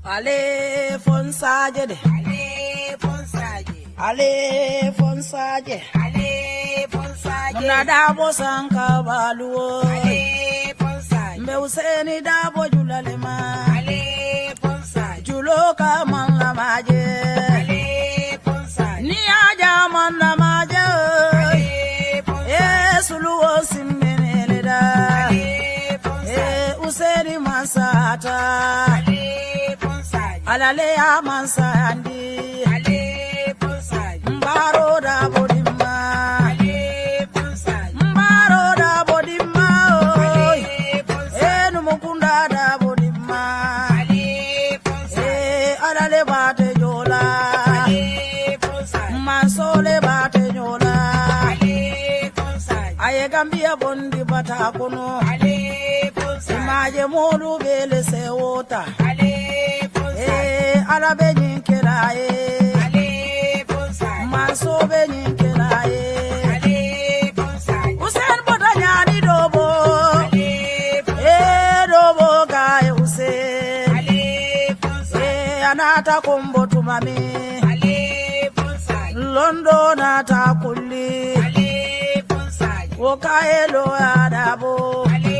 Ale Fonsaje de. Ale Fonsaje. Ale Fonsaje. Ale Fonsaje. Muna dabo sanka baluo. Ale Fonsaje. Mbe useni dabo julalema. Ale Fonsaje. Juloka manla maje. Ale Fonsaje. Ni aja manla maje. Ale Fonsaje. Suluo simmene da. Ale Fonsaje. Useni masata. Ale Fonsaje. Alale ya mansandi. Ale Fonsaje. Mbaro da bodima. Ale Fonsaje. Mbaro da bodima. Ale Fonsaje. Numukunda da bodima. Ale Fonsaje. Alale bate jola. Ale Fonsaje. Mansole bate jola. Ale Fonsaje. Aye Gambia bondi bata kono. Ale Fonsaje. Imaje molu bele se wota. Ale Fonsaje. Alabe nyinkela Ale Fonsaje. Manso be nyinkela Ale Fonsaje. Usen bota nyani dobo. Ale Fonsaje. Dobo gaye Usen. Ale Fonsaje. Anata kombo tumami. Ale Fonsaje. Londo nata kulli. Ale Fonsaje. Okaelo adabo. Ale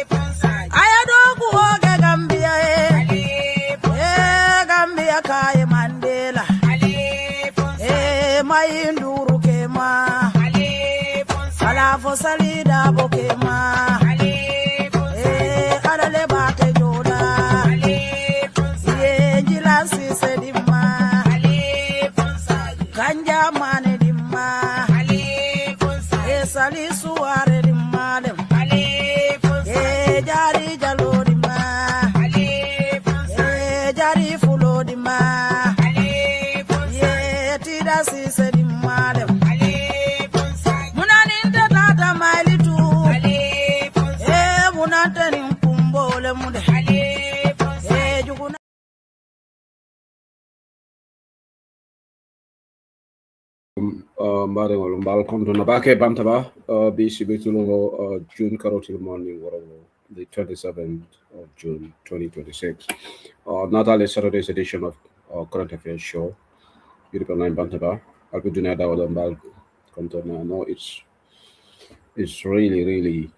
Fonsaje. Ayadoku oge Gambia Ale Fonsaje. Gambia kaye Mandela. Ale Fonsaje. Mayinduru kema. Ale Fonsaje. Alafo salida bokema. Ale Fonsaje. Alale bate joda. Ale Fonsaje. Jilansi sedima. Ale Fonsaje. Ganja mane dimma. Ale Fonsaje. Sali suare dimma. Ale Fonsaje. Jari jalo dimma. Ale Fonsaje. Jari fulo dimma. Ale Fonsaje. Tida si sedima. Ale Fonsaje. Munaninta tata mailitu. Ale Fonsaje. Munante nimpumbole mude. Ale Fonsaje. Juguna. Mbaɗegol mbalkon to nabake bantaba bisi betulungo June karotil morning warago the 27th of June 2026. Not Saturday's edition of Current Affairs Show. Beautiful nine bantaba. I'll be doing that with mbal content. I know it's really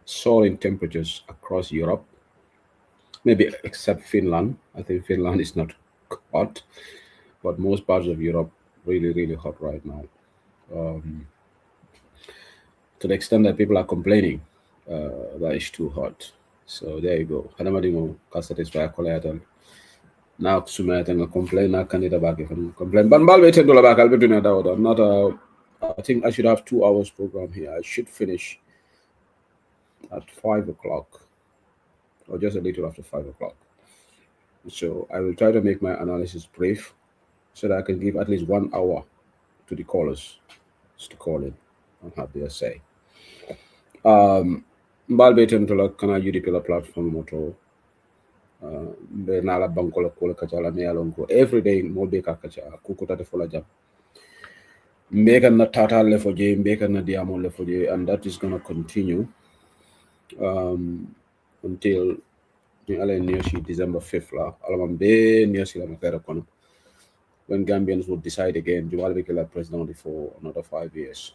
soaring temperatures across Europe. Maybe except Finland. I think Finland is not hot, but most parts of Europe really hot right now. To the extent that people are complaining that it's too hot. So there you go. Hadamadimo can satisfy collateral. Now Sumayatan complain, now Canada back if I'm complain. But I'll be $10 back, I'll be doing that. Not I think I should have 2 hours program here. I should finish at 5 o'clock. Or just a little after 5 o'clock. So I will try to make my analysis brief so that I can give at least 1 hour to the callers to call in and have their say. Mbalbeten to la kana UDP la platform moto be nala banko la kola kachala me alongo every day mo be kakacha kukuta de fola jam mbeka na tata le foje mbeka na diamo le foje, and that is going to continue until the December 5th la alamambe neoshi la makara kono, when Gambians would decide again to be president for another 5 years.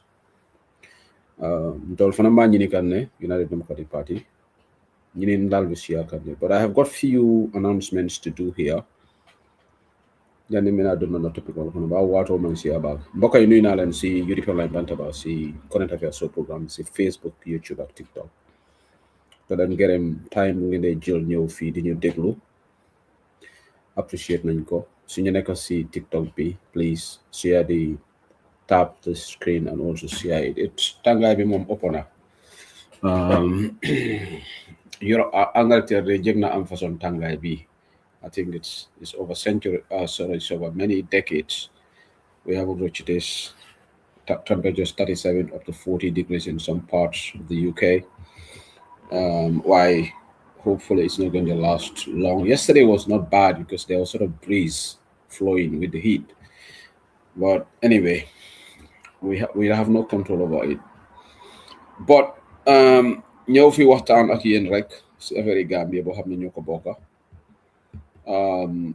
United Democratic Party. But I have got few announcements to do here. I don't know the topic about what woman see about. Boka you know and see UDP Online Bantaba, see Current Affairs Show program, see Facebook, YouTube, and TikTok. But then get them time in the jail new feed in your deglu. Appreciate Nanko. So you can see TikTok B, please share tap the screen and also share it. It's Tangai be mom opona. You're Angleterre rejecna emphasis Tangai B. I think it's over it's over many decades. We have reached this temperatures 37 up to 40 degrees in some parts of the UK. Why? Hopefully it's not going to last long. Yesterday was not bad because there was sort of breeze flowing with the heat. But anyway, we have no control over it. But ñëw fi waxtaan ak yéen rek si affaire Gambia boo xam ne ñoo ko bokka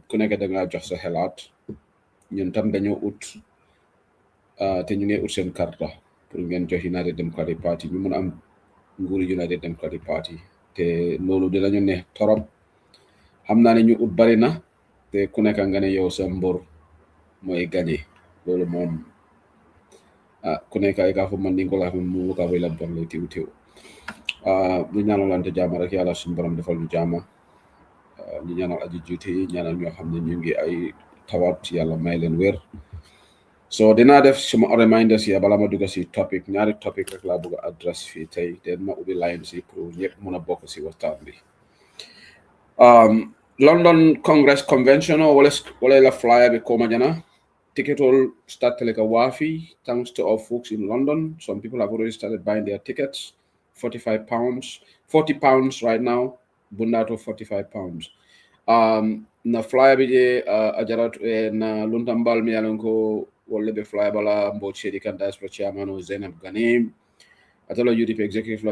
ku nekk da nga jox sa xelaat ñun tam dañoo ut te ñu ngi ut seen karta pour ngeen jox United Democratic Party ñu mun a am nguuri United Democratic Party te loolu dinañu ne torop xam naa ne ñu ut bari na te ku nekk nga ne yow sa mbor mooy gagné loolu moom ku nekk ay kaa fu man ni ko la xam mu ka wala bon lay tiw tiw ñu ñaanalante jàmm rek yàlla suñu borom defal ñu jàmm ñu ñaanal aji jiite yi ñaanal ñoo xam ne ñu ngi ay tawat yàlla may leen wér so dinaa def suma reminders yi bala ma dugg si topic ñaari topic rek laa bëgg a address fii tey den ma ubbi line si pour ñëpp mun a bokk si waxtaan bi London Congress Convention wala la flyer bi koma jana ticket all started like a wafi thanks to our folks in London. Some people have already started buying their tickets. £45, £40 right now. Bundato £45. Na flyer bi ajarat na luntambal mi alonko wolle be flyer bala mbo chedi kan diaspora chairman o Zainab Ghanim atalo UDP executive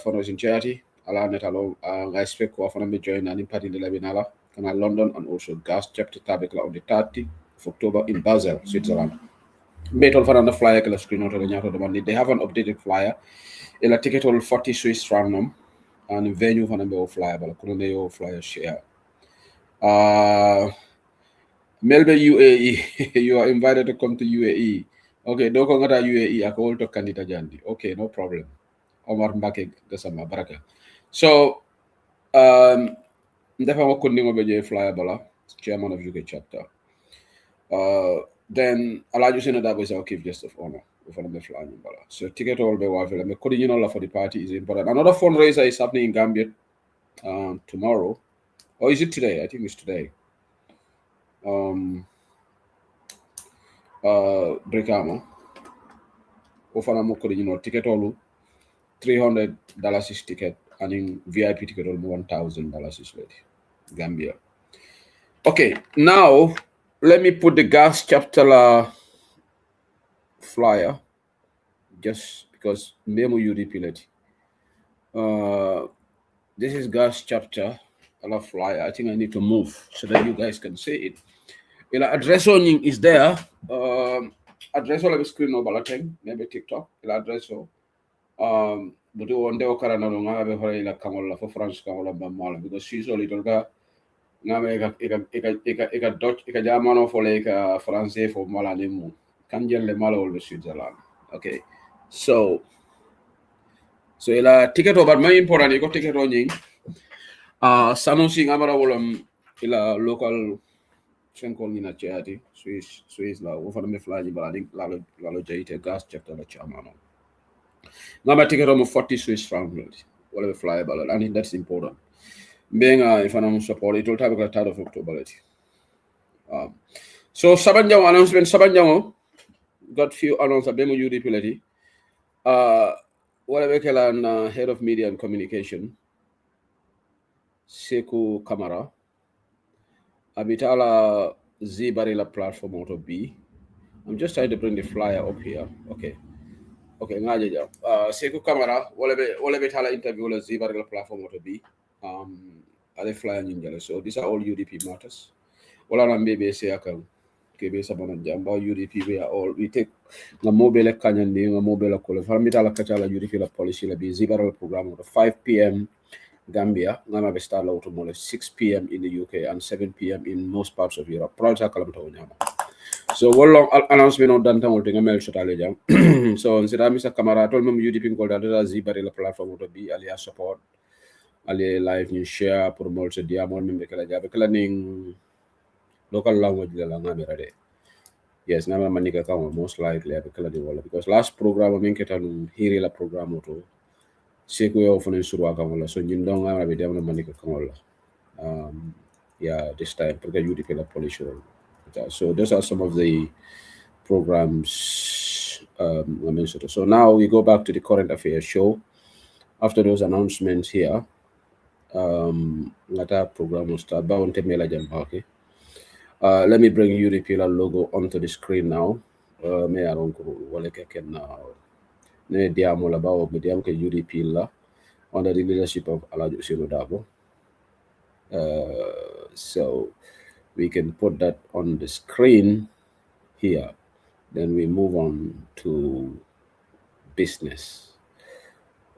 fundraising charity ala netalo I expect ko afana me join and party de la binala kana London and also gas chapter tabekla on the 30th of October in Basel, Switzerland. Metol for the flyer kala screen out the money. They have an updated flyer. Ela ticket all 40 Swiss franc and venue for the flyer but couldn't they all flyer share. Melbourne UAE, you are invited to come to UAE. Okay, don't go to UAE. I call to Kanita Jandi. Okay, no problem. Omar Mbake Gasama Baraka. So, Ndefa Kundingo Beje flyer bala, chairman of UK chapter. Then Alaju Senada was our chief guest of honor for the flying bala. So ticket all be wafel. Me coordinator for the party is important. Another fundraiser is happening in Gambia tomorrow. Or is it today? I think it's today. Brekamo. Ofana mo coordinator ticket all $300 is ticket and in VIP ticket all $1,000 is ready. Gambia. Okay, now let me put the gas chapter flyer just because memo UDP let. This is gas chapter flyer. I think I need to move so that you guys can see it. The address on is there. Address on the screen no balating, maybe TikTok. The address but one day okara na nga be hore ila kamola for France kamola bamala because she's only dolga nga me eka dot eka jamano for like français for mala nemu kanjel le mala wol Switzerland. Okay, so ila ticket over my important you got ticket on ying sanusi ngamara wolam ila local fenkol ni na charity Swiss la wo fa me flaji bala lalo jaite gas chapter la chamano. Now ticket on 40 Swiss franc, whatever flyer ballot. I think that's important. Being if I'm support, it will have a 3rd of October. So Sabanjao announcement, Sabanjao got few announcements. Bemo UDP lady. Whatever Kelan head of media and communication. Seku Kamara. Abitala Zibarila platform auto B. I'm just trying to bring the flyer up here. Okay, ngaje ja. Seku Kamara, wala be tala interview la Zibarila platform auto B. Are flyer ninjala. So these are all UDP matters. Wala na mbebe se akam. Kebe sabana jamba UDP we are all we take nga mobile kanyandi nga mobile ko fa mi tala kachala UDP la policy la bi Zibarila program at 5 p.m. Gambia, ngama be start out tomorrow 6 p.m. in the UK and 7 p.m. in most parts of Europe. Proud so one long announcement on Dantan will take a mail shot jam. So instead Mr. Kamara told me UDP called that Zibarila platform to be alia support, alia live news share, promote the diamond member declaring local language la ngami. Yes, nama manika kama most likely because last program I mean ketan hiri la program auto. Seku yo fune surwa kamola so jindong ngara be demna manika kamola this time because UDP la police. So those are some of the programs I mentioned. So now we go back to the current affairs show. After those announcements here, that program will start. Let me bring UDP la logo onto the screen now. Me aron ko wale keken now. Ne diamo la bawo me diamo ke UDP la under the leadership of Alhaji Ousainou Darboe. So we can put that on the screen here. Then we move on to business.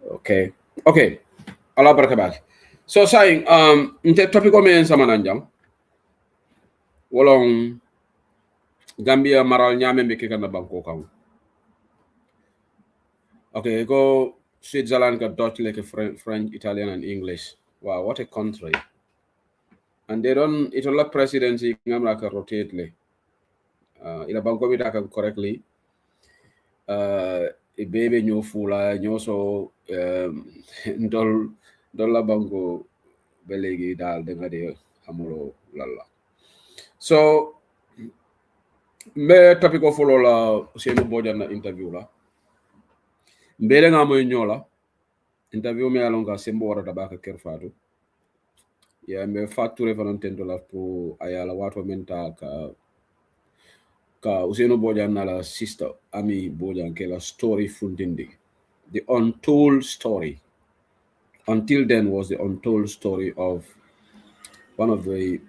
Okay. Allah barakabak. So saying inte topic o men sama nanjang. Wolong Gambia maral nyame be kekana banko kam. Okay, go Switzerland got Dutch like French, Italian and English. Wow, what a country. And they don't it all presidency ngam like rotate le. Ila banko mi taka correctly. A baby nyo fula nyo so ndol la banko belegi dal de ngade hamulo lalla. So me topic of follow la Senu Bojang na interview la. Mbele nga moy nyola interview me alonga sembo wara tabaka kerfatu. Ya me facture $10 pour ayala wato menta ka Usenu Bojang na la sister Ami Bojang ke la story fundindi. The untold story. Until then was the untold story of one of the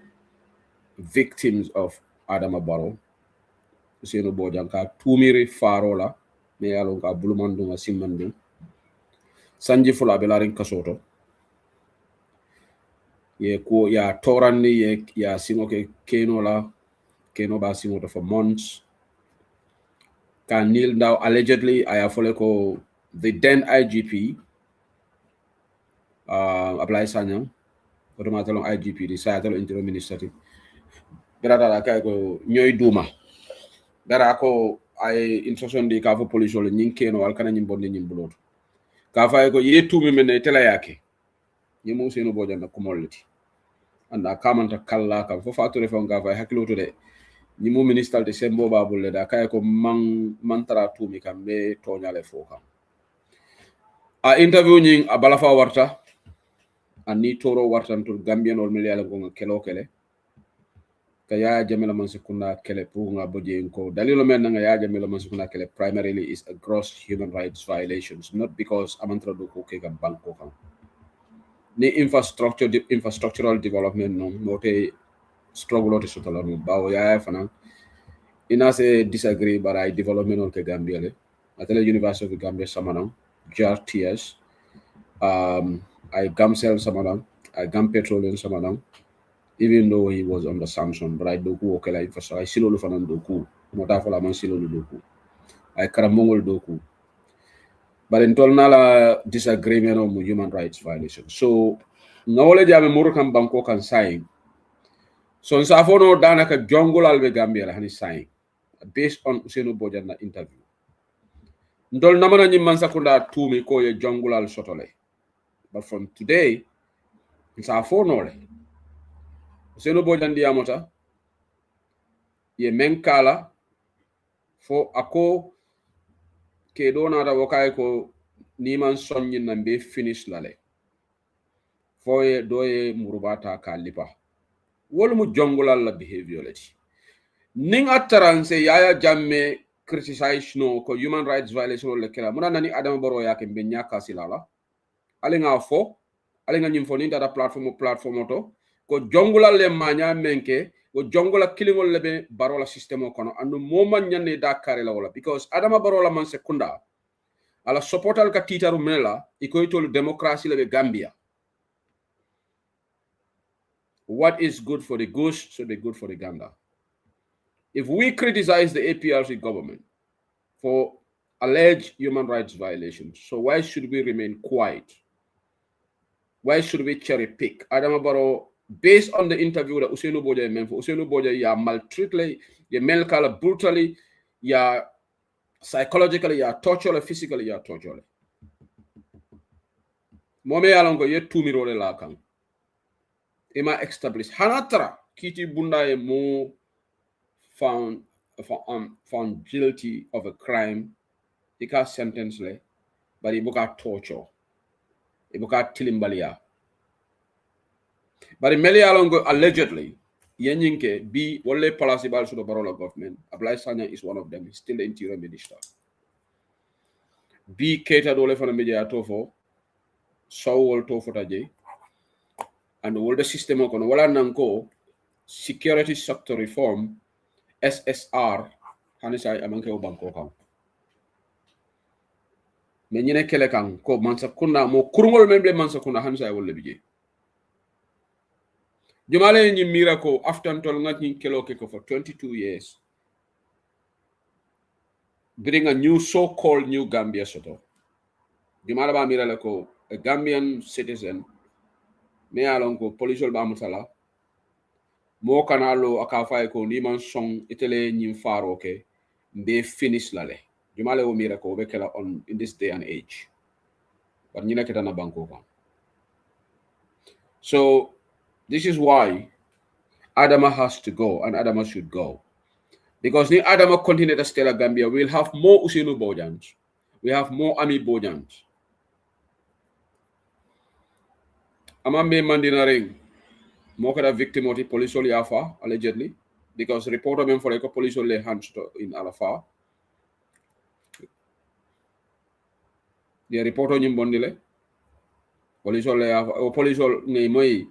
victims of Adama Barrow. Usenu Bojang ka tumiri farola me alonga bulumandu nga simandu. Sanji fula belarin kasoto. Ye ko ya torani ye ya singo ke keno ba singo for months. Can kneel now allegedly I have ko the then IGP apply sanyang automatically IGP the Seattle Interior Ministry. Berada la kay ko nyoy duma. Dara ko ay instruction di ka fo police wala nyin keno wal kana nyim bonde nyim bulot. Ka fay ko ye tumi men tela yake. Nyimo Usenu Bojang na kumoliti. Anda kamanta kalla kam fo fatore fo nga fay hakiloto de nyimo minister de sembo babul da kay ko mantara tumi kam be tonyale fo kam. A interview nying a balafa warta ani toro wartan to Gambian ol miliala ko kelo kele kaya jamela man sekunda kele pour nga boje ko dalilo men nga ya jamela man sekunda kele primarily is a gross human rights violations, not because amantra do ko ke ga banko kan ni infrastructural development no mote struggle to sotala no bawo ya fana ina se disagree but I development on ke Gambia le atele University of the Gambia samanang JRTS I Gamcel samanang I Gam Petroleum samanang even though he was under sanction but I doku okela infrastructure I silolu fanan doku mota fala man silolu doku I karamongol doku but in tolnala disagreement on human rights violations. So ngawole jame murukam banko kan saying so nsafono danaka jongol albe Gambia la hani saying based on Usenu Bojang na interview ndol namana nyimman sakunda tumi ko ye jongol al sotole but from today nsafono le Usenu Bojang diamota ye menkala fo ako ke do na da wakay ko niman sonni na be finish lale fo ye do ye murubata ka lipa wol mu jongolal la behavior lati ning ataranse yaya jamme criticize no ko human rights violation le kala muna nani Adama Barrow yake be nyaka silala ale nga fo ale nga nyim fo ni data platform to ko jongolal le manya menke ko jongola kilingol lebe Barrow la system kono andu moman nyanne dakare la wala because Adama Barrow la man sekunda ala supportal ka titaru mela iko itolu democracy lebe Gambia. What is good for the goose should be good for the gander. If we criticize the APRC government for alleged human rights violations, so why should we remain quiet? Why should we cherry pick? Adama Barrow, based on the interview that Usenu Bojang made for Usenu Bojang, ya maltreated, ya melkala brutally, ya psychologically, ya torture, physically, ya torture. Mome alongo ye tumirole la kang. Ema established hanatra kiti bunda e mo found guilty of a crime. Ika sentence le, but ibuka torture, ibuka tilimbalia. But meli alongo allegedly yenyinke bi wole policy bal sudo Barola government. Ablai Sanya is one of them. He's still the interior minister. Bi catered ole fana media tofo, so wol tofo taje. And all the system kono wala nanko security sector reform SSR hanisa amanke o banko kan me ñine kele kan ko mansa kunna mo kurngol membe mansa kunna hanisa e wolle bije jumale ñi mira ko aftantol ngati kelo ke ko for 22 years bring a new so-called new Gambia soto jumala ba mira ko a Gambian citizen me alon ko police ba musala mo kanalo akafa ko ni man song itele ñi faro ke be finish lale jumale o mira ko be kala on in this day and age but ñi nekata na banko kan so this is why Adama has to go and Adama should go. Because the Adama continue to stay at Gambia, we'll have more Usinu Bojans. We have more Ami Bojans. Amambe Mandina Ring, more kind of victim of the police only Alpha, allegedly, because reporter men for like a police only hands in Alpha. The reporter in Bondile, police only Alpha, or police only Moi.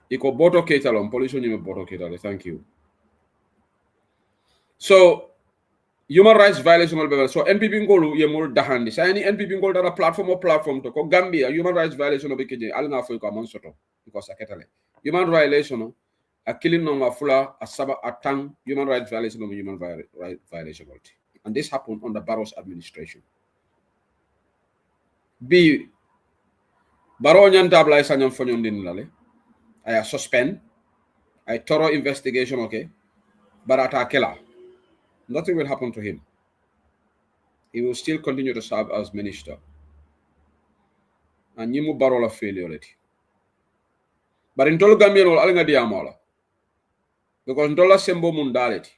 Iko boto ketalon police ni boto ketale. Thank you. So human rights violation level. So NPP ngolu ye mul dahandi. Sa any NPP ngolu dara platform to ko Gambia human rights violation obikeje alna fo ko amon soto because aketale. Human violation a killing no mafula asaba atang human rights violation of human rights violation. And this happened under Barrow's administration. B Barrow nyanta blay sanyam fonyondin lale. I suspend. I thorough investigation, okay? But at Akela, nothing will happen to him. He will still continue to serve as minister. And Yimu Barola failure already. But in Tolu Gambian will alinga diamola. Because in Tola Sembo Mundality.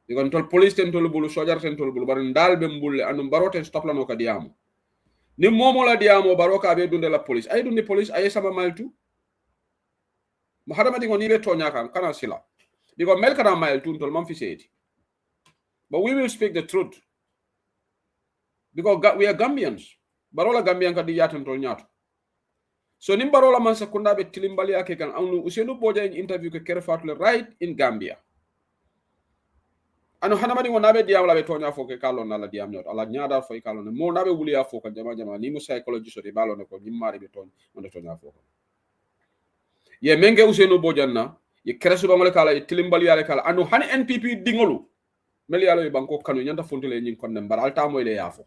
Because in Tol police ten Tolu Bulu, soldiers ten Tolu Bulu, but in Dalbembule and Barote stop la noka diamo. Ni momola diamo Baroka abe dunde la police. Aye dunde police, aye sama mile too. Mahadama dingo nibe tonya kan kana sila because mel kana mile tuntol man fi seti but we will speak the truth because we are Gambians barola Gambian ka di yatam tol nyato so nim barola man sekunda be tilimbali ake kan anu Usenu Boja in interview ke kerfatle right in Gambia anu hanama dingo nabe diam la be tonya fo ke kalon na la diam nyot ala nyaada fo kalon mo nabe wuliya fo kan jama ni mo psychologist de balon ko nyimari be ton on de tonya fo ye menge Usenu Boja na ye kresu ba kala ye tilimbali yale kala anu hani NPP dingolu mel yalo e banko kanu nyanda fontele nyin konne mbar alta moy le yafo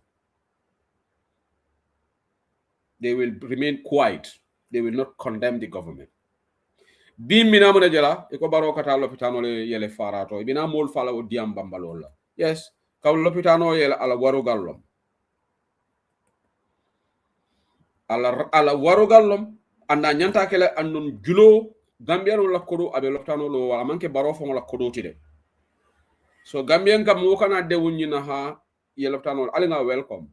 they will remain quiet they will not condemn the government bi mina mo jela e ko baro kata lopitano le yele farato bina mol fala o diam bambalola yes kaw lopitano yele ala waru gallom ala waru gallom anda nyanta kele andon julo Gambian la kodo abe loptano lo wala manke baro fo la kodo tide so Gambian kam mo kana de wunni na ha ye loptano ali nga welcome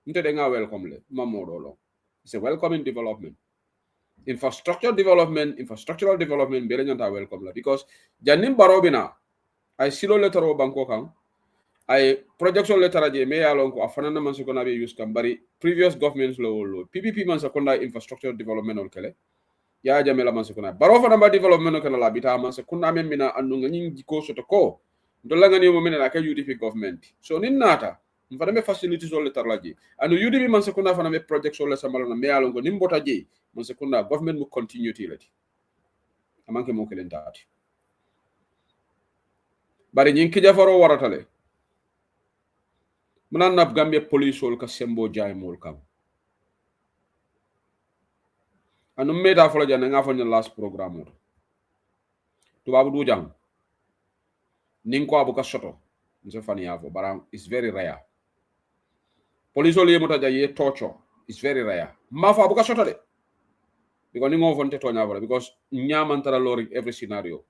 nte de nga welcome le mamodo lo it's a welcoming development infrastructural development be nyanta welcome la because janim baro bina ay silo letter o banko kan ay projection letter je me yalon ko afanana man ko na be use kam bari previous governments lo PPP man seconda infrastructure development on kele ya jamela man sekuna baro fa namba development kana la bita man sekuna men mina andu ngani jiko soto ko dolla ngani mo mena ka UDP government so nin nata mfa me facilities on letter laji anu UDP man sekuna fa na me project so le samalo na me yalon ko nimbota je man sekuna government mu continuity lati amanke mo kelen taati bari nyin ki jafaro waratale munan nab Gambia police ol ka sembo jay mol kam anu meta fola jana nga fanya last programme tubabu du jang nin ko abuka soto nse fani yavo bara it's very rare police ol yemuta jaye torture it's very rare ma fa abuka soto de because ni ngo fonte to nyavo because nyamantara lori every scenario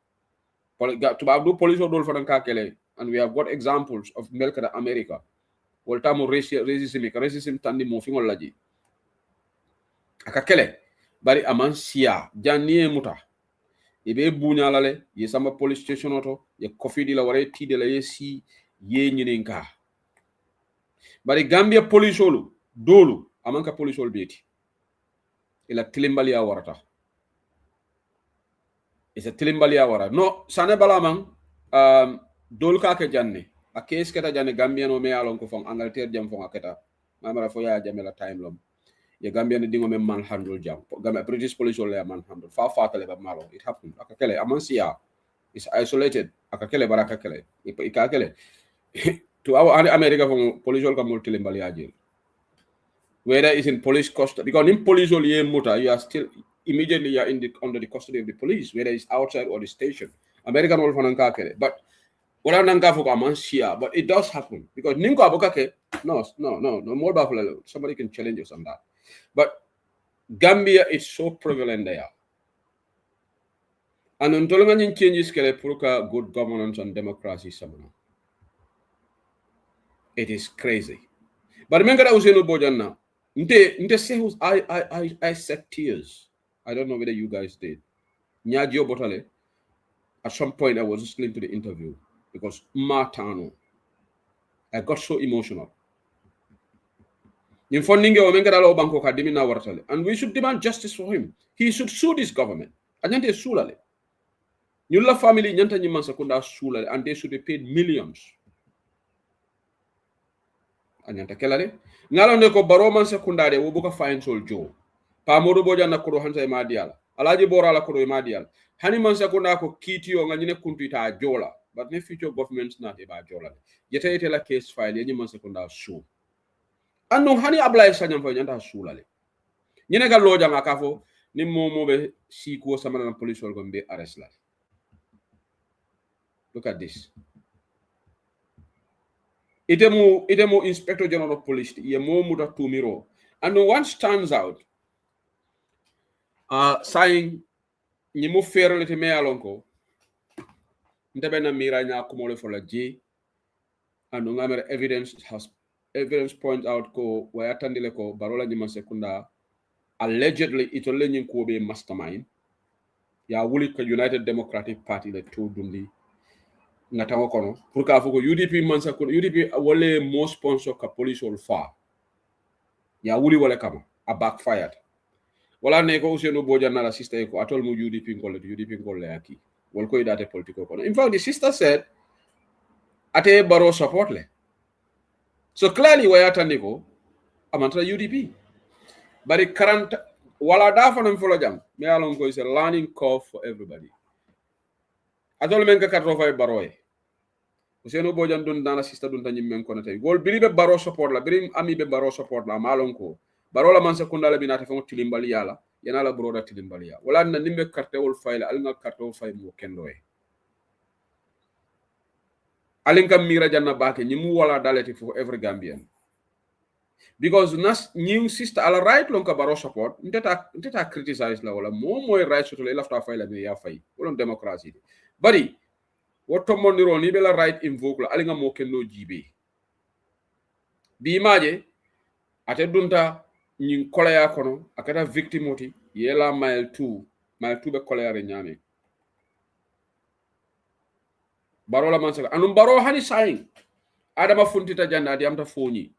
tubabu du police ol dol fana ka kele and we have got examples of Melkada America voltamo racism tandi mo fi ngol laji aka kele bari aman siya jannie muta ibe buñalale ye sama police station oto ye kofidi la ware tide la yesi ye nyininka bari Gambia police olu dolu amanka police ol beti ila tilimbali ya warata It's a tilimbalia wara. No, sane balamang, dol ka ke janne. A case keta janne Gambian o me alon ko fong Angleterre jam fong aketa. Mamara fo ya jamela time lom. Ye Gambian dingo me manhandle jam. British police ole manhandle. Fa fatale ba malo. It happened. Akakele amansia. It's isolated. Akakele barakakele. Ikakele. To our America from police ka multilimbalia jail. Whether it's in police custody, because in police only muta, you are still immediately you are under the custody of the police, whether it's outside or the station. American wolf but but it does happen because ninko abokake no more buffalo. Somebody can challenge us on that. But Gambia is so prevalent there. And until changes puruka good governance and democracy samana. It is crazy. But remember that Usenu Bojana. I shed tears. I don't know whether you guys did. Nyajio Botale. At some point, I was listening to the interview because Martano. I got so emotional. And we should demand justice for him. He should sue this government. And then they sue. Nyula family nyanta nyiman sekunda sue and they should be paid millions. Anyanta kelale ngalonde ko baroman sekundare wo buka fine sol jo pa modu boja na ko hansa e madiala alaji borala ko e madiala hani man sekunda ko kitiyo nganyine kuntuita jola but ne future governments not e ba jola yete la case file yenyi man sekunda su anno hani ablay sanyam fa nyanta su lale nyine gal loja ngakafo ni momo be siko samana na police wol gombe arrest la. Look at this. Itemo Inspector General of Police, ye mo muta tumiro. And one stands out, saying, ni mo fere lete me alonko, ntebe na mira nya kumole for la J, and ngamere evidence points out ko, wayatandile ko, barola nyima sekunda, allegedly itole nyinko be mastermind, ya wuli ka United Democratic Party le to dundi, ngatawo kono pour ka foko UDP mansa ko UDP wole mo sponsor ka police ol fa ya wuli wala kama a backfired wala ne ko Usenu Bojana la sister ko atol mu UDP ngol le aki wol ko idate politiko kono. In fact the sister said ate Baro support le, so clearly we atandiko amanta UDP but the current wala da fanam folo jam me alon ko is a learning curve for everybody. Atol men ka katro fay Baroy Usenu Bojan dun dana sister dun tanyim men kono tay gol biri be Baro support la biri ami be Baro support la malon ko Baro la man sekunda la binata fon tilimbali yala yana la broda tilimbali ya wala na nimbe carte wol fay la alnga carte wol fay mo kendo e alinka mira janna bake nyimu wala daleti for every Gambian because nas new sister ala right lon ka Baro support nteta criticize la wala moy right soto la lafta fay la be ya fay wolon democracy bari woto mondiro ni be la right invoke la alinga mo kendo jibe bi maje ate dunta nyin kolaya kono akata victimoti yela mile 2 be kolaya re nyame Baro la mansa anum Baro hani saying adama funtita janda adi amta foni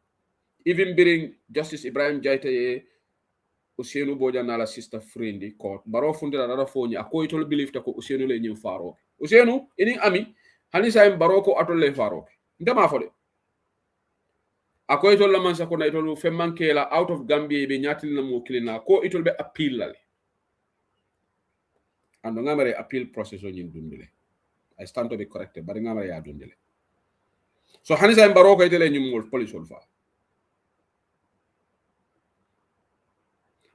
even being Justice Ibrahim Jaita ye Usenu Bojana la sister friendly court Baro funtita dada foni akoy tol believe ta ko Usenu le nyim faro Usenu ini ami hani saying Baro ko atol le faro ndama fode akoy tol la mansa ko na itol fe mankela out of Gambia be nyatil na mo kilina ko itol be appeal lale ando ngamare appeal process o nyin dundile I stand to be corrected but ngamare ya dundile so hani saying Baro ko itele nyum police ol fa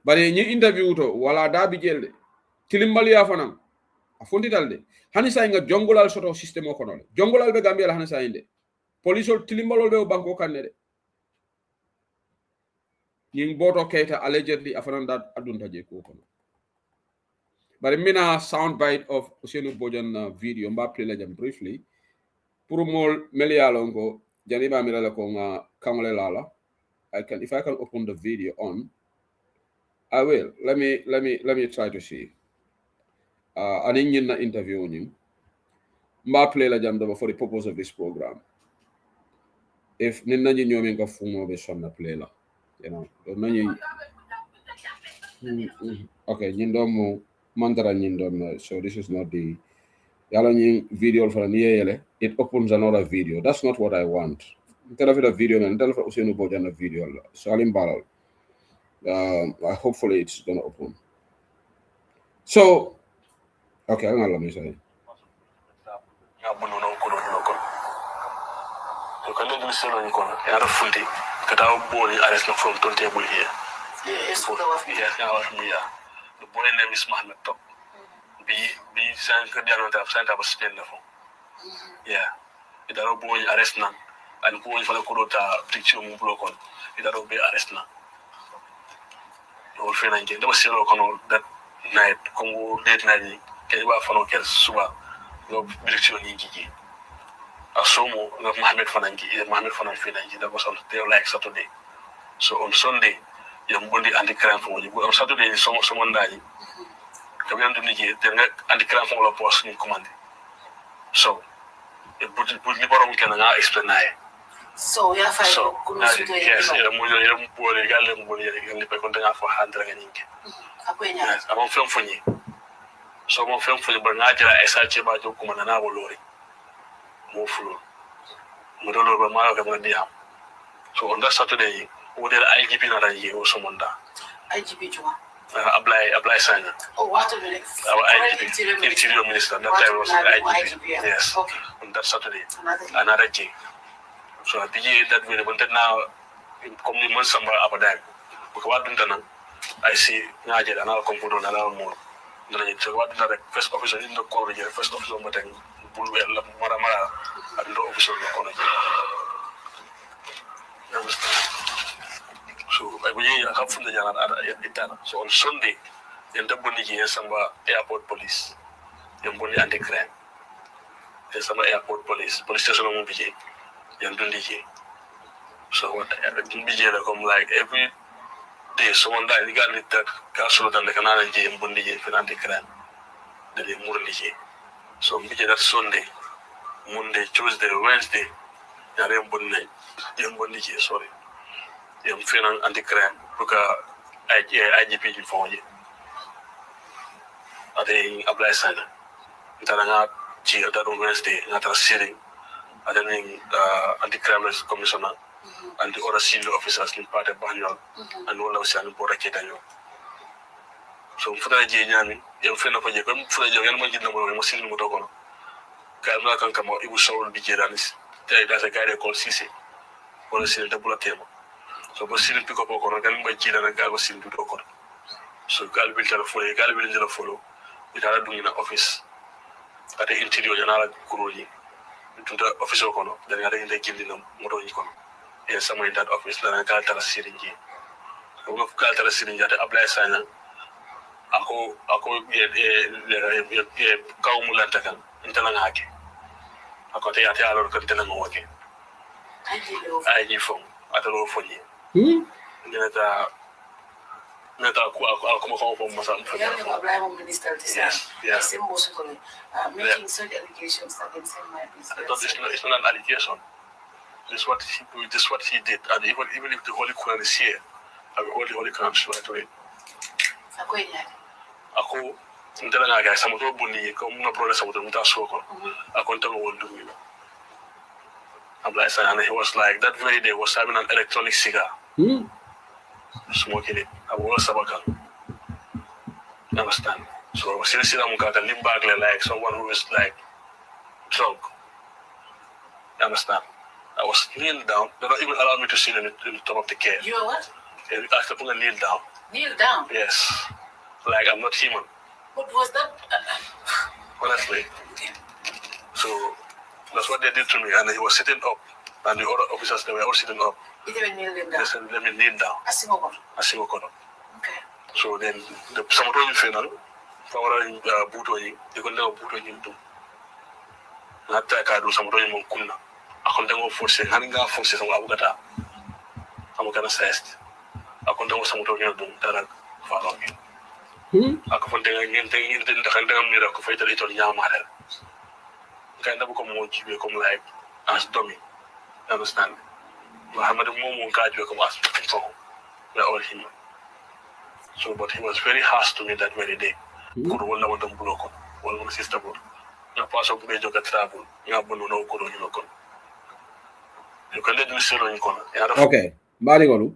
bari ñi interview to wala da bi jelde tilimbali ya fanam a fonditalde hani sa nga jongolal soto system o kono jongolal be Gambia la hani sa inde police ol tilimbalol be o banko kanne de ñi boto Keita allegedly afanan da adunta je ko kono bari mina sound bite of Usenu Bojan video mba play la jam briefly pour mol melialongo janiba mira la ko nga kamale lala if I can open the video on I will. Let me try to see. An Indian interview him. Ma play la jam for the purpose of this program. If ninna nyi nyomi nga fumo be sonna play la. You know. Nani. Okay, nyindo mo Mantara Nyindom. So this is not the Yalanying video for an yele. It opens another video. That's not what I want. Tell a video and tell Usenu Bojan a video. So Alim Baral. Hopefully it's gonna open. So okay, I'm gonna let me say. You can do so on your other fully, cut out body arrest from table here. Yes, the boy name is Mohammed Top. Be San Cadiano of Santa was still level. Yeah, it are boy arrest now, and going for the Kurota picture block on it are be arrest now. Old friend, there was zero on that night, Congo late night, Keba Fonokel, Suba, no picture in Gigi. Asomo of Mohammed Fanangi, Mohammed Fanangi, that was on there like Saturday. So on Sunday, young body anti-crime for you. On Saturday, someone died. Kabian Dunigi, the anti-crime for a post in command. So, it put Liborum can explain. So, yeah, fine. So, yes, you're poor, you can for 100 and ink. Yes, I'm on film for you. So, I'm on film for the Bernadja, I search about your command and I will lorry. More floor. We don't know about my. So on that Saturday, we did IGP not a year or someone that. IGP Juma. Apply sign. Oh, what a minute. Our IGP, Interior Minister, that time was IGP. Yes. Okay. On that Saturday. Another day. So at the year that we wanted now, come in months somewhere up there. Because what done, I see Naja and I'll come put on another more. So what the first officer in the corridor, first officer on the thing. Maramara and the officer on it. So I have from the Jana. So on Sunday, in the Buniki and some airport police, in Bunny anti crime. There's some airport police station on BJ, and Dundee. So what BJ come like every day, someone died, they got that castle and the canal and Bundy for anti crime. The Murliji. So we did that Sunday, Monday, Tuesday, Wednesday, young Bondi, sorry. Young Finan anti-crime, look at IGP for you. I think apply sign. Interanga Chia that on Wednesday, not a sitting. I think anti-crime commissioner and the other senior officers in part of Banyo and all of San Boraketayo. So for that, young friend of a young for the young man, you must see him. Kalma can come out, it was so big. There's a guy they call Sisi, or a silver double table. So, but still pick up a corner, and by Jill and a guy was in the door. So, Gal will tell a follow, Gal will follow, with other doing in the office at the interior, Janala Kuruli, to the office of Kono, then I think they killed in the motor icon. And somewhere in that office, then I got a syringe. I will got a syringe at the apply sign. Ako Kaumulantakan, in Telangaki. Ako te ate alor kan Telangawaki. I give from at a low for you. Neta I'll come home from myself. Minister, yes. Making such allegations against him might be. It's not an allegation. This is what he did. And even if the Holy Quran is here, I will Holy Quran swear to it. Ako Ntelanga guys, some of the bully, come no progress with the Mutasoko. I can't tell what to do. I'm like, and he was like, that very day was having an electronic cigar. Smoking it. I was Sabaka. You understand? So I was sitting down and lean back like someone who is like drunk. You understand? I was kneeled down. They don't even allow me to sit in the top of the cave. You are what? They asked me to kneel down. Kneel down? Yes. Like I'm not human. What was that? Honestly. So that's what they did to me. And he was sitting up. And the other officers, they were all sitting up. You didn't kneel down? They said, let me kneel down. Asimokono. Okay. So then, some of the final, from Butoyi, they could never Butoyi do. Not that I do some of them Kuna. I couldn't go for saying, Hanga forces on Abugata. I'm going to say, I couldn't go some of them that are following. Ako pun dengan mira ko fighter ito niya mahal. Kaya na buko mo jibe ko like as dummy. Understand? Muhammad mo kajibe ko as people. We are all human. So, but he was very harsh to me that very day. Kodo wala wanda mbulo ko. Wala wala sister ko. Na paso ko bejo ka travel. Nga bunu no kodo ni ko. You can let me see on ko. Okay. Bari golu.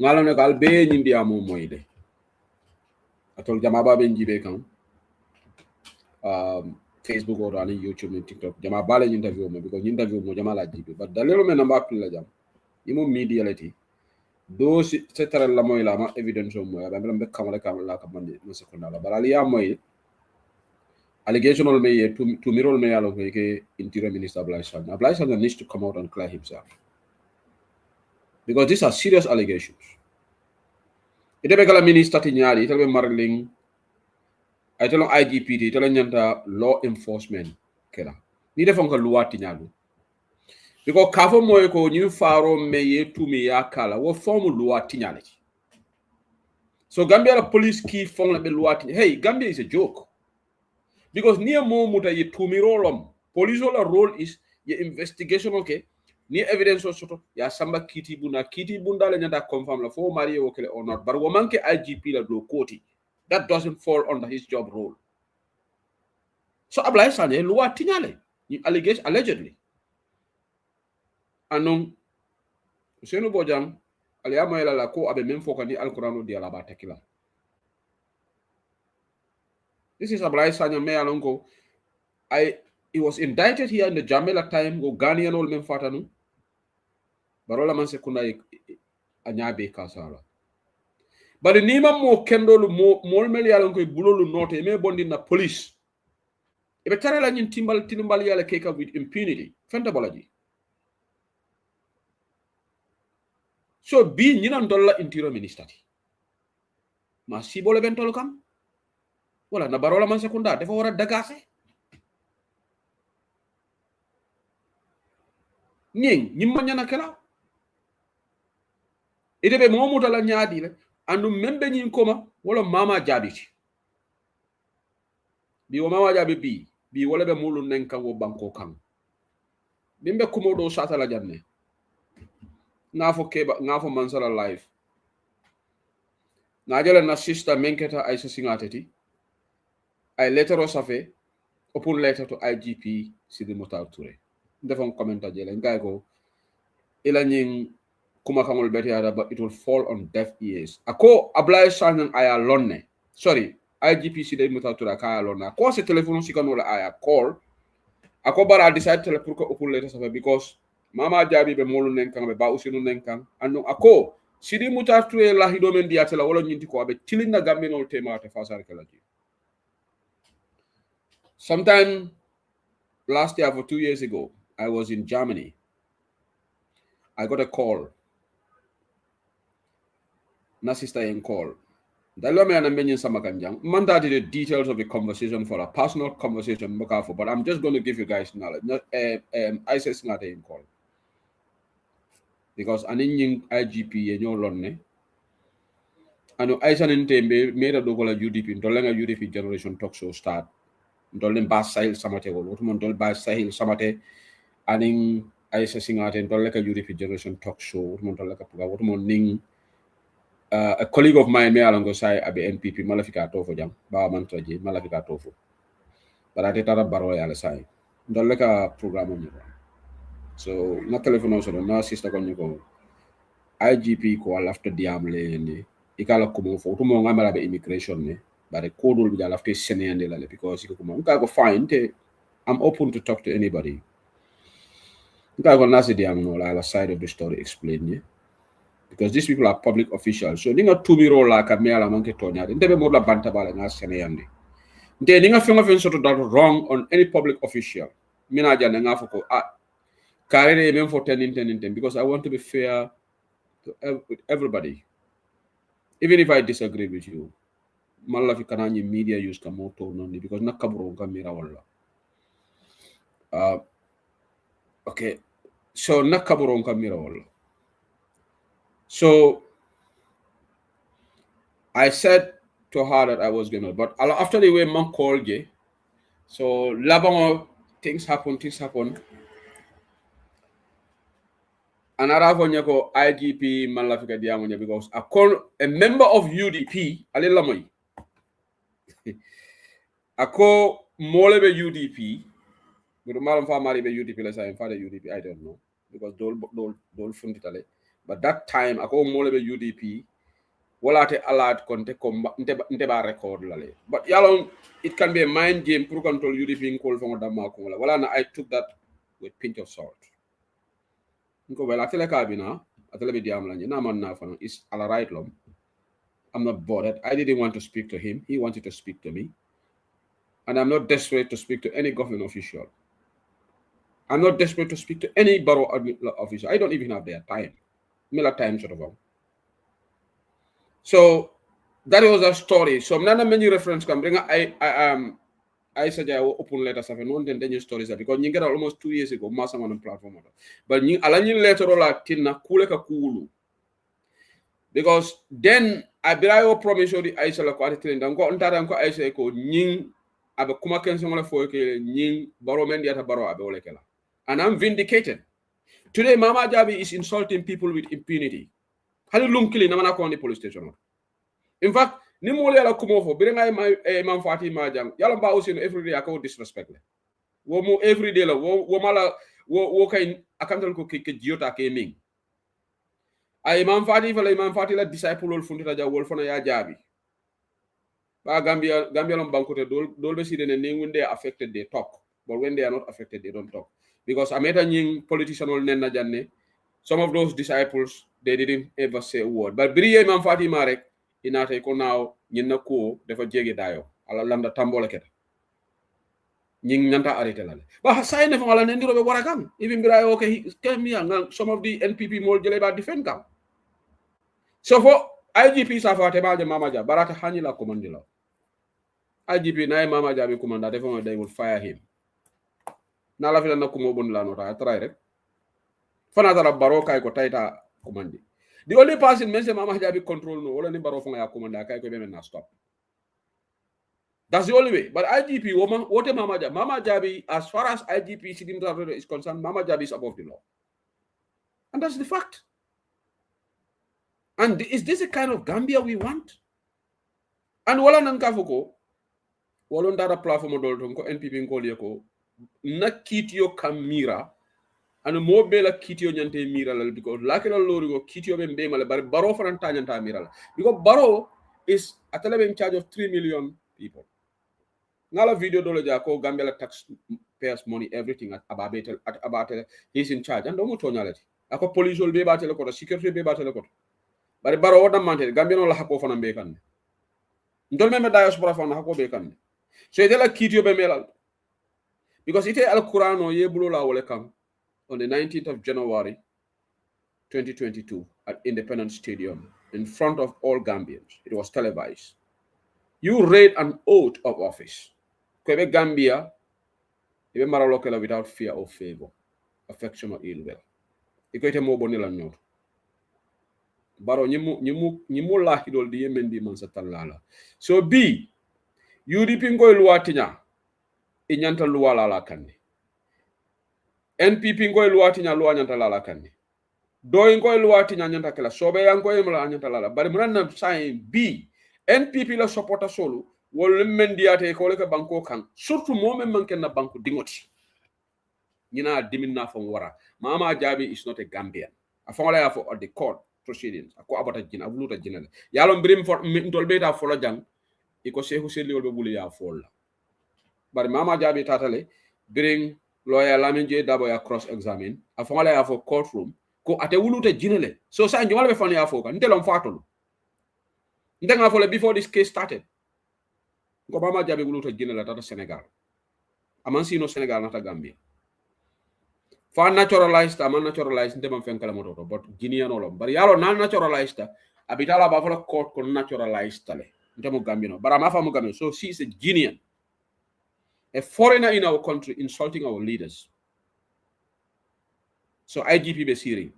Ngalo ne kal be nyindi amu moyde. Atol jama ba be njibe kan. Facebook or on YouTube and TikTok. Jama bale interview mo because interview mo jama la jibe. But dalelo me namba pilla jam. Imo mediality. Do setara la moy la ma evidence mo ya be kamala kamala ka mande no sekunda la barali ya moy allegation ol me to mirol me yalo ke interior minister Ablaye Sanya needs to come out and clear himself because these are serious allegations. Ite be kala minister tinyali ite be marling ay telo IGP ite la nyanta law enforcement kela ni defon ko loi tinyalu because kafo moy ko ñu faro me tumi ya kala wo formu loi tinyali. So Gambia police key fong la be loi tinyali. Hey, Gambia is a joke. Because near mo muta ye tumi rolom. Police role is ye investigation okay. Ni evidence soto ya samba kiti bunda le nyanda confirm la fo mari okele or not. But womanke IGP la do koti. That doesn't fall under his job role. So Ablaye Sanya loi tinyale. Allegation allegedly. Anon Usenu Bojang aliyama ela la ko abe memfoka ni Al-Qur'anu di alaba tekila. This is Ablaye Sanya me alongo. He was indicted here in the Jamela time go Ghanaian old men fatanu. Barola man sekunda anyabe kasala. But the nima mo kendolu mo meli alongo bulolu note me bondi na police. Ebe tare la nyin timbal yale keka with impunity. Fenta bolaji. So bi nyinan dolla interior minister. Ma si bole bentol kam. Wala na barola man sekunda defa wara dagase. Nyimma nyana kela. Ite be mo mutala nyaadi le andu membe nyin koma wala mama jabiti. Bi wo mama jabi bi wala be mulu nenka wo banko kan. Bimbe kumodo sata la janne. Ngafo mansala live. Najala na sister menketa Aisha Singateti. I letter o safe open letter to IGP Sidi Mokhtar Touré. Defon commenta jele ngay ko ila nyin kuma kamol betiada but it will fall on deaf ears. Ako Ablaye Sanya aya lonne. Sorry, IGP Sidi Mokhtar Touré ka lonna. Ko se telephone si kanola aya call. Ako bara decide tele pour ko open letter safe because Mama Jabi be molu nenkang be ba usinu nenkang anu ako Sidi Mokhtar Touré la hido men diatela wala nyinti ko abe tilinda gambe no tema te fasar kalaji. Sometime last year, for 2 years ago, I was in Germany. I got a call. Na sister in call. Dalome and mention samakanjang. Manda did the details of the conversation for a personal conversation, but I'm just going to give you guys knowledge. I said not in call. Because an Indian IGP and your lonne. And I said in Tembe made a dogola UDP, Dolenga UDP generation talk show start. Dolin Bas Sahil Samate or Ottoman Dol Bas Sahil Samate adding Aisha Singate and Doleka UDP generation talk show, Ottoman Ning. A colleague of mine, Mealango Sai Abe NPP Malafika Tofu Jam, Ba Mantraji, Malafika Tofu. But I did a Baroy Alasai. Doleka program on you. So not telephone also, no sister on you go. IGP call after Diamle and the Ikala Kumo for Tumo Amarabe immigration. But the code will be after Sene and Delale because you can go find. I'm open to talk to anybody. You can go Nasi Diamno, side of the story explain. Because these people are public officials. So, ninga tumi rola ka meala manke tonya. Ndebe modla banta bala nga Sene yandi. Nte ninga fenga sort of that wrong on any public official. Mina jana nga foko karere men for 10 because I want to be fair to everybody. Even if I disagree with you. Mala fi kanani media use kamoto noni because nakabro kamera wala. Okay, so nakabro kamera wala. So I said to her that I was gonna, but after the way man called ye, so labango things happen. Another one go IGP Malafika Diamonia because a member of UDP, Alilamoi. Ako mole be UDP. But malam fa mari be UDP la sa fa UDP I don't know because dol funditale. But that time ako mole be UDP wala te alert konte ko nte ba record lale. But yalon it can be a mind game pour control UDP in call from damma ko wala na I took that with pinch of salt. Nko wala tele kabina atele be diam la na man na fa is all right lom. I'm not bothered. I didn't want to speak to him. He wanted to speak to me. And I'm not desperate to speak to any government official. I'm not desperate to speak to any borough official. I don't even have their time. Miller time sort of. So that was a story. So nana many reference can bring I suggest open letters have known then stories because you get almost 2 years ago massa on the platform. But you alani letter ola tinna kule ka kulu. Because then I promise you the Aisha la kwati tilinda ngo ntara ngo Aisha ko nying abe kuma kenso ngala fo ke nying baro men diata baro abe ole kala. And I'm vindicated. Today Mama Jabi is insulting people with impunity. Hali lumkili na manako on the police station. In fact, ni mole la kumofo birenga man fati majang yalla ba aussi every day ako disrespect le. Wo mo every day la wo mala wo kay akantal ko ke jiota ke ming. Ay imam fati la disciple ol fundita ja wol fana ya jabi ba Gambia lom bankote dol be sidene ne when they are affected they talk, but when they are not affected they don't talk, because ameta nying politician ol nenna janne some of those disciples they didn't ever say a word, but biri imam fati marek inata ko now nyinna ko dafa jege dayo ala landa tambola ket nying nyanta arrêté la ba sayne fa ala ndiro be warakam even bira okay came here some of the NPP mol jele ba defend kam. So for IGP safate baje Mama Jabi barata hanila commandila. IGP na Mama Jabi commanda they will fire him. Na la fila na kumo bon la nota try rek. Fana dara baro kay ko tayta commandi. The only person mention Mama Jabi control no wala ni baro fo ya commanda kay ko be na stop. That's the only way. But IGP what Mama Jabi as far as IGP Sidim is concerned, Mama Jabi is above the law. And that's the fact. And is this the kind of Gambia we want? And wala nankafuko, walon dara platform dolton ko NPP ngol ko na kitio kamira and mo bela kitio nyante mira la because lakira lori go kitio be mbema bar baro faranta nyanta mira la because baro is atale in charge of 3 million people. Ngala video dolo ja ko Gambia la taxpayers money everything about he's in charge and domo tonyalati ako police will be batele ko security be batele ko. Bari baro wada mante Gambia no la hako fana be kan ndol meme diaspora fana hako be kan so ite la kitio be melal because ite al Qur'ano yebulo la wole kam on the 19th of January 2022 at Independence Stadium in front of all Gambians. It was televised. You read an oath of office. Kwebe Gambia ibe maralokela without fear or favor, affection or ill will. Ikoite mo bonila nyot. Baro nyimu lahidol di yemendi man satalala. So B UDP ngoy luwatinya inyanta luwala la kanni. NPP ngoy luwatinya luwa nyanta la kanni. Doy ngoy luwatinya nyanta kala sobe yang ngoy mala nyanta la bari munana sai B NPP la supporta solo wol mendiate ko le ka banko kan surtout momen manken na banko dingoti. Nyina diminna fam wara. Mama Jabi is not a Gambian. Afonga ya for the court proceedings ako abata jina abuluta jina yalo mbrim for ntol beta folo jang iko Sheikh Hussein Liol be bulu ya folla bari Mama Jabi tatale bring lawyer Lamin J Dabo ya cross examine afongala ya for courtroom ko ate wuluta jina le so sa njwala be fani ya foka ntelom fatolu ndenga fole before this case started ko Mama Jabi wuluta jina la tata Senegal amansi no Senegal nata Gambia fa naturalized ama naturalized ndema fenkala moto but Guinean olom bari yalo na naturalized abitala ba fola court ko naturalized tale ndemo Gambino bara ma famu Gambino so she is a Guinean, a foreigner in our country insulting our leaders. So IGP be hearing.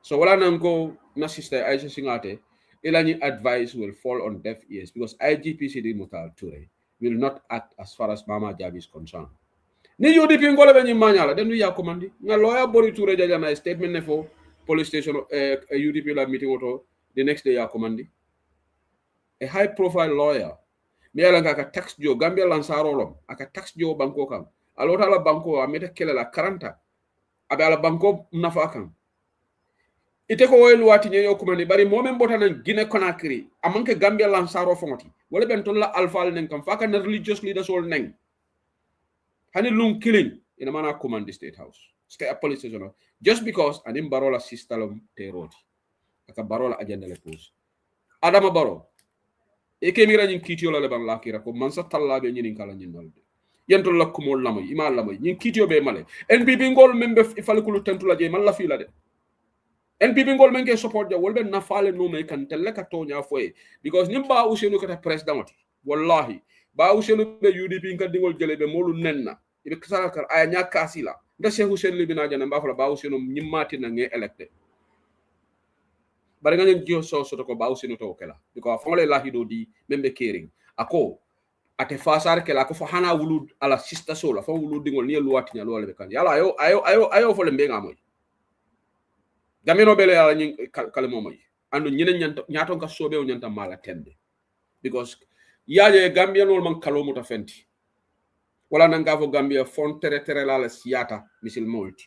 So wala nango na sister Aisha Singate elani advice will fall on deaf ears because IGP Sidi Mutal Toure will not act as far as Mama Jabi is concerned. Ni UDP ngole be nyimanyala den ya commandi nga lawyer Bori Toure jaja na statement ne for police station UDP la meeting auto the next day ya commandi a high profile lawyer mi ala ka tax jo Gambia lansarolom aka tax jo banko kam alota la banko ameta kelela 40 abe ala banko nafa kan ite ko woylu wati nyeyo kumani bari momen botana Guinea Conakry amanke Gambia lansaro fongoti wala ben ton la alfal nen kam faka na religious leaders all neng hani lung killing ina mana command the state house state police station just because anim barola system terror aka barola agenda le pose Adama Barrow e kemira nyin kitio la ban lakira ko man sa tallabe nyin kala nyin nalde yentol la kumol lamoy ima lamoy nyin kitio be male NPP ngol membe ifalkulu tentula je man la fi la de NPP ngol men ke support ja wolbe na faale no me kan telle ka tonya foye because nimba usenu kata president wallahi ba usenu be UDP kan dingol jele be molu nenna ibe kasala kar aya nya kasila nda Cheikh Hussein Libina jana ba fala ba usenu nyimmati na nge electe bari nga nyo so ko ba usenu to kala because fongole la hido di membe kering ako ate fasar kala ko fa hana wulud ala sister sola fa wulud dingol ni luwati nya lole be kan yala ayo fo le mbe ngamoy gamino bele ala nyi kala momoy andu nyinen nyaton ka sobe o nyanta mala tende because yaje Gambia nol man kalo muta fenti wala nanga fo Gambia fon tere la siata misil molti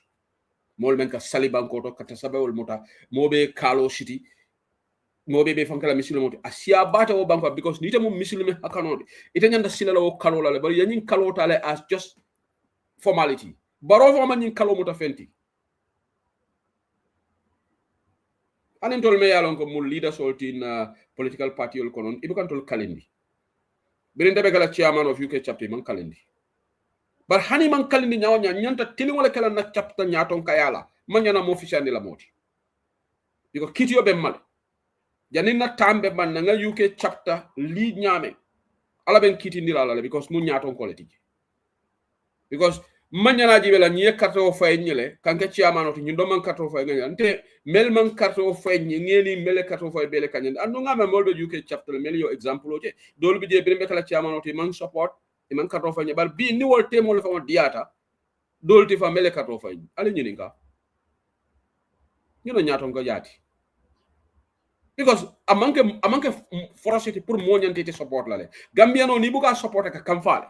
mol men ka saliban ko to kata sabewol muta mobe kalo city mobe be fankala misil molti asia bata o banko because nita mum misil me hakanode ite nyanda silala o kalo la bari yanyin kalo tale as just formality baro fo man nyin kalo muta fenti anen tol me yalon ko mul leader soltin political party ol konon ibe kan tol kalindi birin debe kala chairman of UK chapter man kalindi bar hani man kalindi nyawo nyanta tili wala kala na chapter nyaton kayala man yana mo official la moti biko kitiyo be mal janina tambe man nga UK chapter lead nyame ala ben kiti ndira la because mun nyaton koleti because manyana jibela nye karto fay nyele kanke chairman oti nyindo man karto fay nganya nte mel man karto fay ngeni mele karto fay bele kanyen anu ngame molbe UK chapter mel yo example oje dol bi je birbe kala chairman oti man support e man karto fay bal bi ni wol temol fa diata dol ti fa mele karto fay ale nyininga nyino nyato ngo yati because amanke forosity pour mo nyantete support la le Gambiano ni buka support ka kamfale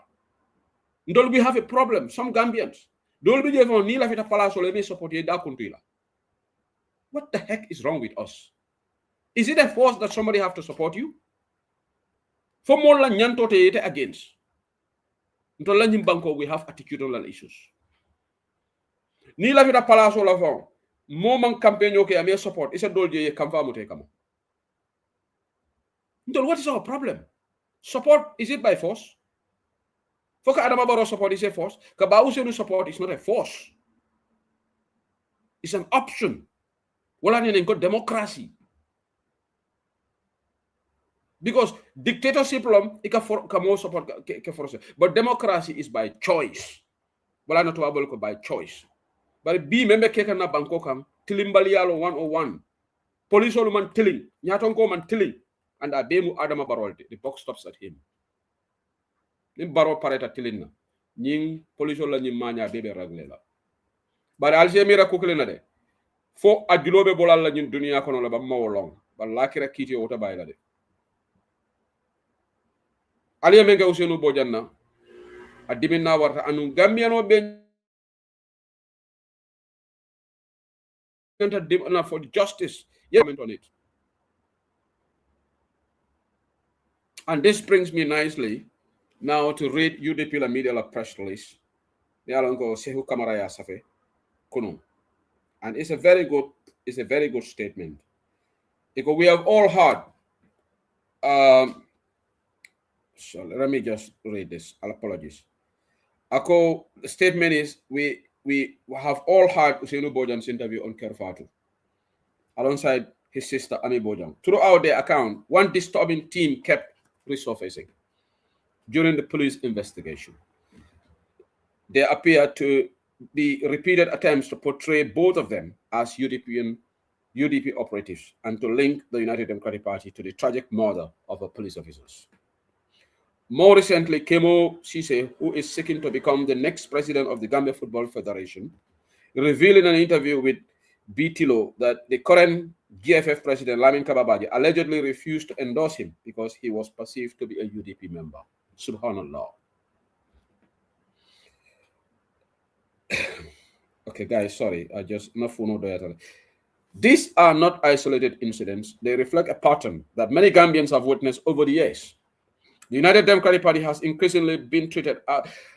ndol we have a problem some Gambians dol bi je fon ni la fita palaso le me supporter da kuntuila what the heck is wrong with us is it a force that somebody have to support you for more la nyanto te yete against ndol la nyim banko we have attitudinal issues ni la fita palaso la fon mo man campaign okay am support is a dol je kamfa mute kamo ndol what is our problem support is it by force Foka Adama Barrow support is a force. Kabawusenu support is not a force. It's an option. Wala nene got democracy. Because dictatorship ka more support ke force. But democracy is by choice. Wala na to abol ko by choice. But bi membe keka na banko kam tilimbalialo 101. Police all man tilling. Nyatonko man tilling. And abemu Adama Barrow. The box stops at him. Nim baro pareta tilina ñing police la ñi maña bebe ragle la bari algemira ko kele na de fo ajulobe bolal la ñin dunia kono la ba mawolong ba lakira kiti wota bayla de aliya menga usenu bojanna adimina warta anu gambiano be na for justice comment on it. And this brings me nicely now to read UDP la media la press release. Sehu Kamaraya Safe Kuno. And it's a very good statement. Because we have all heard so let me just read this. I'll apologize. The statement is we have all heard Usainu Bojan's interview on Kerfatu alongside his sister Ami Bojan. Throughout their account, one disturbing theme kept resurfacing during the police investigation. There appeared to be repeated attempts to portray both of them as UDP operatives and to link the United Democratic Party to the tragic murder of our police officers. More recently, Kemo Sise, who is seeking to become the next president of the Gambia Football Federation, revealed in an interview with BTLO that the current GFF President Lamin Kababaji allegedly refused to endorse him because he was perceived to be a UDP member. Subhanallah. Okay, guys, sorry. I just not full no. These are not isolated incidents. They reflect a pattern that many Gambians have witnessed over the years. The United Democratic Party has increasingly been treated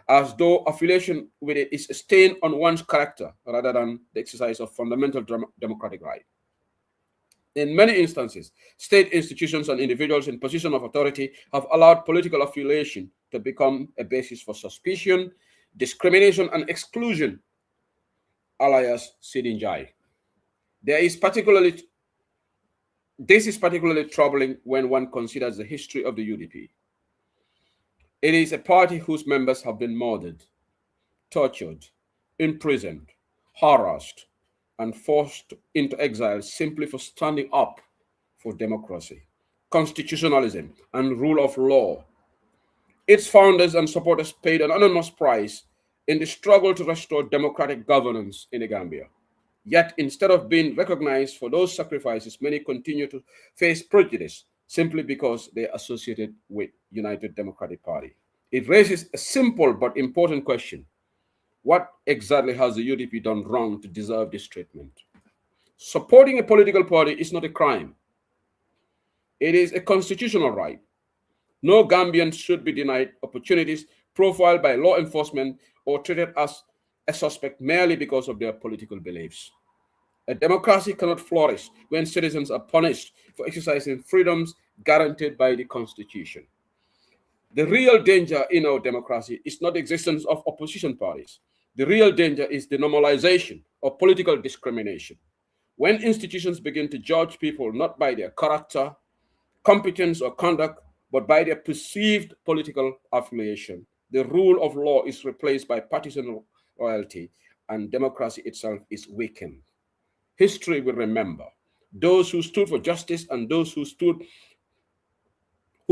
as though affiliation with it is a stain on one's character rather than the exercise of fundamental democratic right. In many instances, state institutions and individuals in position of authority have allowed political affiliation to become a basis for suspicion, discrimination, and exclusion, alias Sidinjai. This is particularly troubling when one considers the history of the UDP. It is a party whose members have been murdered, tortured, imprisoned, harassed, and forced into exile simply for standing up for democracy, constitutionalism, and rule of law. Its founders and supporters paid an enormous price in the struggle to restore democratic governance in the Gambia. Yet, instead of being recognized for those sacrifices, many continue to face prejudice simply because they are associated with United Democratic Party. It raises a simple but important question. What exactly has the UDP done wrong to deserve this treatment? Supporting a political party is not a crime. It is a constitutional right. No Gambian should be denied opportunities profiled by law enforcement or treated as a suspect merely because of their political beliefs. A democracy cannot flourish when citizens are punished for exercising freedoms guaranteed by the Constitution. The real danger in our democracy is not the existence of opposition parties. The real danger is the normalization of political discrimination. When institutions begin to judge people not by their character, competence, or conduct, but by their perceived political affiliation, the rule of law is replaced by partisan loyalty, and democracy itself is weakened. History will remember those who stood for justice and those who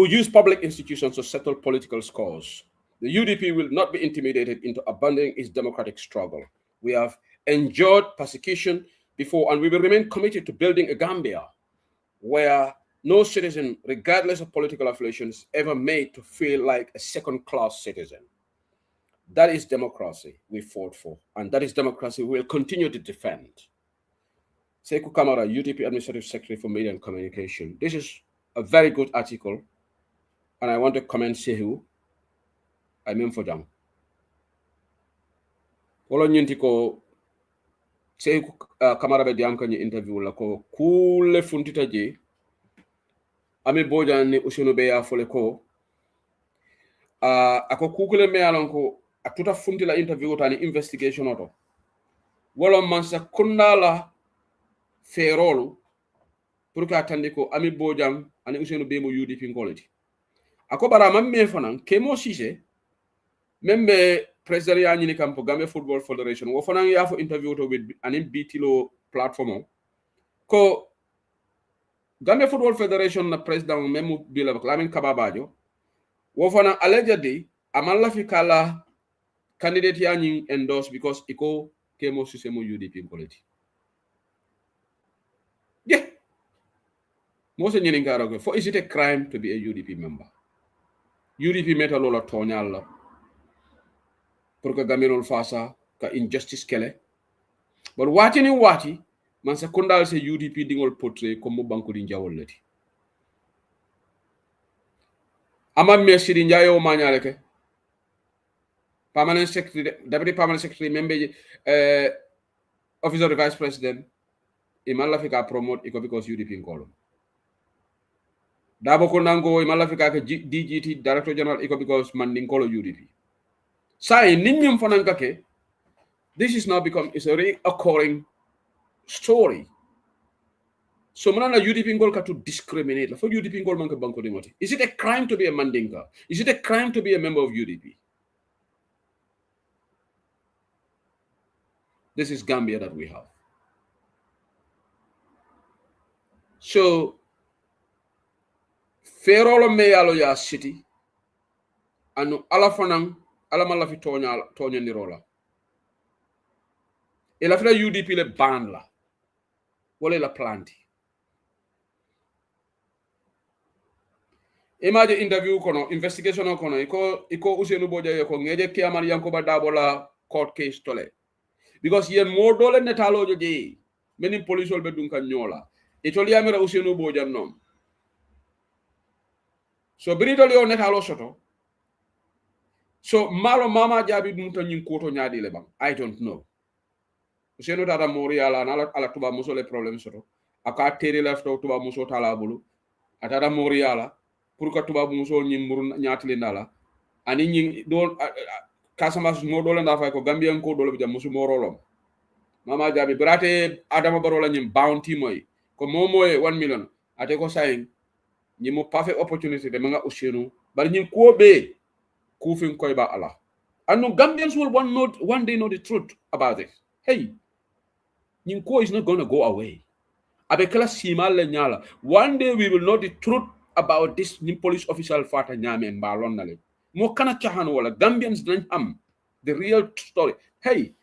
used public institutions to settle political scores. The UDP will not be intimidated into abandoning its democratic struggle. We have endured persecution before, and we will remain committed to building a Gambia where no citizen, regardless of political affiliation, is ever made to feel like a second-class citizen. That is democracy we fought for, and that is democracy we will continue to defend. Sekou Kamara, UDP Administrative Secretary for Media and Communication. This is a very good article, and I want to commend Sekou. I mean for them. Wolo nyinti ko Sekou Kamara be diam kanyi interview la ko kule funtita je ami bojan ni usunu be ya fole ko ako kukule me alon ko atuta funti la interview tani investigation oto wolo mansa kundala ferolu pour ka tandi ko ami bojam ani usenu be mo UDP ngoleti ako bara mamme fanan kemo sise membe president ya nyini kampo Gambia Football Federation wo fanan ya fo interview to with anim bitilo platform ko Gambia Football Federation na president memu bila Lamin Kababajo wo fanan allegedly amalla fi kala candidate ya nyi endorse because iko kemo sise mo UDP ngoleti. Yeah. Most in Nicaragua, for is it a crime to be a UDP member? UDP meta lola tonyala. Porque gaminol fasa ka injustice kele. But wati man sekondal se UDP dingol portray comme banko di njawolati. Ama merci di njayo manyale ke. Permanent secretary, deputy permanent secretary, member office of the vice president. Imalla fika promote iko because UDP ngolo. Dabo ko nango imalla fika ke DGT director general iko because manding kolo UDP. Sai ninyum fananga ke this is now become is a reoccurring story. So manana UDP ngol ka to discriminate. For UDP ngol manka banko dimoti. Is it a crime to be a mandinka? Is it a crime to be a member of UDP? This is Gambia that we have. So, ferolo me yalo ya city, anu alafanang, alamala fi tonya nirola. Ila fila UDP le ban la, wale la planti. Imagine interview kono investigation kono iko Ousainou Bojaye ko ngeje Kiamar Yankuba Dabola court case tole because yen more dole netalojo je many police will be dun kan nyola itoli amira Ousainou Bojan nom so bridol yo netalo soto so malo mama jabi dum to nyin koto nyaadi le bang I don't know Ousainou tata moriala na ala tuba muso le problem soto aka tere left tuba muso tala bulu atata moriala pour que tuba muso nyin muru nyaati ndala ani nyin do Casamance mo dole nda fay ko Gambien ko dole bi jam musu morolom mama jabi brate Adama Barrow la nyim bounty moy ko moye 1 million ate ko saying nyimo perfect opportunity de manga Ousainou bari nyin ko be ku fin koy ba ala and Gambians will one day know the truth about this. Hey, nyin ko is not going to go away. Abekala simal le nyala. One day we will know the truth about this police official fata nyame mbalon nale. Mo kana chahan wala Gambians don't am the real story. Hey,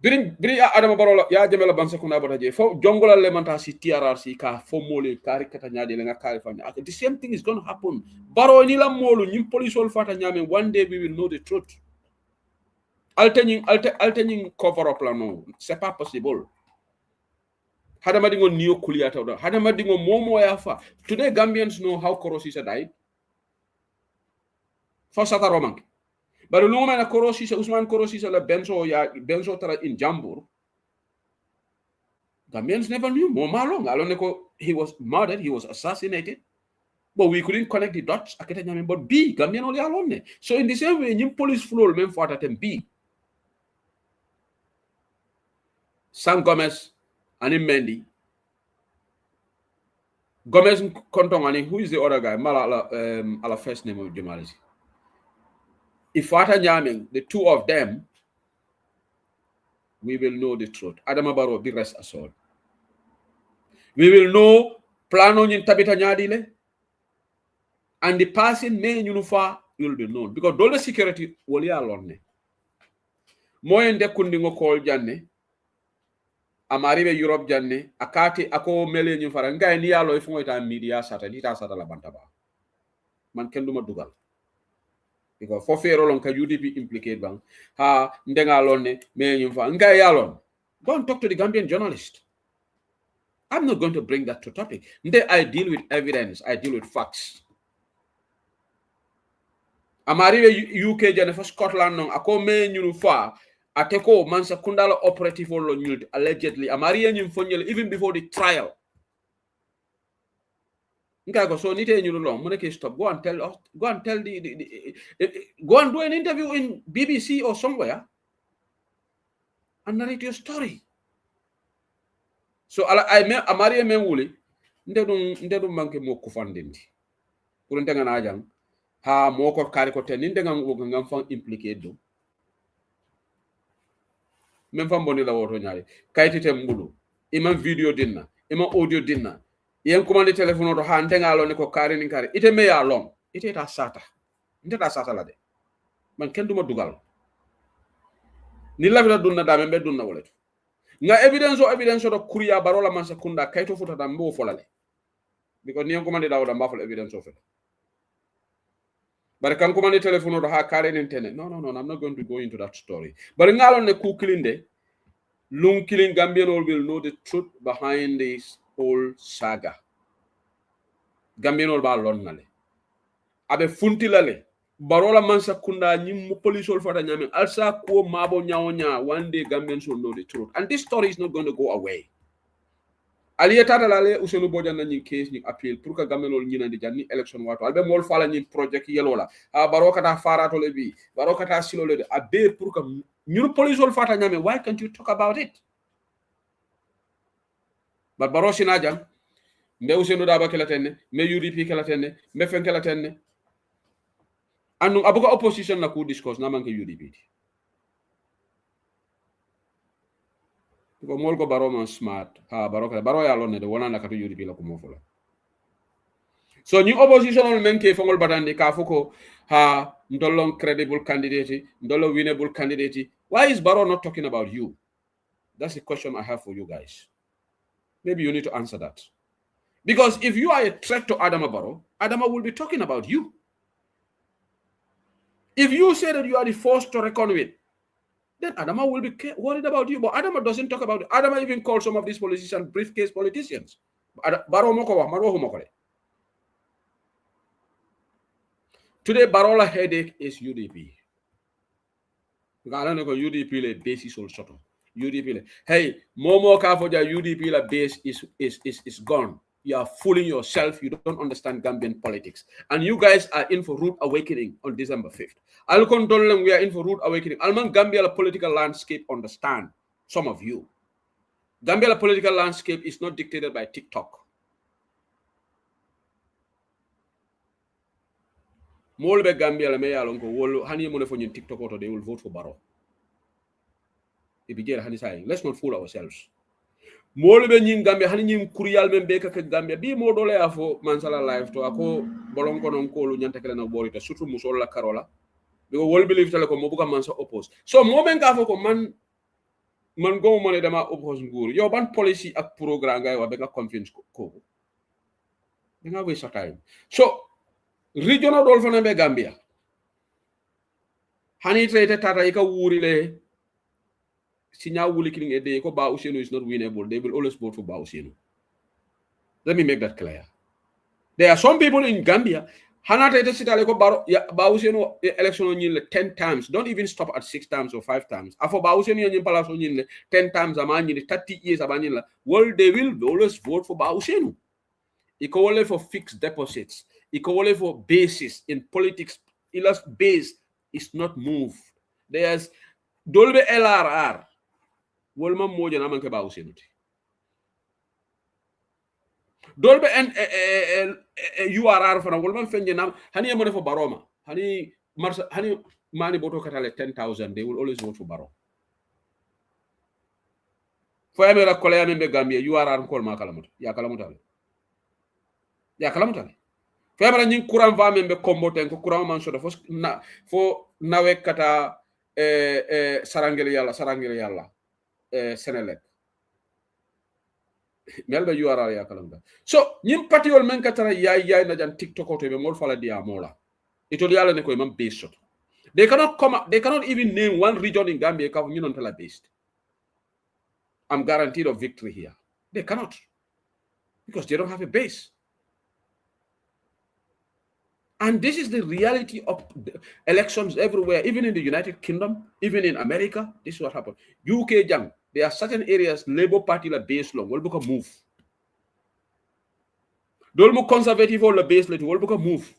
bring Adama Barrow ya jamela bansa kuna botaje fo jongola le manta si TRRC ka fo mole kari kata nyaade le nga kari fanya. The same thing is going to happen. Barrow ni la molu police wol fata nyame one day we will know the truth. Alterning cover up la no. C'est pas possible. Hadama dingo niyo kuliata oda. Hadama dingo momo yafa. Today Gambians know how Koro Ceesay died. For Sata Romank. But the moment Koro Ceesay, Usman Koro Ceesay la benzo tara in Jambur. Gambians never knew. Moma long. Aloneko, he was murdered, he was assassinated. But we couldn't connect the dots. But B, Gambian only alone. So in the same way, new police floor men fought at B. Sam Gomez and Mendy. Gomez Kontongani, who is the other guy? Mala first name of Jamalisi. If Fata Nyaming, the two of them, we will know the truth. Adama Barrow, be rest assured. We will know Plano in Tabita Nyadile, and the person may Yunufa will be known. Because all the security will be alone. Moyende Kundingo call Janne. Amaribe Europe janne akati ako mele ñu fara ngay ni yalo fu ngoyta media sata dita sata la bantaba man ken duma dugal because fo fero lon ka UDP implicate bang ha ndenga lonne me ñu fa ngay yalon go and talk to the Gambian journalist. I'm not going to bring that to topic. I deal with evidence, I deal with facts. Amaribe UK janne fa Scotland non ako me ñu fa Ateko mansa kundala operative on unit allegedly Amarian Fonyel even before the trial. So nite you long money stop. Go and tell go and do an interview in BBC or somewhere and narrate your story. So I Amaria Menwuli ndedu manke mo kufandindi. Kuruntenga na ajang ha moko kariko ten ndenga ngam fan implicate do. Même fam boni la woto nyaari kaytite mbulu ima video dinna ima audio dinna yen commande telephone to ha ndenga lo ne ko kari ni kari ite me ya long ite ta sata ndeta sata la de man ken duma dugal ni la vida dunna da membe dunna woleto nga evidence to kuriya barola man sekunda kayto futa da mbo folale because ni en commande da wada mbafal evidence of it. But can command telephone to ha kare internet. No, I'm not going to go into that story. But ngalon ne ku kilinde, lung killing Gambian will know the truth behind this whole saga. Gambian all ba lon nale. Abe funtilale. Barola mansa kunda nyim police all fata nyame. Alsa ko mabo nyaonya. One day Gambians will know the truth. And this story is not going to go away. Aliyata dalale Ousainou Bojan na ñing case ñing appeal pour que gamelol ñina di janni election wato albe mol fala ñing project yelola a barokata farato le bi barokata silo le abe pour que ñun police wol fata ñame why can't you talk about it but barosi na jang mbe Ousainou Daba kala tenne me UDP kala tenne me fen kala tenne anu abuka opposition na ku discourse na manke UDP ko mol ko baro man smart ha baro ya lonne de wona nakatu UDP la ko mo fola so ñu opposition men ke fongol batandi ka fuko ha ndolong credible candidate ndolo winnable candidate why is Barrow not talking about you? That's the question I have for you guys. Maybe you need to answer that. Because if you are a threat to Adama Barrow, Adama will be talking about you. If you say that you are the force to reckon with, then Adama will be worried about you. But Adama doesn't talk about it. Adama even calls some of these politicians briefcase politicians. Today, Barola headache is UDP. UDP le basis all sort of UDP. Hey, Momo Kafoja UDP la base is gone. You are fooling yourself. You don't understand Gambian politics. And you guys are in for rude awakening on December 5th. I'll condole them. We are in for rude awakening. Alman Gambia la political landscape understand. Some of you. Gambia la political landscape is not dictated by TikTok. Molbe Gambia la meya lonko wolo hani mo defo TikTok auto they will vote for Barrow. Let's not fool ourselves. Molbe nyim Gambia hani nyim kuriyal membe ka Gambia bi mo dole afo mansala live to ako bolon ko non ko lu nyanta kala na borita surtout musol la karola because wol believe tele ko mo buka man sa oppose so mo men ka fo ko man go mo ne dama oppose nguur yo ban policy ak programme ngay wa be nga convince ko be nga waste time so regional dol fana be Gambia hani trete tata ika wuri le sinya wuli killing a day ko Ba Ousainou is not winnable. They will always vote for Ba Ousainou. Let me make that clear. There are some people in Gambia hana trete sitale ko Ba Ousainou election on 10 times. Don't even stop at 6 times or 5 times. After Ba Ousainou in palace on 10 times amani 30 years abanila. Well, they will always vote for Ba Ousainou. Equally for fixed deposits. Equally for basis in politics. Ila's base is not moved. There's Dolbe LRR. Wolma moja na manke Ba Ousainou. Dolbe and URR for a woman fenje na hani money for Baroma. Hani mani boto katale 10,000. They will always vote for Barrow. For Amera Kolea membe Gambia, URR call ma kalamuta. Ya kalamutale. Ya kalamutale. For Amera nying kuram va membe combo ten ko kuram man soda fo nawe kata sarangele yalla. Senelek melba URR ya kalanga so nyim patiol men katara yaay na jan TikTok auto be mol fala dia mola itol yalla ne koy mam based they cannot even name one region in Gambia ka ñu non tala based. I'm guaranteed of victory here. They cannot because they don't have a base. And this is the reality of the elections everywhere, even in the United Kingdom, even in America. This is what happened. UK jam. There are certain areas Labour Party la base long will book a move. Dolmo conservative or la base let will book a move.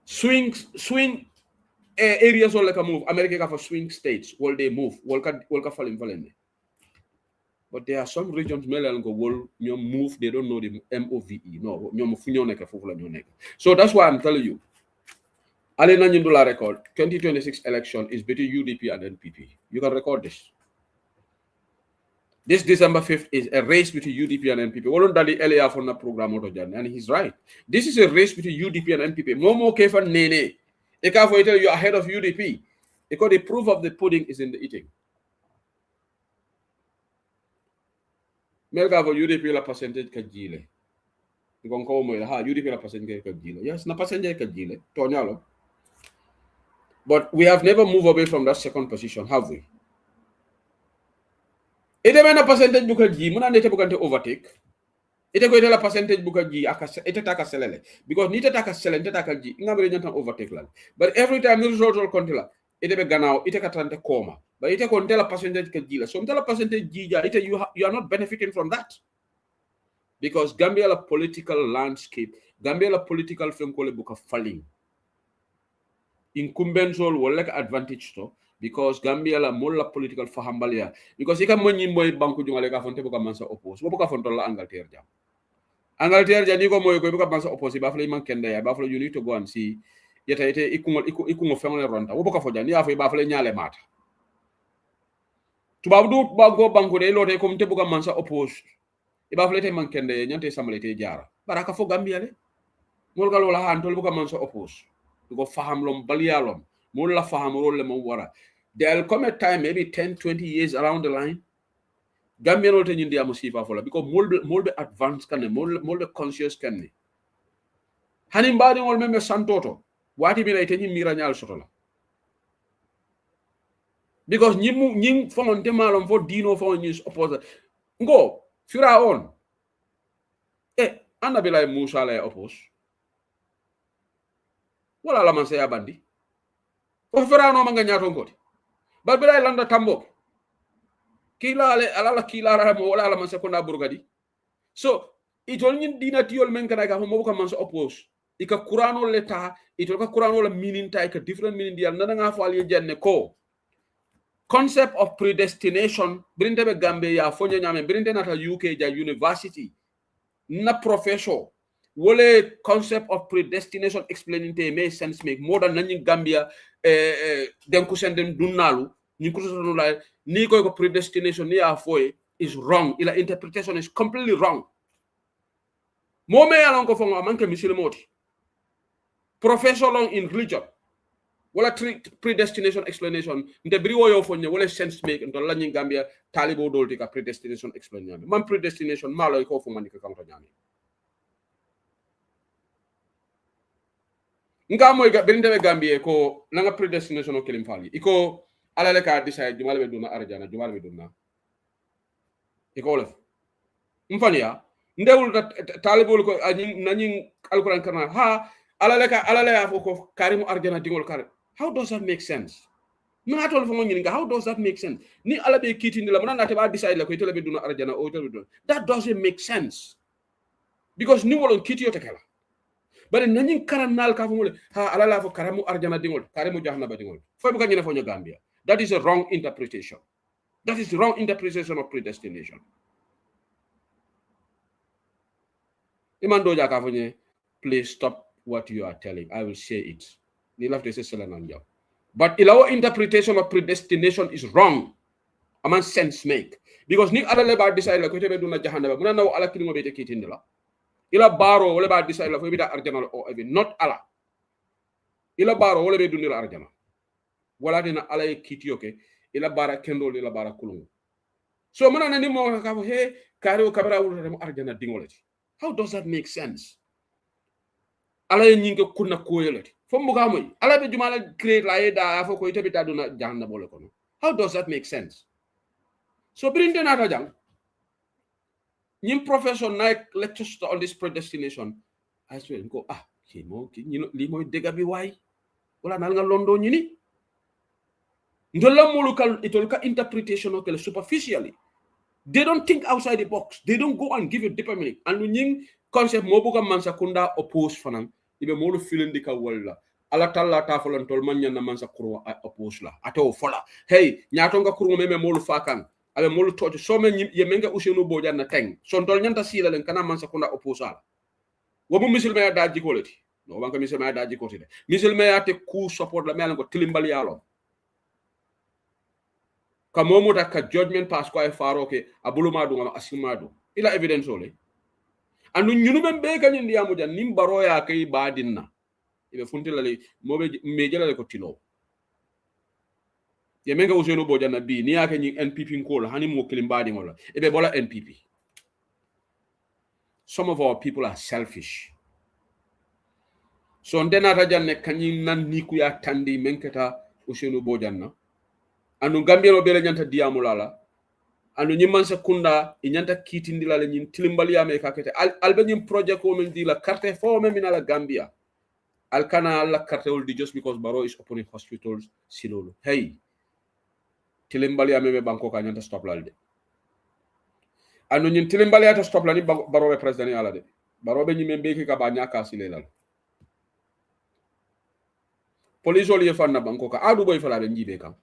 Swing areas all like a move. America for swing states will they move. Will fall in. But there are some regions Melango will move, they don't know the MOVE. No, so that's why I'm telling you. Alena Nyindula record 2026 election is between UDP and NPP. You can record this. This December 5th is a race between UDP and NPP. And he's right. This is a race between UDP and NPP. Momo Kefan Nene. Ekafo tell you ahead of UDP. Because the proof of the pudding is in the eating. Melga for UDP la percentage kajile. UDP la percentage kajile. Yes, na percentage kajile. Tonyalo. But we have never moved away from that second position, have we? Ite mena percentage buka ji, muna nete buka nte overtake. Ite ko ite la percentage buka ji, ite taka selele. Because nite taka selele, nite taka ji, nga bere nyanta overtake lan. But every time the result will continue, ite be ganao, ite katante koma. But ite ko nte la percentage ka ji la. So nte la percentage ji ja, ite you are not benefiting from that. Because Gambia la political landscape, Gambia la political femkole buka falling. Incumbents will like advantage to because Gambia la molla political fahambalia because ika monyi moy banku jungale ka fonte buka mansa oppose buka fonto la Angleterre jam ni ko moy ko buka mansa oppose ba fle man kende ya ba fle you need to go and see yeta ite ikungo family ronta buka fo jani ya fle ba fle nyale mata tubabu du ba go banku de lote ko mte buka mansa oppose e ba fle te man kende nyante samale te jara baraka fo Gambia le mol gal wala han tol buka mansa oppose go faham lom balialom mulla faham role mo wara there'll come a time maybe 10-20 years around the line Gambian olte nyindi amu sifa fola because molbe advanced kan molbe conscious kan ni hani mbadi ngol meme santoto wati bi ite nyim mira nyal sotola because nyim fonte malom fo dino fo nyis opposer ngo Firaon anda bilay Musa lay oppose wala la man say bandi o Firaon ma nga nyato ngoti bal bilay landa tambo kila ala kila ra mo wala la man sekonda burgadi so itol nyin dina tiol men kana ka mo ko man so oppose ika kurano leta itol ka kurano la meaning ta ika different meaning dial nana nga fo ali jenne ko concept of predestination brinde be gambe ya fonye nyame brinde nata UK ja university na professor wole concept of predestination explaining te make sense make more than nani Gambia den ko senden dunnalu ni ko so la ni ko predestination ni a foye is wrong ila interpretation is completely wrong mo me alon ko fongo manke misil moti professor long in religion wala predestination explanation nde bri woyo fonye wala sense make ndo la ni Gambia talibo dolti ka predestination explanation man predestination malo ko fo man ka kanto nyami nga moy ga berinde be Gambie ko nanga predestination o kelim fali iko ala le ka decide jumal be duna arjana jumal be duna iko lef mfania ndewul talibul ko nani alquran kana ha ala le ya ko karimu arjana dingol kar how does that make sense ma tol fo ngini nga how does that make sense ni ala be kiti ni la mona te ba decide la ko tele be duna arjana o tele be duna that doesn't make sense because ni wolon kiti yo tekela bare nani karanal ka fo mole ha ala la fo karamu arjana dingol karimu jahannaba dingol fo bu ganyene fo Gambia that is a wrong interpretation that is the wrong interpretation of predestination imando ja ka fo nye please stop what you are telling I will say it ni laf de sesela nan jaw but our interpretation of predestination is wrong aman sense make because ni ala le ba decide la ko tebe duna jahannaba muna naw ala kilimo be te kitinde la ila baro wala ba decide la fo bita arjana o even not ala ila baro wala be dunira arjana wala dina ala e kitiyo ke ila bara kendo ila bara kulungu so muna nani mo ka fo he karo kabara wala dem arjana dingolati how does that make sense ala e nyinga kunna koyelati fo mbuga moy ala be jumala create la eda fo ko ite bita duna jahannaba wala kono how does that make sense so brinde nata jang nyim professor Nike lectures on this predestination I swear go li moy dega bi way wala nal nga londo ñini ndola molukal itolka interpretation of superficially they don't think outside the box they don't go and give a deeper meaning and ñing concept mo buga man sakunda oppose fanan ibe molu filindi ka wala ala talla ta folon tol man ñana man sa kuro oppose la ato fola hey ñaato nga kuro meme molu fakan ale molu tojo so men yemenga usenu bojan na teng son tol nyanta sila len kana man sakunda opposal wo mu musulman ya daji koleti no wanka musulman ya daji kotide musulman ya te ku support la melen ko tilimbal yalo ka momu da ka judgment pass ko ay faro ke abuluma du ngam asimadu ila evidence ole anu ñunu ben be kanyin diamu jan nim baro ya kay badinna ibe funtila le mobe mejelale ko tilo yemenga usenu bojana bi ni yake nyi NPP ko hani mo kilimbadi ngola ebe bola NPP some of our people are selfish so ndena rajanne kanyi nan niku ya tandi menketa usenu bojana anu Gambia no bele nyanta diamulala anu nyimman sekunda inyanta kitindila le nyin tilimbali ya me kakete albe nyim project ko men dila carte fo men minala Gambia alkana la carte will di just because Barrow is opening hospitals silolo hey tilimbali amebe banko ka nyanta stop lalde anu nyin tilimbali ata stop la ni Barrow president ala de Barrow be nyimbe be ka ba nyaka silelal police oli fanna banko ka adu boy fala be njibe kam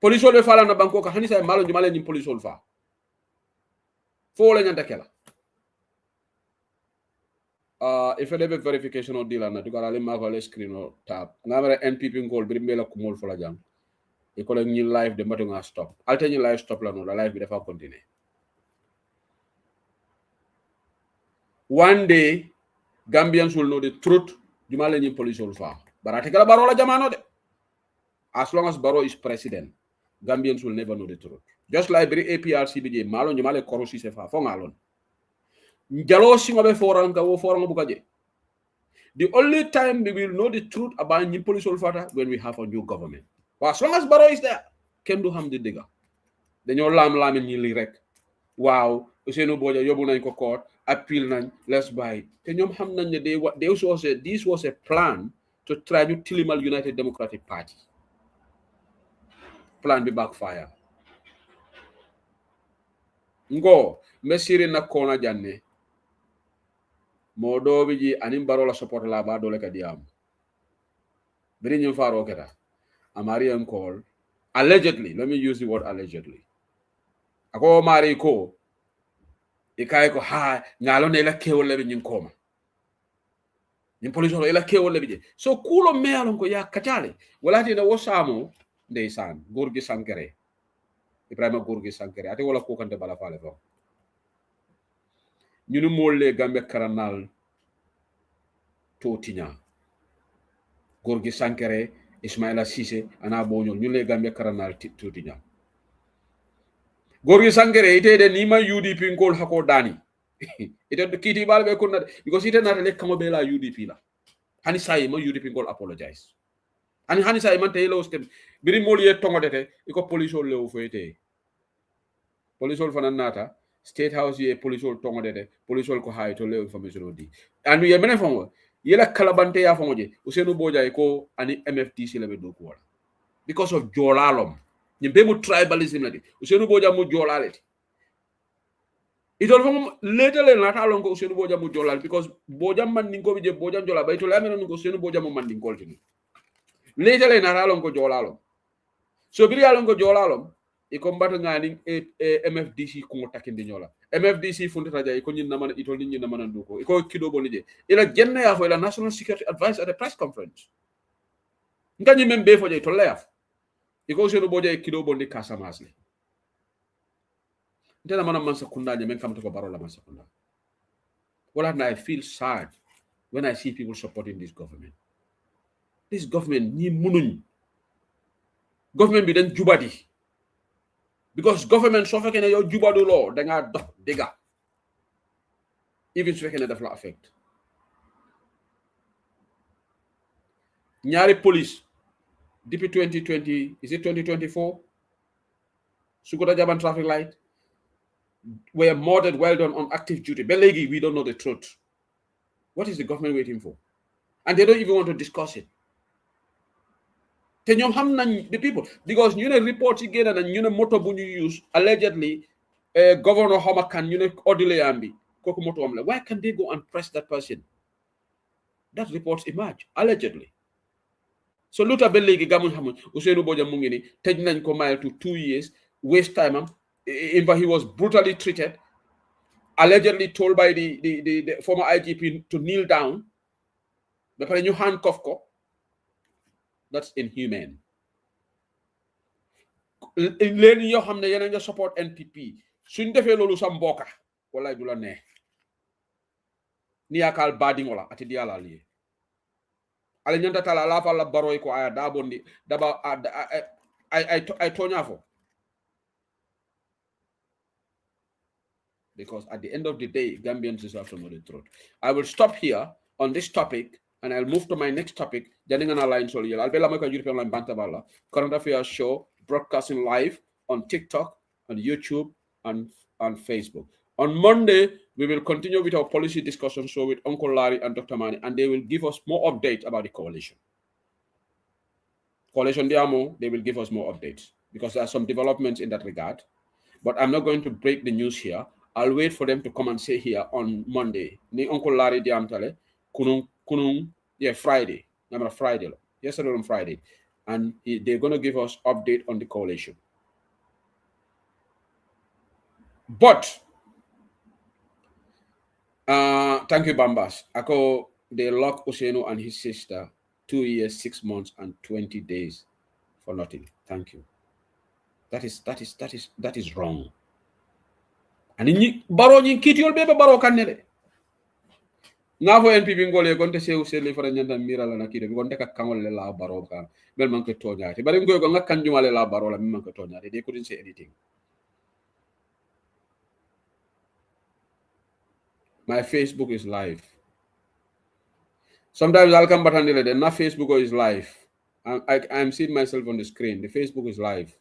police oli fala na banko ka hani say malo jumale nyim police ol fa fo la nyanta kala if there be verification or deal na dugara le ma ko le screen o tab ngamara NPP ngol birimbe la kumol fala jam e ko la ñi live de matu nga stop alta ñi live stop la no la live bi dafa continuer one day Gambians will know the truth juma la ñi police will fa barate kala Barrow la jamano de as long as Barrow is president Gambians will never know the truth. Just like the APRC BJ, malon jumale korosi se fa fongalon. Njalo singobe foran ka wo foran bukaje. The only time we will know the truth about New Police Olfata when we have a new government. Well, as long as Barrow is there, can do ham the digger. Then your lam in rek. Wow, Useno Boja Yobuna in court, appeal nan, let's buy it. Then you ham nan they also said this was a plan to try to Tilimal United Democratic Party. Plan be backfire. Ngo, mesiri na kona janne. Modo biji anim barola support la ba dole ka diam. Biri nyum faro keta. Amari call. Allegedly, let me use the word allegedly. Ako mari ko. Ikai ko ha ngalo ne la kewole bi nyum koma. Nyum police ila kewole bi. So kulo mealon ko ya kachale. Wala ti na wosamo ndeysan Gorgui Sankere. Ibrahima Gorgui Sankere. Ate wala ko kante bala fale fo. Ñunu molle Gambia karanal totinya Gorgui Sankere Ismaila Cissé ana boñol ñu le Gambia karanal totinya Gorgui Sankere ite de nima UDP ngol hako dani ite kiti balbe ko na because ite na le kamo be la UDP la hani say ma UDP ngol apologize hani say man tay lo stem biri molye tongodete iko police le o fete police fanan nata State House ye police tongodete police ko hay to le information odi and ye menen fongo yela kalabante ya fongoje Usenu Boja ko ani MFDC lebe do ko because of jolalom ni be mu tribalism la di Usenu Boja mu jolaleti idol fongo later le nata lon ko Usenu Boja mu jolal because Boja man ni ko bi je Boja jola bay to le amena ko Usenu Boja mu man ni ko tini later le nata lon ko jolalom so biri alon ko jolalom e ko mbato ngani MFDC ko takinde nyola MFDC fundita jay ko nyina man itol nyina man nduko ko kido bolije ila jenna ya fo ila National Security Advice at a press conference ngani membe fo jay to lef iko Usenu Boja kido bondi Casamance le ndena man man sakunda men kam to ko barola man sakunda wala na I feel sad when I see people supporting this government ni munuñ government bi den jubadi because government so fekene yow jubadu lo da nga dox dega even so fekene daf la affect ñaari police depuis 2020 is it 2024 Sukuta Jaban traffic light were murdered while done on active duty but legi we don't know the truth. What is the government waiting for? And they don't even want to discuss it. The people, because you know reports again and you know motor bu you use allegedly Governor Homakan you know Odile Ambi koku moto amle. Why can they go and press that person? That reports emerge allegedly. So luta belegi gamun hamun Usenu Boja mungini tej nañ ko mile to 2 years waste time he was brutally treated, allegedly told by the former IGP to kneel down. But when you handcuff ko, that's inhumane. Len yo xamne yena nga support NPP suñ defé lolu sa mboka wala dula ne ni yakal bading wala ati diala li ale nyanta tala la fa la baroy ko aya da bondi daba I tonya fo because at the end of the day Gambians deserve to know the truth. I will stop here on this topic and I'll move to my next topic. Janingana line solo yel. I'll be like a European line bantabala. Current affairs show broadcasting live on TikTok, on YouTube, and on Facebook. On Monday, we will continue with our policy discussion show with Uncle Larry and Dr. Mani, and they will give us more updates about the coalition. Coalition Diamo, they will give us more updates because there are some developments in that regard. But I'm not going to break the news here. I'll wait for them to come and say here on Monday. Ni Uncle Larry Diamtale, Kunung, yeah, Friday. Number Friday. Yesterday on Friday. And they're going to give us update on the coalition. But thank you, Bambas. Ako they lock Usenu and his sister 2 years, 6 months, and 20 days for nothing. Thank you. That is wrong. And in baro ni kiti ol bebe baro kanele. ngafo NPP ngole gonte sew sele fara nyanda mira la nakide gonte ka kangol le la baro ka mel man ko toñaati bari ngoy ko ngakkan jumale la baro la man ko toñaati they couldn't say anything. My Facebook is live. Sometimes I'll come back and then not Facebook is live. I'm seeing myself on the screen. The Facebook is live.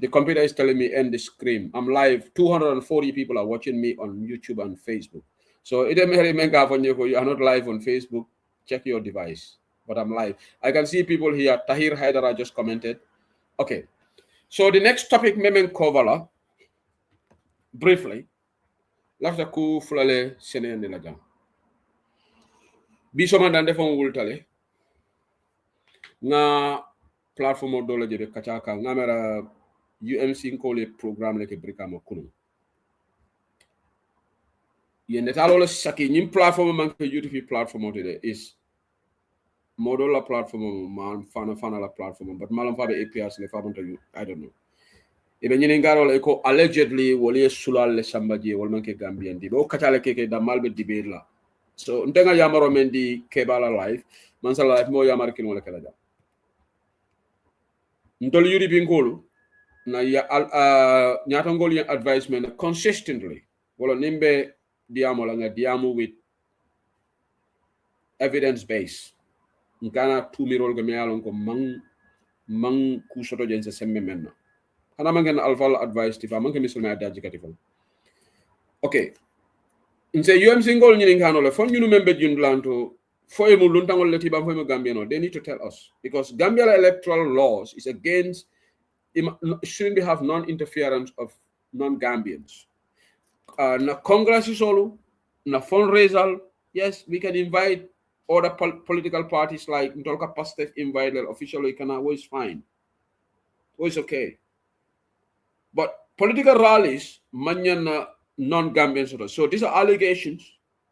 The computer is telling me end the screen. I'm live. 240 people are watching me on YouTube and Facebook. So it you are not live on Facebook. Check your device. But I'm live. I can see people here. Tahir Haidara just commented. Okay. So the next topic, Memen Kovala, briefly. Lafta ku fulale sene ne la jang. Bi soma dan defon wultale. Nga platform do la jebe kachaka ngamera UMC ko le programme le ke brikama kunu. Yende talo le saki nyim platform man ke UTP platform today is modola platform man fana la platform but malam fa be APIs le fa you I don't know. Ebe nyine ngaro le ko allegedly woli sulal le sambaji wol man ke Gambian di bo kachale ke da malbe dibir la. So ndenga yamaro men di kebala live man sala live mo yamar kin wala kala jam. Ntol yuri bingolu na ya nyata ngol ya advisement consistently wala nimbe diamo la nga diamo with evidence base ngana tumirol go mealon ko mang ku soto jense semme menna ana mangen alfal advice ti fa manke misul ma daji katifal. Okay inse UMC ngol nyini ngano le fon nyunu membe jundlanto fo e mu luntangol le tiba fo e mu Gambiano they need to tell us because Gambia electoral laws is against shouldn't have non-interference of non-Gambians. Na Congress is all, na fundraiser, yes, we can invite other political parties like Ntolka Pastef invite officially can always fine. Always okay. But political rallies, manyan non-Gambians. So these are allegations.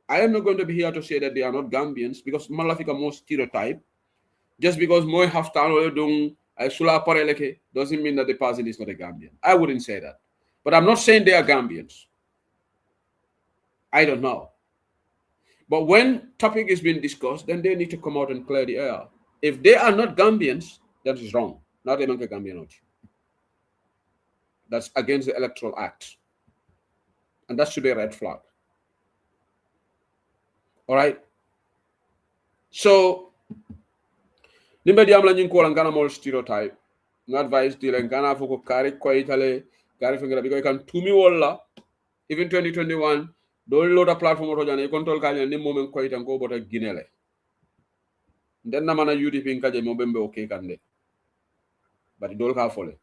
I am not going to be here to say that they are not Gambians because Malafika more stereotype. Just because Moy Haftan doing Sula Pareleke doesn't mean that the person is not a Gambian. I wouldn't say that. But I'm not saying they are Gambians. I don't know. But when topic is being discussed, then they need to come out and clear the air. If they are not Gambians, that is wrong. Not even a Gambian. That's against the Electoral Act. And that should be a red flag. All right? So, nimbe diam la nyinko ngana mol stereotype nga advice di ngana foko kari ko itale kari fingera biko kan tumi wala even 2021 do loda platform to jane control kanya ni momen ko itan ko bota ginele den na mana UDP ngaje mo bembe okay kande but dol ka fole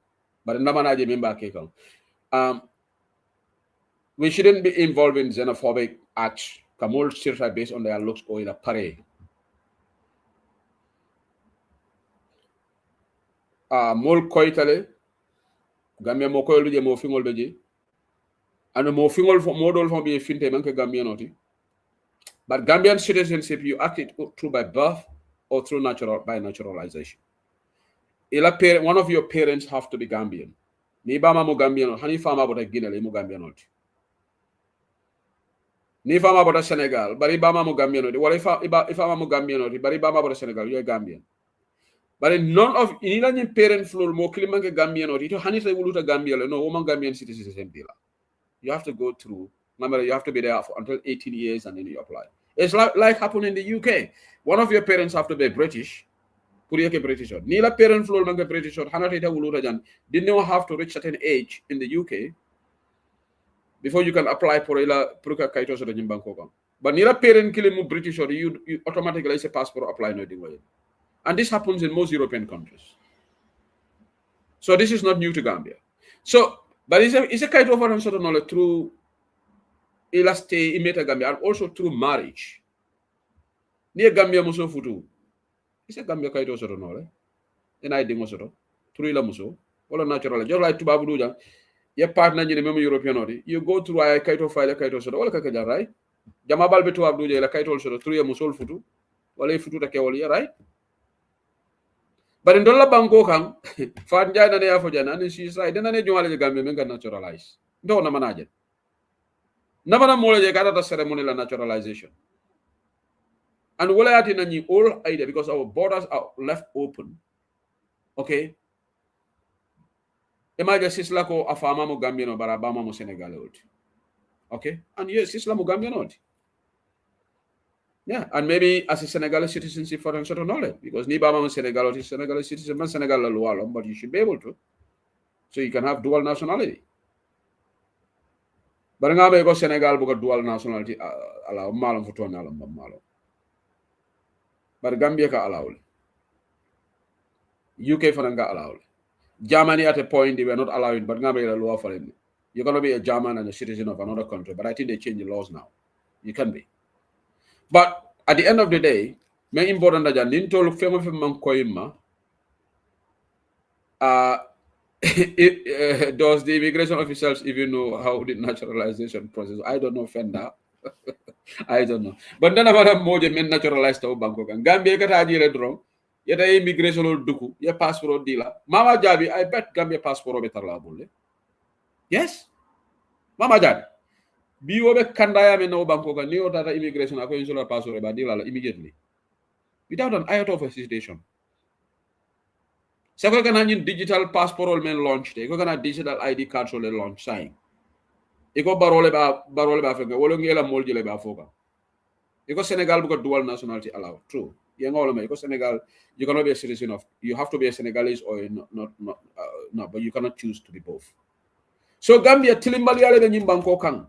but na mana je memba ke kan we shouldn't be involved in xenophobic acts kamol stereotype based on their looks or in a pare. Mol koitale Gambia mo koylu je mo fingol beji and mo fingol fo modol fo be finte manke Gambian oti but Gambian citizenship you act it through by birth or through by naturalization. One of your parents have to be Gambian. Ni bama mo Gambian hani fama bota Guinea mo Gambian oti ni fama bota Senegal bari bama mo Gambian oti wala ifama mo Gambian oti bari bama bota Senegal you are Gambian. But none of any parent floor more Kilimanke Gambian or Ito Hanisa Wuluta Gambia, no woman Gambian citizenship. You have to go through, remember, you have to be there until 18 years and then you apply. It's like happened in the UK. One of your parents have to be British. British. Nila parent floor Manga British or Hanata Wuluta Jan didn't have to reach a certain age in the UK before you can apply for Pruka Kaitos or the Jimbanko. But Nila parent Kilimu British or you automatically say passport apply no way. And this happens in most European countries. So this is not new to Gambia. So, but it's a kind of an sort of knowledge through Ilaste Imeta Gambia and also through marriage. Near Gambia Muso Futu. It's a Gambia Kaito sort of knowledge. And I think also through Ila Muso. All natural. Just like to Babuja, your partner in the European, you go through a Kaito file, a Kaito sort of all Kakaja, right? Jamabal Betu Abduja, a Kaito sort of through a Musul Futu. Well, if Futu Kawalia, right? But in Dola Bango Kang, Fanja and Afojana, and she's right, then I need you to Gambia naturalize. Don't know manager. Never more Gata ceremonial naturalization. And wala ati na ni all idea because our borders are left open. Okay. Imagine sisla ko afama mo Gambia no barabama mo Senegal oti. Okay. And yes, sisla mo Gambia no. Yeah, and maybe as a Senegalese citizenship for certain knowledge because ni bama mo Senegalese citizen man Senegal la lualo, but you should be able to. So you can have dual nationality. But nga be ko Senegal buka dual nationality ala malam foto na alam malo. But Gambia ka allow. UK for nga allow. Germany at a point they were not allowing, but nga be la law for them. You're gonna be a German and a citizen of another country, but I think they change the laws now. You can be. But at the end of the day, me important that nin tolu fema man koyima does the immigration officials even know how the naturalization process? I don't know, Fenda. I don't know. But then about moje men naturalized to Bangkok. Gambia kata jire drong. Yeta immigration ol duku. Ye passport dila. Mama Jabi, I bet Gambia passport betar la bolle. Yes. Mama Jabi. Biwobe kandaya men no Bangkok. Ni otata immigration ako insular passport ba dila immediately. Without an iota of hesitation. So kana digital passport men launch te. Kana digital ID card so le launch sign. Iko barole ba fenge wolo ngela moljele ba foka. Iko Senegal buka dual nationality allowed. True. Iko Senegal you cannot be a citizen of you have to be a Senegalese or not but you cannot choose to be both. So Gambia tilimbali ale be nyimbanko kan.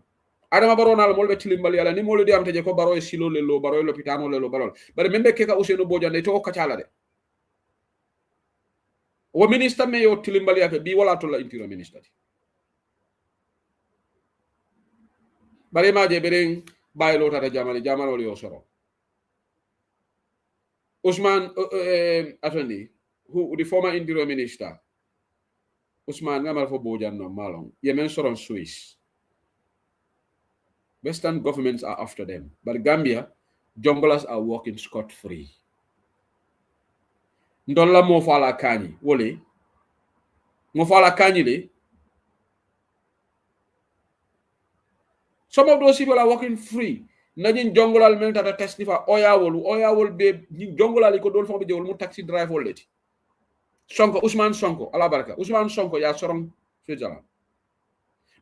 Adama barona la molbe tilimbali ala ni molu di am teje ko baro e silo le lo baro e lopitano le lo barol. Bare membe keka Ousainou Bojang to kachala de. Wo minister me yo tilimbali ake bi wala to la interior minister. Bare ma je beren baylo tata jamani yo soro. Ousmane attorney who the former interior minister Ousmane ngamal fo Bojang no malong yemen soron Swiss. Western governments are after them. But Gambia, junglers are walking scot-free. Ndolla mo fala kani, wole. Mo fala kani le. Some of those people are walking free. Najin jongolal men tata testify oya wol be jongolal ko dol fo be jewol mu taxi driver leti. Sonko Ousmane Sonko ala baraka. Ousmane Sonko ya sorong Switzerland.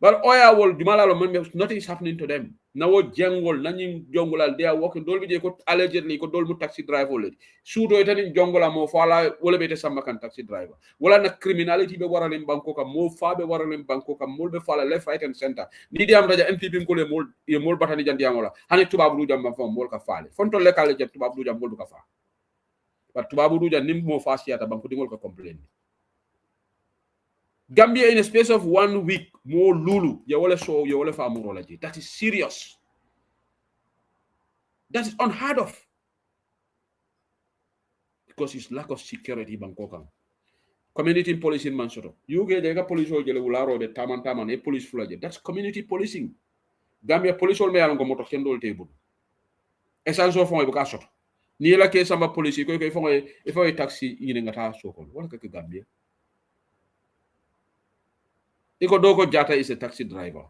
But oya wol jumalalo men nothing is happening to them. Nawo jengol nanin jongolal they are walking dol bi ko allegedly ko dol mu taxi driver leti. Sudo etani jongola mo fala wala be te samakan taxi driver. Wala na criminality be waralen banko ka mo fa be waralen banko ka mol be fala left right and center. Ni di am raja NPP ko le mol batani jandi angola. Hani tubabu du jam fam mol ka faale. Fonto le kala jam tubabu du jam mol du ka fa. But tubabu du jam nim mo fa siata banko di mol ka complain. Gambia in a space of 1 week, more Lulu, that is serious. That is unheard of. Because it's lack of security in Bangkok. Community policing mansoto. You get the police or the taman, a police flag. That's community policing. Gambia police all me along motor kendol table. Essential for a shot. Near case some police, if I taxi in a task so called. What a Gambia? Iko doko jata is a taxi driver.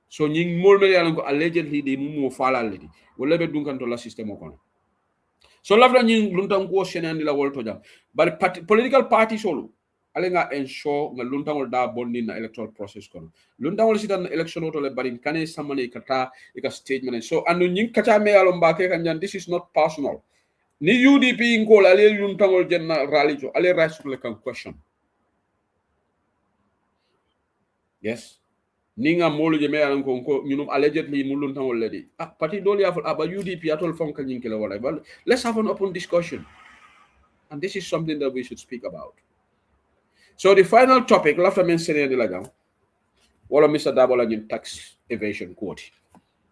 So nying molme yalango allegedly de mumo fala ledi. Wala be dunkan to la system okon. So lafla nying luntang ko shenandi la wolto jam. But political party solo alenga ensure nga luntang da bonni na electoral process kono. Luntang sitan election auto le barin kane samane kata ika statement. So anu nying kata me alomba ke kanjan this is not personal. Ni UDP inko ale luntang jenna rally to ale rise to the question. Yes. Ninga molu je me alan ko ñunum allegedly mulun tan already. Parti doli afol aba UDP atol fonka nyinkela wala. But let's have an open discussion. And this is something that we should speak about. So the final topic, after mentioning the lagam, wala Mr. Dabola in tax evasion quote.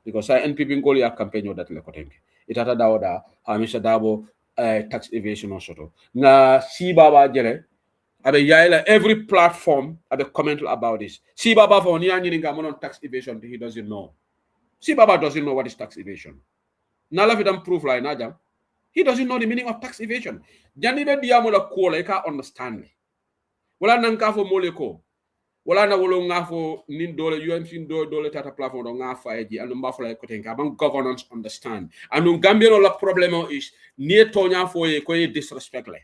Because I NPP ngoli a campaign that le kotenke. Itata dawda ha Mr. Dabo tax evasion also. Na si baba jere abe yaila every platform abe comment about this. Si Baba for on tax evasion, he doesn't know. Si Baba doesn't know what is tax evasion. Nala fitam proof like Najam. He doesn't know the meaning of tax evasion. Janibe diamola kola, he can't understand me. Wala nanka for moleko. wala na wolo ngafo nin dole UMC dole tata platform do ngafa eji anu mbafula ko tenka ban governance understand anu Gambia la problemo is near tonya fo ye ko disrespect le.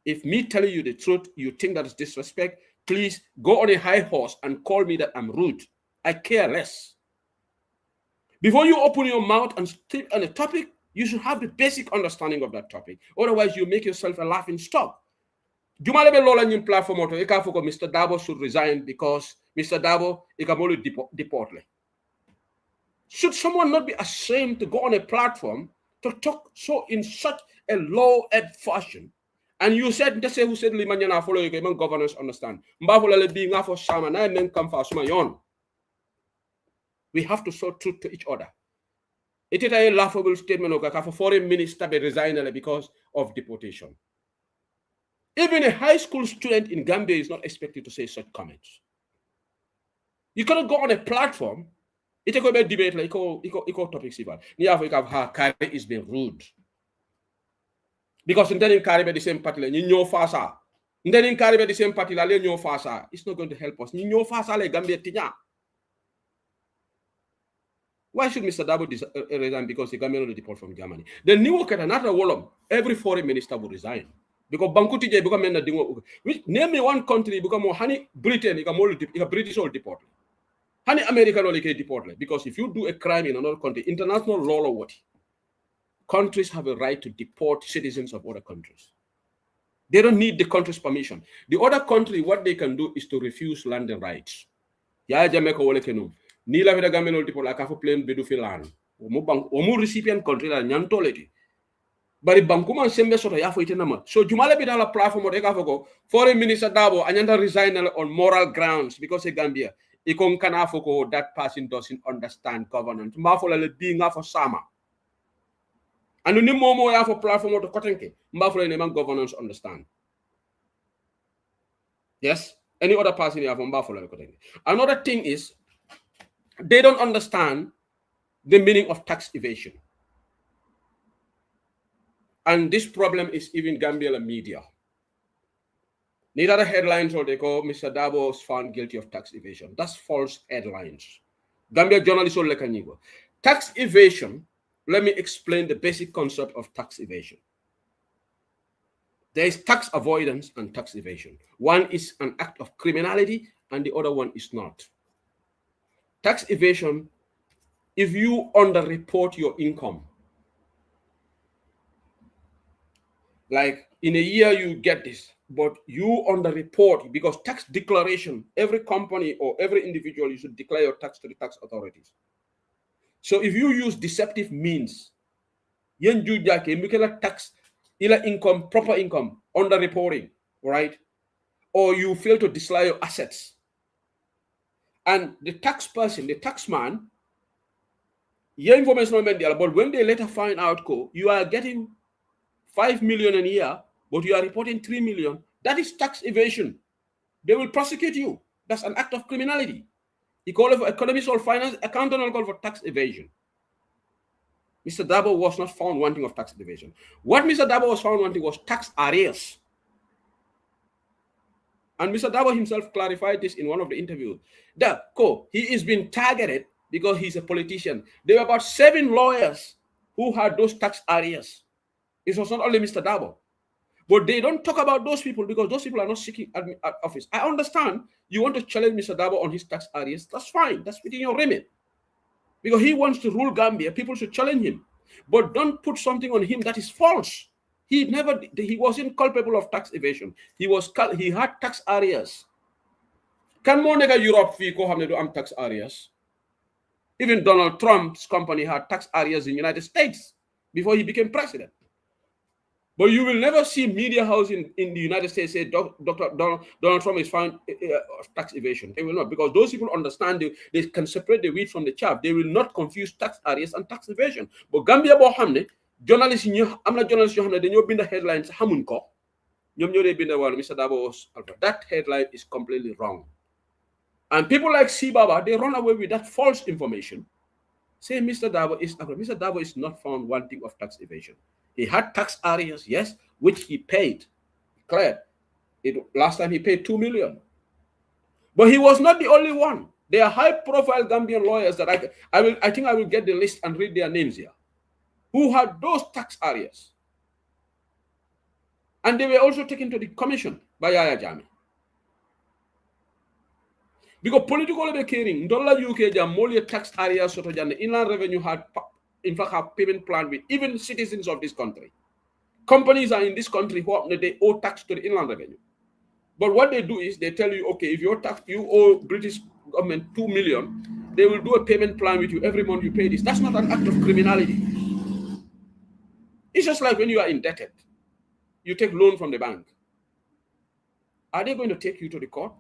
If me telling you the truth you think that is disrespect, please go on a high horse and call me that I'm rude. I care less. Before you open your mouth and speak on a topic, you should have the basic understanding of that topic. Otherwise, you make yourself a laughing stock. Jumalebe Lola Nim platform auto Ekafoko Mr. Dabo should resign because Mr. Dabo Ekamolo deportly. Should someone not be ashamed to go on a platform to talk so in such a low-ed fashion? And you said, just say who said Limanyana follow you, governors understand. Mbavola being for Sama, na men come for Sumayon. We have to show truth to each other. It is a laughable statement of a foreign minister be resigned because of deportation. Even a high school student in Gambia is not expected to say such comments. You cannot go on a platform. It is a debate like eco topics. Kari is being rude. Because in Karibe the same party, you know fasa. In Karibe the same party, fasa. It's not going to help us. You know fasa le Gambia tinya. Why should Mr. Dabo resign? Because the Gambia will deport from Germany. The new another Wolom, every foreign minister will resign. Because Bankuti J become name me one country become more honey Britain, a British or deport. Honey American or deport. Because if you do a crime in another country, international law or what? Countries have a right to deport citizens of other countries. They don't need the country's permission. The other country, what they can do is to refuse landing rights. Ya Jamaica wole kenu. Ni la vida Gambia no deport la ka fo plane bedu fi land. Omu recipient country la nyantoleti. Bari bankuma sembe soto ya fo itenama. So Jumala be la platform de ka fo foreign minister Dabo anyanda resign on moral grounds because of Gambia. Ikon kana fo that person doesn't understand governance. Ma fo la le bi nga fo sama. And ni momo ya for platform to kotenke mbafule ne man governance understand. Yes, any other person ya for mbafule kotenke. Another thing is they don't understand the meaning of tax evasion. And this problem is even Gambia media. Neither the headlines or they call Mr. Dabo was found guilty of tax evasion. That's false headlines. Gambia journalists or lekanigo. Tax evasion. Let me explain the basic concept of tax evasion. There is tax avoidance and tax evasion. One is an act of criminality and the other one is not. Tax evasion, if you underreport your income, like in a year you get this, but you underreport because tax declaration, every company or every individual, you should declare your tax to the tax authorities. So if you use deceptive means, yen jujake mikela tax ila income, proper income, under reporting, right? Or you fail to display your assets. And the tax person, the tax man, your information but when they later find out you are getting 5 million a year, but you are reporting 3 million, that is tax evasion. They will prosecute you. That's an act of criminality. He called it for economics or finance, accountant will call for tax evasion. Mr. Dabo was not found wanting of tax evasion. What Mr. Dabo was found wanting was tax arrears. And Mr. Dabo himself clarified this in one of the interviews. He is being targeted because he's a politician. There were about 7 lawyers who had those tax arrears. It was not only Mr. Dabo. But they don't talk about those people because those people are not seeking office. I understand you want to challenge Mr. Dabo on his tax arrears. That's fine. That's within your remit. Because he wants to rule Gambia. People should challenge him. But don't put something on him that is false. He wasn't culpable of tax evasion. He had tax arrears. Can more nigga Europe fee ko hamne do am tax arrears? Even Donald Trump's company had tax arrears in the United States before he became president. But you will never see media house in the United States say Donald Trump is found of tax evasion. They will not, because those people understand they can separate the wheat from the chaff. They will not confuse tax arrears and tax evasion. But Gambia bo hamne journalists amna journalists yo hamne dañu bind headlines hamun ko ñom ñoo bind wal Mr. Dabo was that headline is completely wrong. And people like Sibaba, they run away with that false information. Say Mr. Dabo is not found wanting of tax evasion. He had tax arrears, yes, which he paid, cleared. Last time he paid 2 million. But he was not the only one. There are high-profile Gambian lawyers that I think I will get the list and read their names here, who had those tax areas. And they were also taken to the commission by Yaya Jammeh. Because political caring, dollar UK jam tax areas sort of the inland revenue had in fact have payment plan with even citizens of this country. Companies are in this country who they owe tax to the inland revenue. But what they do is they tell you, okay, if you owe British government 2 million, they will do a payment plan with you every month you pay this. That's not an act of criminality. It's just like when you are indebted, you take loan from the bank. Are they going to take you to the court?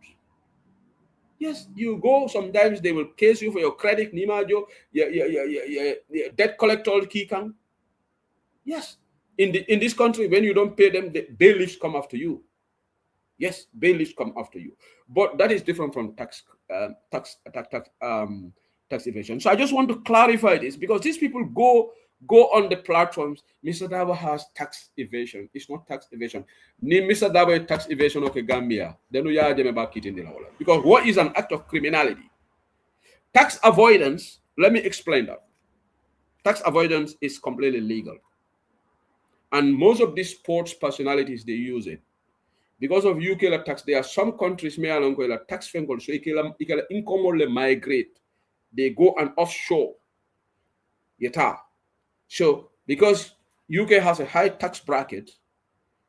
Yes, you go. Sometimes they will case you for your credit, Nimajo, your debt collector key count. Yes, in this country, when you don't pay them, the bailiffs come after you. Yes, bailiffs come after you, but that is different from tax evasion. So I just want to clarify this because these people go on the platforms. Mr. Dabo has tax evasion. It's not tax evasion. Ni Mr. Dabo tax evasion okay Gambia. Then we are back it in the law. Because what is an act of criminality? Tax avoidance. Let me explain that. Tax avoidance is completely legal, and most of these sports personalities they use it. Because of UK tax, there are some countries may along tax fengol, so income migrate. They go and offshore. Yeta. So because UK has a high tax bracket,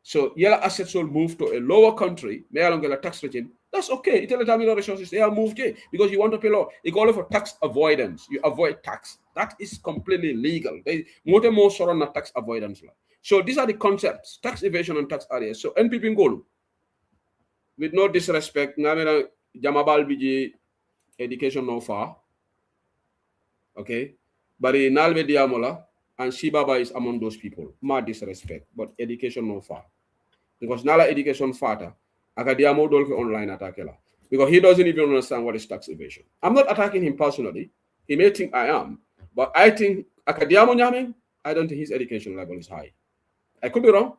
so yellow assets will move to a lower country, may along tax regime. That's okay. Italian resources they are moved here because you want to pay law. You call it for tax avoidance. You avoid tax. That is completely legal. They more surround tax avoidance law. So these are the concepts: tax evasion and tax areas. So NPP Ngolu. With no disrespect, Namera Jamabal Biji education no far. Okay. But in Nalve Diamola and Shibaba is among those people. Ma disrespect, but education no far. Because Nala education fata, Akadiamo Dolke online attackela. Because he doesn't even understand what is tax evasion. I'm not attacking him personally. He may think I am, but I think Akadiamo Nyame, I don't think his education level is high. I could be wrong.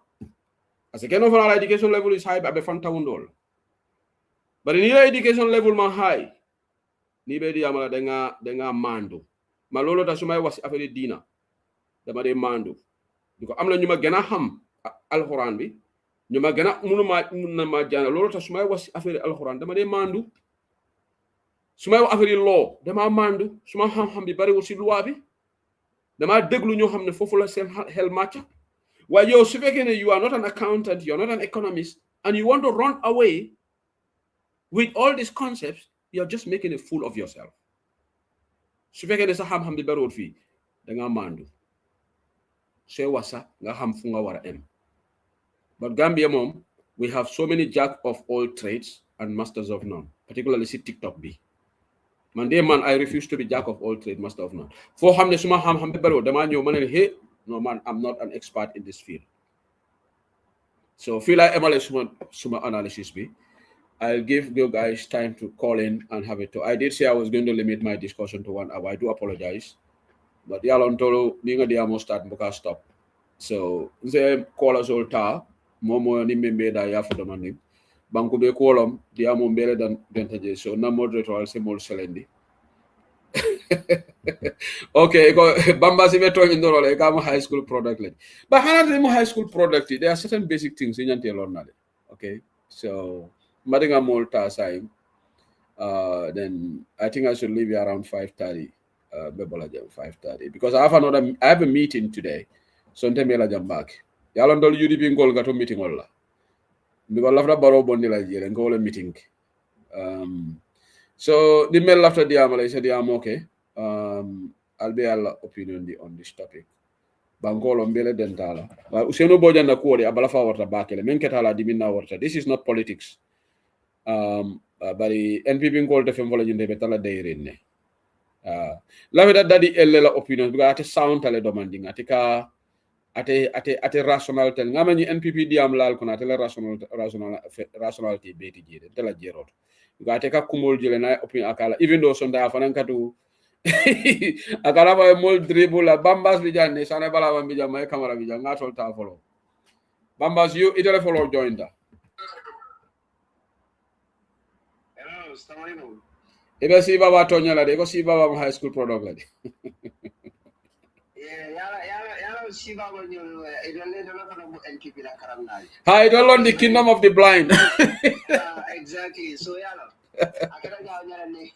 As a kind of education level is high, but Fantawundol. But in your education level man high, Nibedi Amala denga mando. Malolo ta sumay was affaire dina. Dama de mando. Because am na ñuma gëna xam alquran bi, ñuma gëna mëna ma jana lolo ta sumay was affaire alquran dama de mando. Sumay wax affaire law dama mando, suma xam bi bari wu ci loi bi. Dama deglu ñu xamne fofu la seen hel matcha. While you're speaking, you are not an accountant, you're not an economist, and you want to run away with all these concepts, you're just making a fool of yourself. Speaking is a ham the barrel fee, the Gamandu. Say wasa, Gaham Funga Wara M. But Gambia mom, we have so many jack of all trades and masters of none, particularly see TikTok B. Monday man, I refuse to be jack of all trades, master of none. For ham the suma ham the barrel, the man your money hey. No man, I'm not an expert in this field. So feel like MLS suma analysis be. I'll give you guys time to call in and have it. I did say I was going to limit my discussion to 1 hour. I do apologize. But the Alontolo Ninga Diamo start because stop. So the callers all tar, Momo ni membe da ya for the money. Banku be column, Diamo better than Dentaje. So no moderator I'll say more selendi. Okay, Bamba Simeto in the high school product. But how high school product? There are certain basic things in Yantelonale. Okay, so Madinga Molta sign. Then I think I should leave you around 5:30. 5:30 because I have a meeting today. So I'm jam back. Yalon dol UDP ngol gato meeting wala. Because lafta baro bondi la jere ngol meeting. So the mail after the Amala said I'm okay. I'll be all opinion on this topic. Bangolo mbele dentala. Useno bojanda kuori abalafa warta bakele. Menketala dimina warta. This is not politics. But the NPP ngol defem vola jinde betala deirine. La verdad dadi elle opinion because ate sound tale demanding atika ate rational tel ngamani NPP diam lal kono ate rationality beti jide tela jerot because ate ka kumol jile na opinion akala even though sonda fanan katu akala ba mol dribble bambas bi janne sana bala bam bi jamay camera bi janga tol ta follow bambas you itele follow jointa Ibe si baba tonya la de ko si baba mo high school product la de. Yala si baba ñu idole do la ko NTP la karam na. Hi, idol on the kingdom of the blind. Exactly. So yala. Akara ñala ne.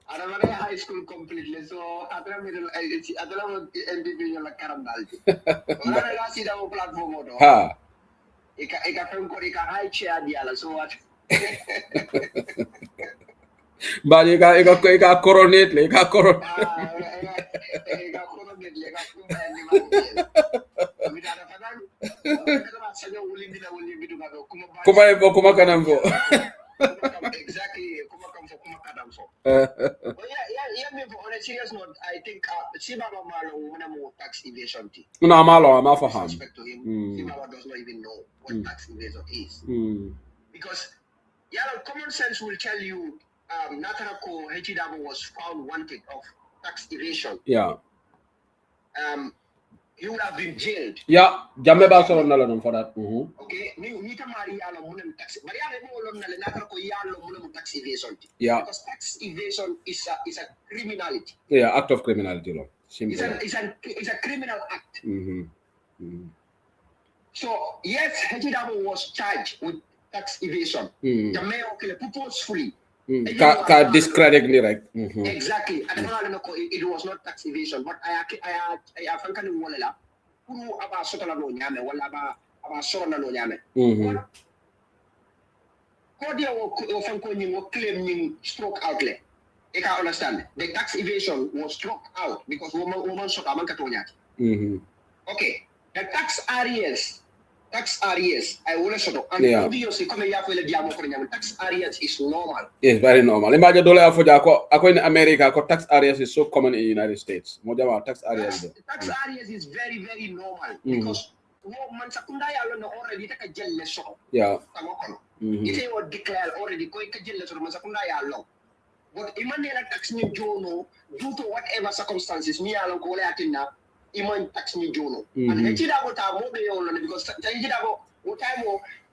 Ada mana high school completely. So atara middle atara NTP la karam dal. Wala la si da mo platform do. Ha. Ika fen ko ika high chair diala so what. But you got coronate, you got coronate. Kuma kanambo. Exactly, kuma kanambo. Yeah, on a serious note, I think Sibaba Malo won't tax evasion. No, I'm for him. Respect to him, Sibaba does not even know what tax evasion is. Because common sense will tell you Natarako Hechidabo was found wanted of tax evasion. Yeah. He would have been jailed. Yeah, Jameba saw Nalanum for that. Okay, Nita Maria Munum tax. But Natarako Yalo Munum tax evasion. Yeah. Because tax evasion is a criminality. Yeah, act of criminality. No. It's a criminal act. So yes, Hechidabo was charged with tax evasion. The mayor purposefully. Discredit me, right? Exactly. It was not tax evasion, but I think I know who about Sotala no Yame, wala about Sona no Yame. Kodia often claiming stroke outlet. I can understand. The tax evasion was struck out because woman shot a man. Okay. The tax arrears, I will show. And obviously, come here for the diamo tax arrears is normal. Yes, very normal. Imagine dollar for the in America, tax arrears is so common in the United States. Tax arrears. Tax arrears is very, very normal because man sakundaya already take a jail lesson. Yeah. It was declared already going to jail lesson man sakundaya alone. But Emmanuel tax me jono due to whatever circumstances me alone go atina. Iman tax me jono. And Hechidabo ta mo be on because Hechidabo what time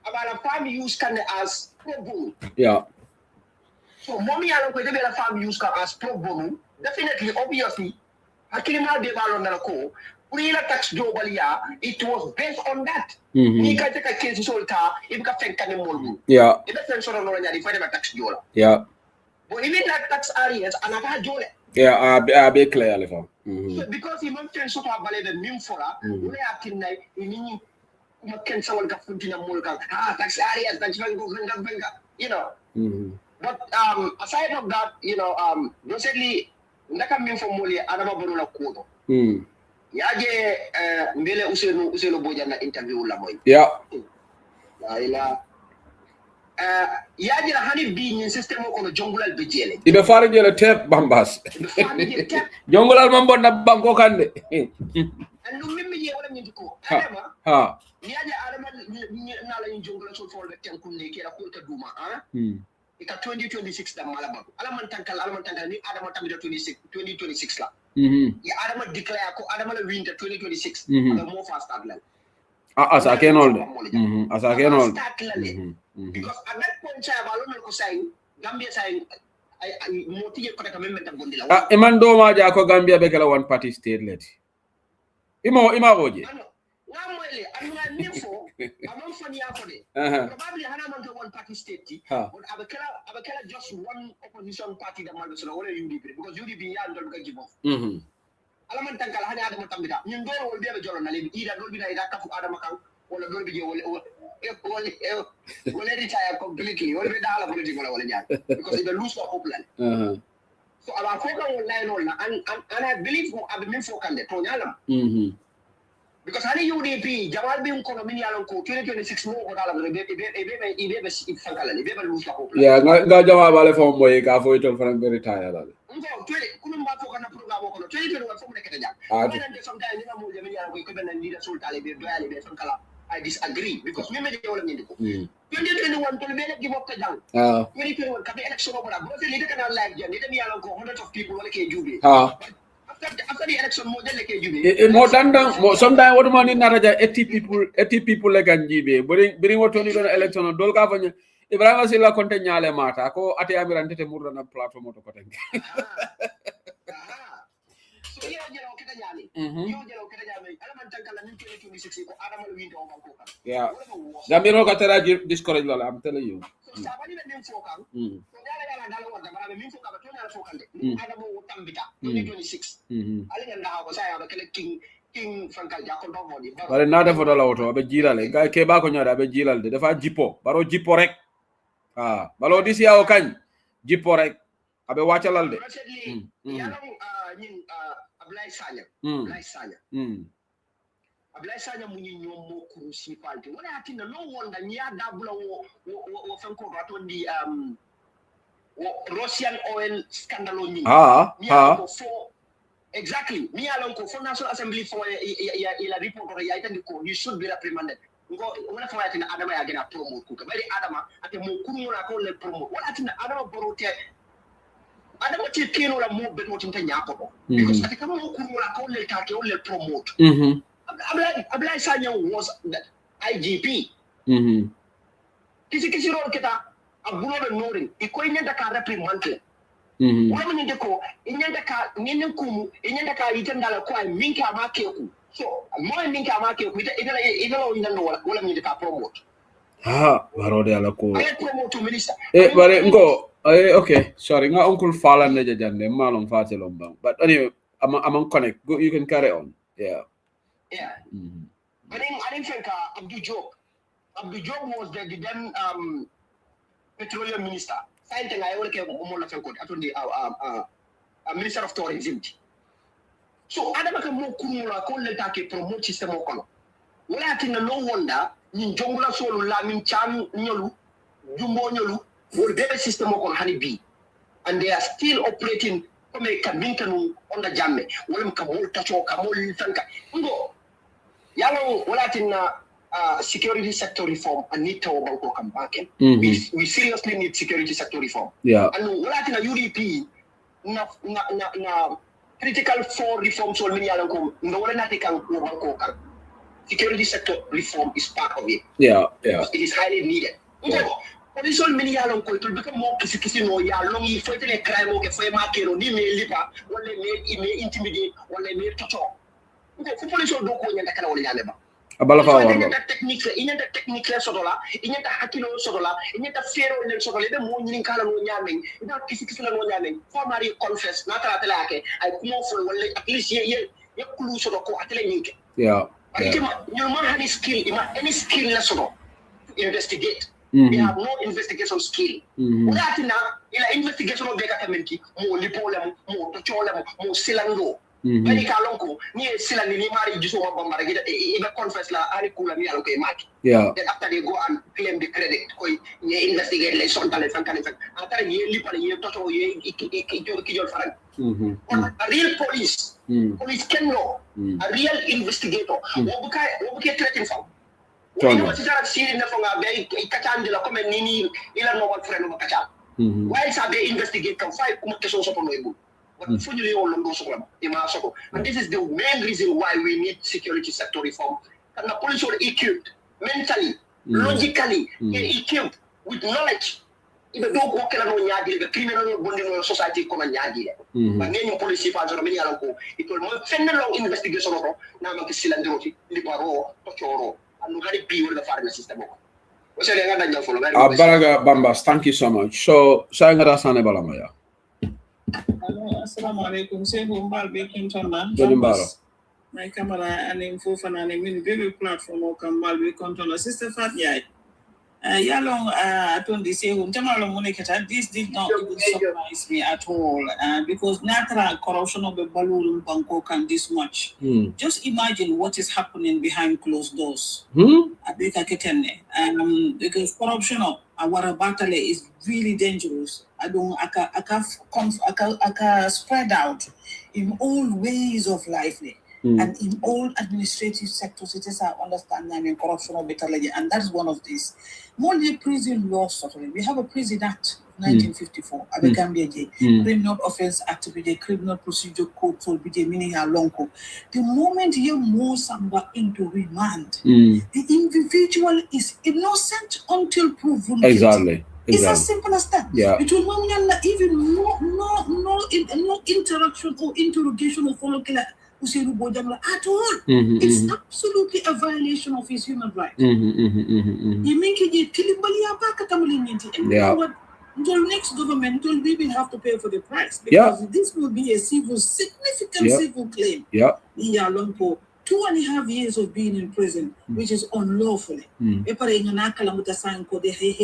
about a farm use can as pro bono. Yeah. So mommy alone ko be a farm use can as pro bono. Definitely, obviously, Hakilima de Balon na ko. Urila tax jobalia. It was based on that. Ni ka take a case solta. If ka feng kan mo. Yeah. If the friend sort of no nyari fa de tax jola. Yeah. But even that tax areas anaka jole. Yeah, I be clear, So because he wants to sort of valid the new for her, we are in the can someone get from Tinamulka, tax areas, tax you know. But aside of that, you know, recently, Nakam from Muli, Adama Barula Kodo. Yaje Mele Uselo Bojana interview Lamoy. Yeah. Yaje honey being system on a jungle bijele. Ibe fari jele tep bambas. Jungle mambo na banko kande. And no mimi ye wala nyindiko. Adama. Ha. Yaje Adama nala in jungle so for the tenkunde kera kulta duma, Ika 2026 da malaba. Alaman tankal ni Adama tamida 2026 la. Ya Adama declare ko Adama la win the 2026. The more fast start like. As I can hold. As I can hold. Because at that point, I was saying, Gambia saying, I motivate for the commitment of Gondila. Emando Maja ko Gambia begala one party state let. Ima oje. I'm not funny after it. Probably Hanaman to one party state, but Abakela just one opposition party that might be UDP because UDP don't give off. Alaman Tankal Hani Adam Tamida. You will be a journal, either will be like Adamakan or will be will retire completely, or be the political because it's a loose of Oakland. So our focus online and I believe I've been focused on Tonyala. Because Hani UDP, Jamal Bim Konomini Alonco, 2026 more or yeah, Gajawa Valley from Boyka for it from very tired. I disagree because we made it all in 2021 to give up the down. 2021 can be election over. But they can like me along hundreds of people like Jubi. After the election, more than like Jubi. More than sometimes what money naraja 80 people like Jubi. Bring what only election on Dolga Ibrahima Silla konte nyale mata ko ate amirante te murda na platform to koten. So yo jelo kita nyali. Yo jelo kita nyali. Ala man tankala min kele 26 ko adama winto o banko kan. Yeah. Gambino ka tera discourage lola, I'm telling you. So sabani be min fokan. So dala dala wala bara min fokan ba to na fokande. Adama wo tambita 2026. Ali nganda ha ko saya ba kele king Frankal Jakon do modi. Bare nada foto la auto abe jirale. Ga ke ba ko nyada abe jiral de dafa jipo. Baro jipo rek. Ah, balo disi ya o kany. Jipo rek. Abe wachalal de. Ablay Sanya. Ablay Sanya muni ñom mo kurusi palti. Wala atina no wonda nya dabula wo fanko ratondi Russian oil scandal ni. Exactly. Me along for National Assembly for a report or you should be reprimanded. Go wala fa atina adama ya gena promote ku. Bari adama ate mo kunu na ko le promote. Wala atina adama borote adama ti kino la mo bet mo tinta nyako because ati kama mo kurula ko le take o le promote Ablay Sanya was that IGP kisi rol kita abulo be norin iko nyanda ka reprimande wala nyande ko nyanda ka nyenen kumu nyanda ka yitanda la ko minka amakeku so mo minka amakeku ida lo nyando wala nyande ka promote barode ala ko promote minister bare ngo okay, sorry. Nga Uncle Falan na jajande malong fate lombang. But anyway, I'm connect. Go, you can carry on. Yeah. I didn't think Abdul Job was the then petroleum minister. Same thing I only came on the minister of tourism. So adama mo kumula ko le take promote system ko. Wala tinna no wonder ni jongula solo la min cham nyolu jumbo nyolu for the system of Honeybee, and they are still operating come a Kabintanu on the Jamme. William Kamul Tacho, Kamul Tanka. Ngo, Yalo, Latin security sector reform, and need to Banko Kampaken. We seriously need security sector reform. Yeah. And Latin UDP, na critical for reform, so many Alanko, no one at the Banko. Security sector reform is part of it. Yeah. It is highly needed. Police all many along ko to become more kisi no ya long yi foi tele crime o ke foi makero ni me lipa wala me intimidate wala me toto ko police do ko nyanda kala wala nyande ba abala fa wala inyanda technique la sodola inyanda hakilo sodola inyanda fero le sodola be mo nyin kala no nyame ida kisi la no nyame formally confess na tala tala ke ay kumo fo wala at least ye kulu sodo ko atele nyike yeah you man have any skill la sodo to investigate. We have no investigation skill. Ila investigation of data community, more lipolem, more tocholem, more silango. Many kalonko, near silang ni mari juso mabambara get even confess la arikula ni aloke maki. Yeah. Then after they go and claim the credit, ye investigate le son talent and kind of after ye lipal ye tocho ye kijol faran. A real police can know, a real investigator, wobuke threatening from. Why is they investigate can fight and this is the main reason why we need security sector reform. And the police are equipped mentally, logically, equipped with knowledge. If don't walk in the criminal society come and yadi. But then police it will more send a long investigation of now Silandroti, Libaro, Tochoro. Baraga Bambas, thank you so much. So, Sangara Sane Balamaya. Assalamu alaikum. Say Humbal Baking Tona. My camera and info for an baby platform or Kambal Baking Tona. Sister Fat Yai. Yalong Atondi say Huntamala Monikata, this did not even surprise me at all because natural corruption of the balloon Bangkok and this much. Just imagine what is happening behind closed doors. Because corruption of our battle is really dangerous. I can spread out in all ways of life. And in all administrative sectors, it is our understanding and corruption of better, and that's one of these. More prison laws, certainly. We have a prison act 1954 abe Gambia je Criminal Offence Act be Criminal Procedure Code for be meaning a long code. The moment you move somebody into remand, the individual is innocent until proven guilty. Exactly. It's as simple as that. Yeah. It will not even no interaction or interrogation or follow killer at all. It's absolutely a violation of his human right. You make it until next government, we will have to pay for the price because this will be a significant civil claim. Yeah, long for 2.5 years of being in prison, which is unlawfully. He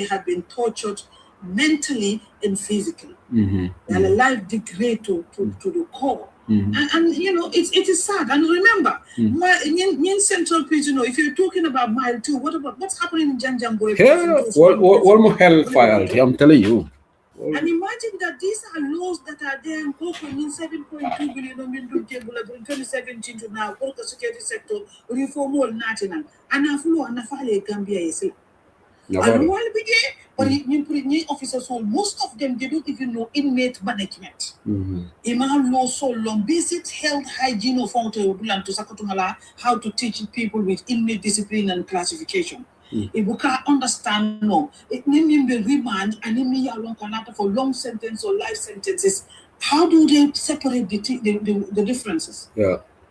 had been tortured mentally and physically. And a life degraded to the core. And you know, it is sad. And remember, in Central Prison, if you're talking about Mile 2, what's happening in Janjango? One more hellfire, I'm telling you. And imagine that these are laws that are there in Coco in 7.2 billion in 2017 to now, Coco security sector, reform all national. And a flow and a file Gambia is it. And while we get, but officers, most of them they don't even know inmate management. Imam law so long, basic health hygiene of how to teach people with inmate discipline and classification. If we can't understand it means the remand and it means for long sentence or life sentences. How do they separate the differences?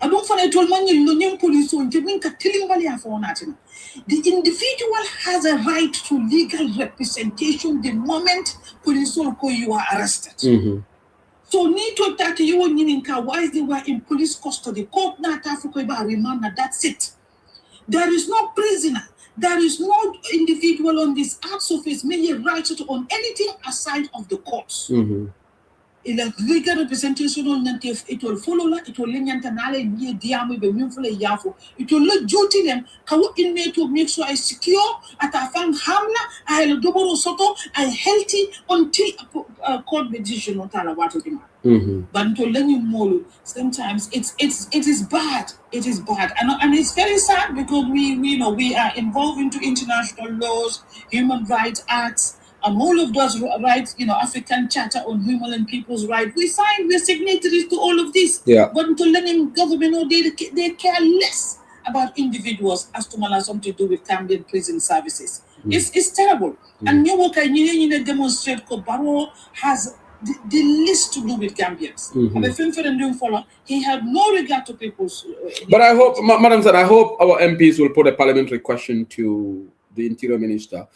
I don't find it all money police so the individual has a right to legal representation the moment police you are arrested. So need to that you why they were in police custody, court not Africa remand, that's it. There is no prisoner. There is no individual on this art surface may right on anything aside of the courts. Il a legal representation on it will follow it will lenyantanale ye diamu be minfule yafo it will let duty them kawo inmate to make sure I secure at a fan hamla I double soto I healthy until court decision on talawato dima. But to learn you more sometimes it is bad. It is bad. And it's very sad because we know we are involved into international laws, human rights acts, and all of those rights, African Charter on Human and People's Rights. We're signatories to all of this. But to learning government, they care less about individuals as to something to do with Camden prison services. It's terrible. And you demonstrate that Barrow has the least to do with Gambians. He had no regard to people's. But I hope, Madam said, I hope our MPs will put a parliamentary question to the Interior Minister.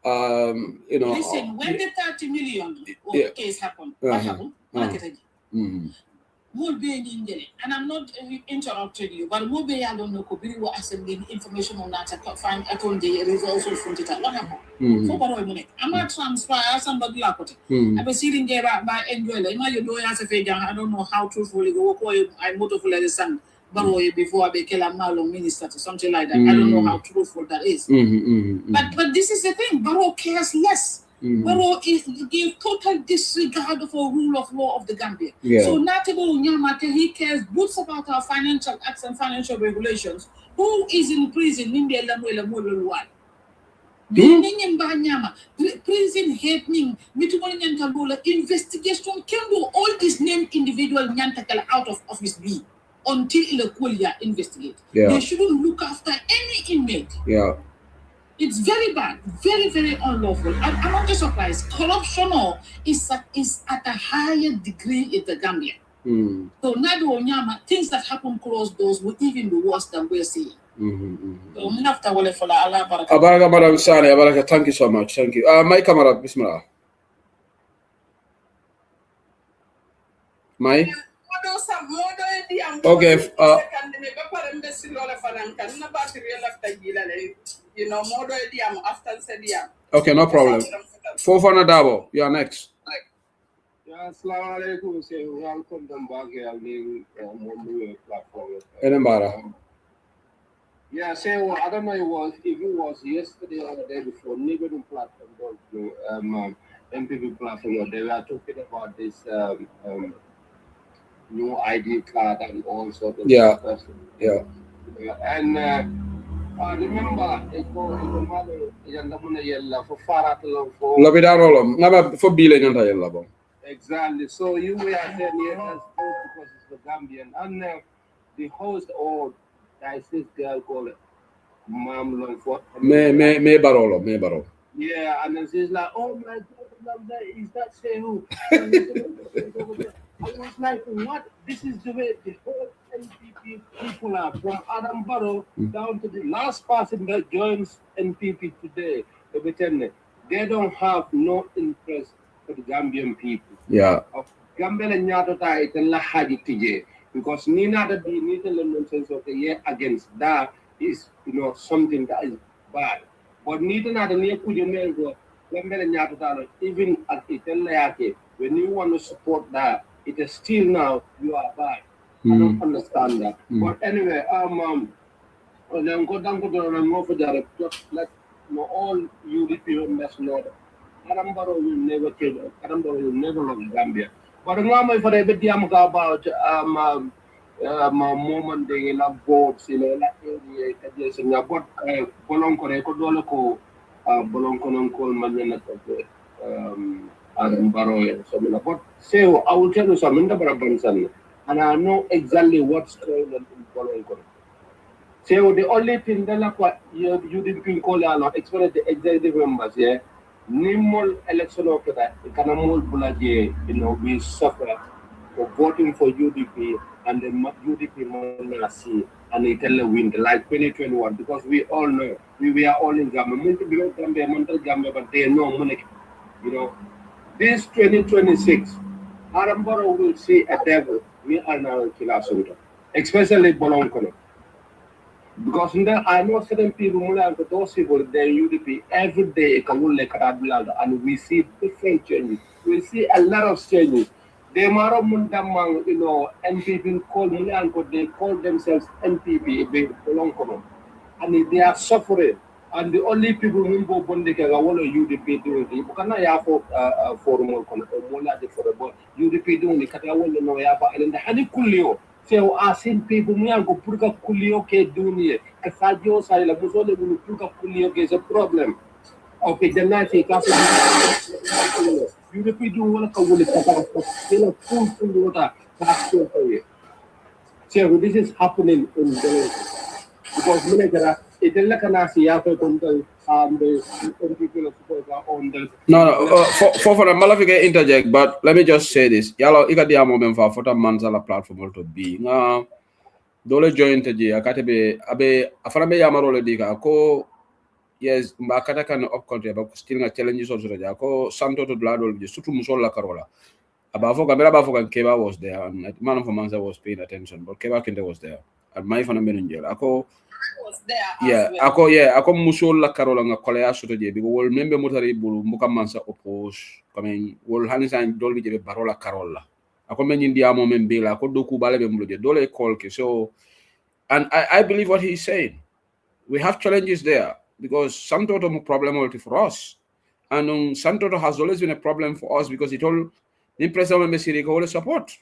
Listen, when the 30 million case happened, what happened? And I'm not interrupting you, but Mobe I don't know Kobiri were assembling information on that. I find at all the results of what happened. So what do I'm not transfer somebody like it. I've been sitting there by enjoy. You know, as a figure, I don't know how truthful you go. I motorful as a son. Before I became a Malon minister or something like that. I don't know how truthful that is. But this is the thing. Barrow cares less. Barrow gives total disregard for rule of law of the Gambia. So Natabo Nyamate, he cares both about our financial acts and financial regulations. Who is in prison? Prison hate me. Investigation can do all these named individual Nyantakala out of office B. Until Ilakulia investigate. They shouldn't look after any inmate. It's very bad, very, very unlawful. I'm not just surprised. Corruption is at a higher degree in the Gambia. So Nadu Onyama, things that happen across those will even be worse than we're seeing. So Abaraka Madam Sani, Abaraka, thank you so much. Thank you. My camera, Bismillah. My? Okay. Okay, no problem. Fofana Dabo, you are next. Assalamu alaikum. Say welcome them back here. Enembara. Yeah, say I don't know if it was yesterday or the day before. Neighboring platform, MPP platform, they were talking about this new ID card and all sorts of stuff. And Remember, for for billion yella bon. Exactly. So you were saying yes, that's good because it's the Gambian. And the host or this girl called Mam Longford. Me Barolo. Yeah, and then she's like, oh my God, is that Shehu? I was like, what? This is the way the whole NPP people are, from Adam Barrow down to the last person that joins NPP today. They don't have no interest for the Gambian people. Yeah. Gambia nyato ta itella haji tije because Nina the nonsense of the year against that is something that is bad. But Nita not the near Kujumelgo, Gambia nyato ta even at itella yake when you want to support that, it is still now you are bad. I don't understand that. But anyway, then go down to the let all UDP members know that Adam Barrow will never kill. Adam Barrow will never love Gambia. But I'm for a bit about moment they love votes, like but Bolonco, Kodoloko, Bolonco, Manana, Adam Barrow, and so but say, I will tell you something about Bonson, and I know exactly what's going on in Bolonco. So the only thing that you didn't call out, explain the executive members, yeah. Nimol election of that, Kanamol Bulaje, we suffer for voting for UDP and the UDP Monasi and Itella win like 2021 because we all know we are all in Gambia, Gambia, but they know money. This 2026, Aramboro will see a devil. We are now in Kilasunda, especially Bolonkono. Because I know certain people, those people, they UDP every day, and we see different changes. We see a lot of changes. They NPP they call themselves NPP, and they are suffering. And the only people who go Bondeka are UDP doing it. You cannot have for more UDP doing it. And the Hadikulio. So I seen people go purga kulio ke dunia. Kasajo sa la musole bulu purga kulio ke is a problem. Okay, the night you repeat do wala ka wala ka full water. So this is happening in the because Minagara it is like an Asia the people on the No, for the Malafika interject, but let me just say this. Yalo ikadia moment for Fota Manzala platform to be. Dole join today. Akatebe abe afarabe yamarole dika. Ako yes, mbakata kan up country but still nga challenges also today. Ako Santo to Bladol sutu musola Carola. Abafo Gamera Bafo and Keba was there and man of Manza was paying attention, but Keba Kinde was there. And my fan jail. Ako was there. Ako musol la Carola nga kolea soto je because wol membe motari bulu muka mansa oppose comme wol hanisan dolbi je barola Carola. Ako men india mo men bela ako doku bale be mulu je dole call ke so and I believe what he's saying. We have challenges there because Santoto problem for us. And Santoto has always been a problem for us because it all the president Messi all support.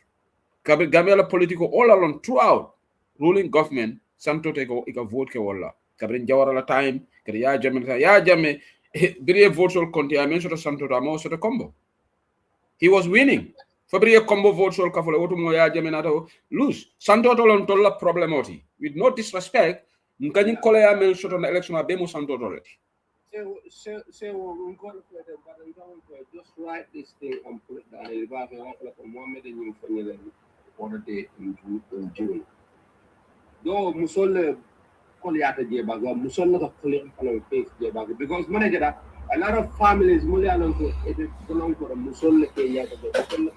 Gambia political all along throughout ruling government Santoto iko vote ke wala. Kabrin Jawara la time, kari ya jame biriye vote sol konti amen so Santoto amo so combo. He was winning. Fabri combo vote sol kafole wotu mo ya jame nato lose. Santoto lon tolla problemoti. With no disrespect, nkani kole ya men so na election abemo Santoto le. So we're going to just write this thing and put it down. It's about Mohammed and you for the day in June. Though Musole Koliata Jebaga, Musole of Kolian face Jebaga, because manager, a lot of families, Mulian, it belong to a Musole Kaya, the Musole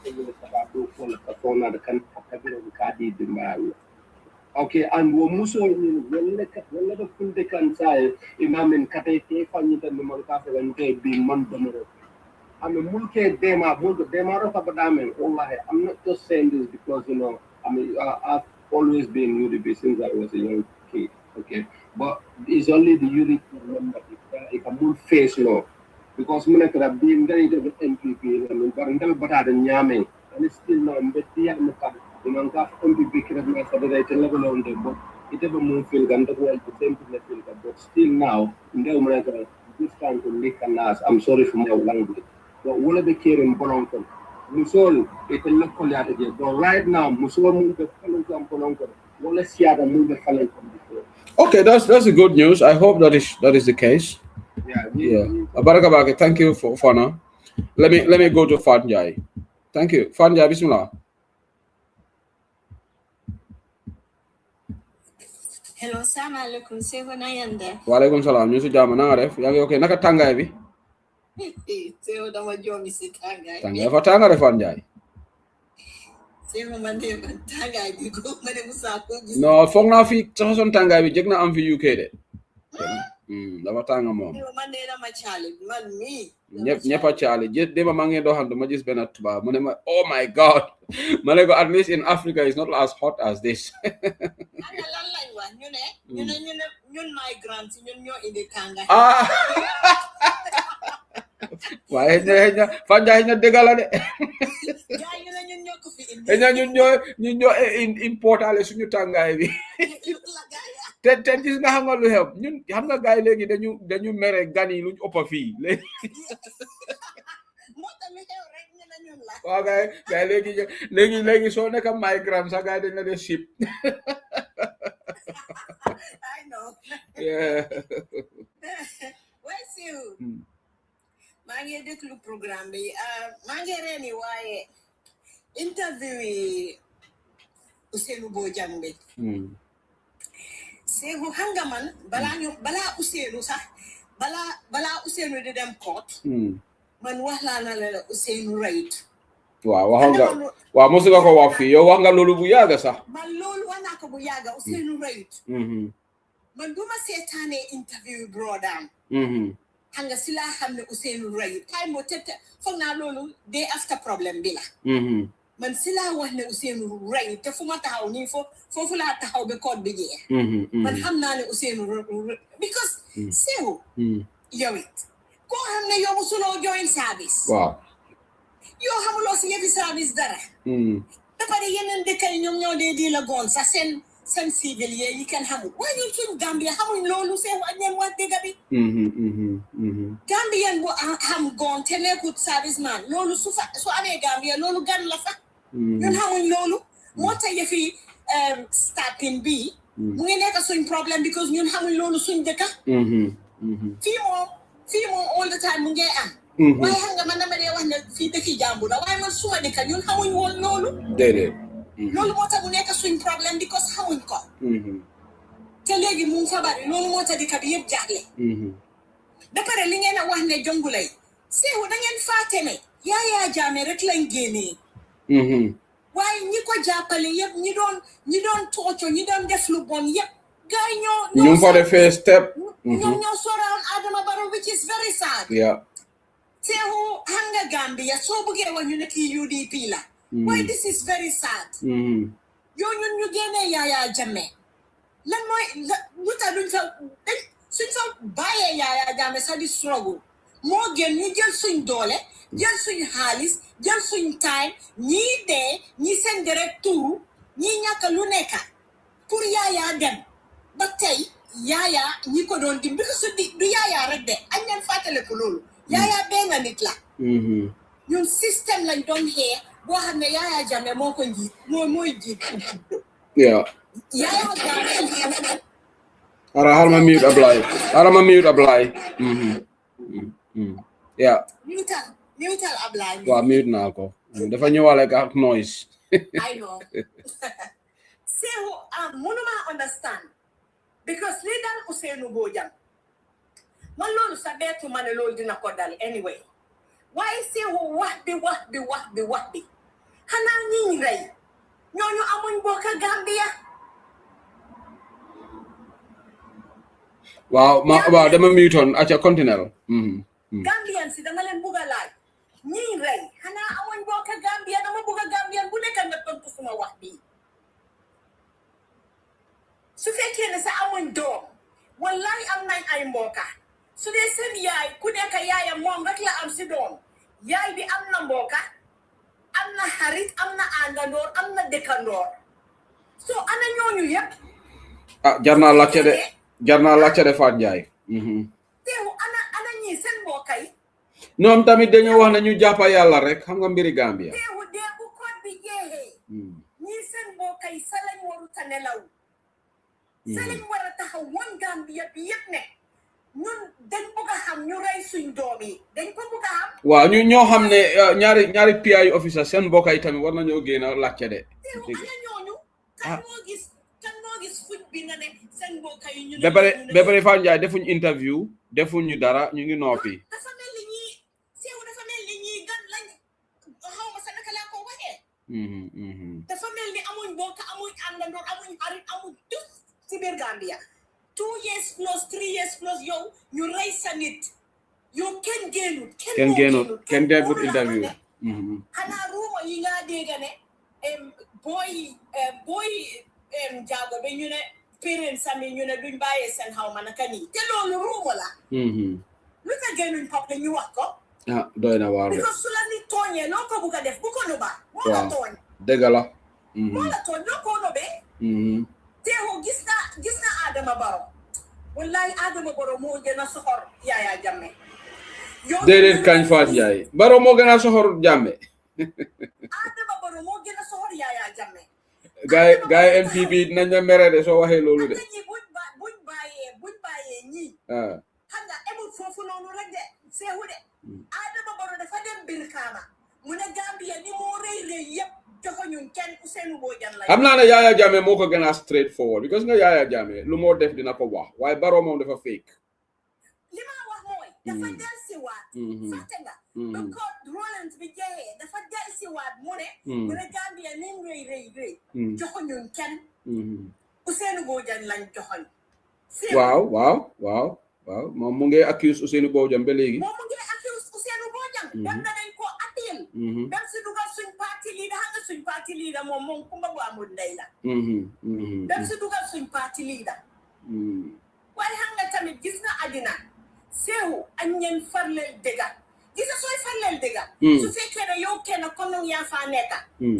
for the Katona, the capital of the Kadi, the Mario. Okay, and we Musole will let us put the Kansai, Imam and Kate, Fanita, the Morcafe, and being Montomero. I'm a Mulke Dema, Demaro Papadame. I'm not just saying this because, I've always been UDP since I was a young kid, okay? But it's only the UDP member, it's a full face law. Because I could have been very good MPP, but I had Yame, and it's still not, but the MPP could have been a level on the book. it ever move feel gan the world the same thing feel but still now this time to lick and last. I'm sorry for my language. But what are the caring Bononko? Musol, it will look at it. But right now, Musol move the Falcon Bononko. Well, let's see how the move the Falcon before. Okay, that's a good news. I hope that is the case. Yeah. Abarakabake, thank you for now. Let me go to Fanjai. Thank you. Fanjai, bismillah. Hello, assalamualaikum. Sewa na yande. Walaikum salam. Ñu ci jàmm na nga def? Yaa ngi okay naka tàngaay bi? Sewa dama joomi si tàngaay. Tàngaay fa tànga de Fanjai. Sewa man de man tàngaay bi ko ma de musa ko gis. Non, foog naa fi saxoon tàngaay bi jëg na am fi UK de. Dafa tànga moom. Man de dama caali man mi. ñëpp a caali déma maa ngi doxantu ma gis benn tubaab mu ne ma oh my god ma ne ko at least in Africa it's not as hot as this. Ana lan lañ wax ñun migrants ñun ñoo indi tàngaay. waaye xëy na Fanjai na dëgg la de. Gaa ñu ne ñun ñoo ko fi indi. xëy na ñun ñoo importale suñu tàngaay bi. te gis nga xam nga lu xew ñun xam nga gars yi léegi dañu mere gan yi luñ ëpp fii léegi. moo tamit xew rek ñu ne ñun la. waaw gars yi léegi soo nekk migrant sax gars yi dañ la def ship. I know. Yeah. Where's you? maa ngi déglu programme bi maa ngi reeni waaye interview yi Ousainou Bojang bi. Seegu xam nga man balaa Ousainou sax balaa Ousainou di dem court. man wax laa na la Ousainou right. waaw wax nga waaw mosu nga ko wax fii yow wax nga loolu bu yàgg sax. man loolu wax naa ko bu yàgg Ousainou right. man bu ma seetaanee interview brodaam. xam nga si laa xam ne Ousainou right time moo tete foog naa loolu day after problème bi la. man si laa wax ne Ousainou right te fu ma taxaw nii foofu laa taxaw ba code bi jeex. man xam naa ne Ousainou because seewu yow it koo xam ne yow musuloo join service. waaw. yoo xamuloo si yëfi service dara. ba pare yeneen dëkk yi ñoom ñoo dee di la goon sax seen civil yi kenn xamul waaye ñun suñu Gambia xamuñ loolu seewu ak ñeen wax dëgg bi. Gambien bu xam goon te nekkut service man loolu su amee Gambia loolu gan la fa. ñun xamuñ loolu moo tax yëfi starting bi mu ngi nekk suñ problème because ñun xamuñ loolu suñ dëkka fii moom all the time mu ngi am waaye xam nga man dama dee wax ne fii dëkki jàmbur la waaye man suma dëkka ñun xamuñ woon loolu déedéet loolu moo tax mu nekk suñ problème because xamuñ ko te léegi mu ngi fa bari loolu moo tax dëkk bi yëpp jaaxle ba pare li ngeen a wax ne jongulay seewu da ngeen fàtte ne Yaya Jammeh rek lañ génnee waaye ñi ko jàppale yëpp ñi doon tooco ñi doon def lu bon yëpp gars yi ñu for the first step ñoom ñoo soraan Adama Barrow which is very sad. Seewu xam nga Gambia soo bëggee wax ñu ne kii UDP la waaye this is very sad. yow ñun ñu génnee Yaya Jammeh lan mooy lu tax suñ fa bàyyee Yaya Jammeh sax di struggle moo gën ñu jël suñ doole jël suñ xaalis jël suñ time ñii dee ñi seen deret tuuru ñii ñàkk lu nekk pour Yaya dem ba tey Yaya ñi ko doon dim because du Yaya rek de añ leen fàttale ko loolu Yaya benn nit la ñun système lañ doon xeex boo xam ne Yaya Jammeh moo ko njiit mooy jiit Yaya Jammeh Harama mute Ablaye yeah mutal Ablaye waaw mute naa ko dafa ñëwaale ak noise I know Seewu mënuma understand because li dal Ousainou Bojang man loolu sa beetu ma ne loolu dina ko dal anyway waaye Seewu wax bi xanaa ñiñ rey ñooñu amuñ bokk Gambia waaw dama mute on acca continue Gambian si dama leen bugg a laaj ñiñ rey xanaa amuñ bokk Gambia dama bugg a Gambian bu nekk nga tontu suma wax bii su fekkee ne sa amuñ doom wallahi am nañ ay mbokka su dee seen yaay ku nekk yaayam moom rek la am si doom yaay bi am na mbokka am na xarit am na àndandoor am na dëkkandoor so ana ñooñu yëpp jarna lacce de Fat Njie. Sehu ana ñi seen mbokay. ñoom tamit dañoo wax ne ñu jàppa yàlla rek xam nga mbiri Gambia. Sehu de bu code bi jeexee. ñi seen mbokay sa lañ waru ta nelaw. sa lañ war a taxaw woon Gambia bi yëpp ne ñun dañ bëgg a xam ñu rey suñ doom yi dañ ko bëgg a xam. waaw ñu ñoo xam ne ñaari PI officer seen mbokay tamit war nañoo génn lacce de. Sehu ana ñooñu. kan moo gis fuj bi na ne seen mbokay yi ñu ne. ba pare Fat Njie defuñ interview defuñu dara ñu ngi noppi. dafa mel ni ñii gan lañ xaw ma sa naka laa ko waxee. dafa mel ni amuñ mbokk amuñ àndandoor amuñ xarit amuñ tus ci biir Gambia 2 years plus 3 years plus yow ñu rey sa nit yow kenn génnut kenn defut interview. xanaa ruuma yi nga dégg ne booy jaago ba ñu ne parents sami ñu ne duñ bàyyee seen xaw ma naka nii te loolu ruuma la. lu tax génnuñ pop ñu wax ko. doy na waar de. because su la nit tooñee loo ko bugg a def bu ko nu baax. moo la tooñ. dëgg la. moo la tooñ loo ko nobee. teewoo gis na Adama Barrow wallahi Adama Barrow moo gën a soxor Yaya Jammeh. déedéet kañ Fat Njie Barrow moo gën a soxor Jammeh. Adama Barrow moo gën a soxor Yaya Jammeh. gaay MPP nañ la mere de soo waxee loolu de. buñ bàyyee ñii. xam nga emul foofu noonu rek de seexu de. Adama Barrow dafa dem Brikama mu ne Gambia ni moo rëy yëpp joxo ñun kenn Ousainou Bojang la. xam naa ne Yaya Jammeh moo ko gën a straight forward because nga Yaya Jammeh lu moo def dina ko wax waaye Barrow moom dafa fake. li ma wax mooy. dafa dellusiwaat. fàtte nga. ba code Rollins bi jeexee dafa dellusiwaat mu ne. mu ne Gambia ni mu rëy. joxo ñun kenn. Ousainou Bojang lañ joxoñ. waaw moom mu ngi accuse Ousainou Bojang ba léegi. moom mu ngi accuse Ousainou Bojang. dem nañ ko appeal. dem si dugal suñ parti leader xam nga suñ parti leader moom kumba bu amul ndey la. dem si dugal suñ parti leader. waaye xam nga tamit gis nga àddina seewu ak ñeen farleel dëgga gis nga sooy farleel dëgga. su fekkee ne yow kenn kon yaa faa nekka.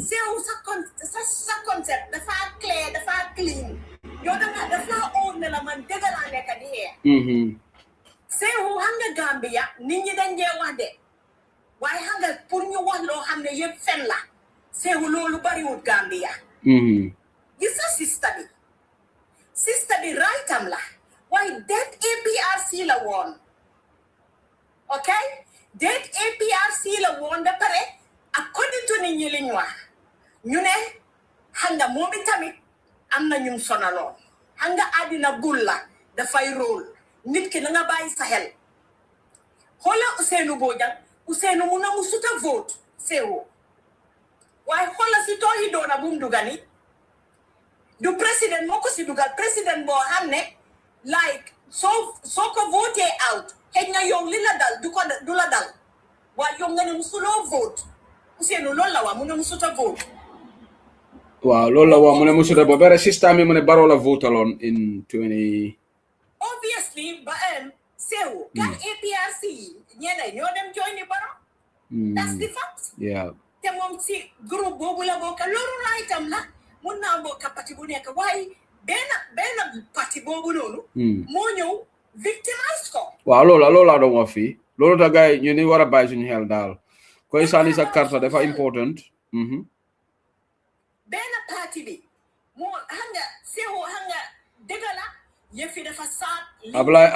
seewu sa concept dafa clair dafa clean. yow dafa óor ne la man dëgg laa nekk di xeex. seewu xam nga Gambia nit ñi dañ dee wax de waaye xam nga pour ñu wax loo xam ne yëpp fen la seewu loolu bariwul Gambia. gis nga sista bi raytam la waaye det APRC la woon ok det APRC la woon da pare according to nit ñi liñ wax ñu ne xam nga moom tamit am na ñum sonaloon xam nga àddina bul la dafay róol nit ki na nga bàyyi sa xel xoola Ousainou Bojang Ousainou mu na mu suta vote seewu waaye xoola si tooxi doona bu mu dugani du président moo ko si dugal président boo xam ne like soo ko voté out xëy na yow li la dal du la dal waaye yow nga ne musuloo vote Ousainou loolu la wax mu ne musuta vote. waaw loolu la wax mu ne musuta vote bare système yi mu ne Barrow la votaloon in 20. obviously ba seewu kan APRC ñeneen ñoo dem join ni Barrow. that's the fact. te moom si groupe boobu la bokk loolu raytam la mun naa bokk parti bu nekk waaye benn parti boobu noonu. moo ñëw victimize ko. waaw loolu laa doon wax fii loolu tax gars yi ñu ni war a bàyyi suñu xel daal koy sànni sa carte dafa important. benn parti bi moo xam nga seewu xam nga dëgg la yëfi dafa saat.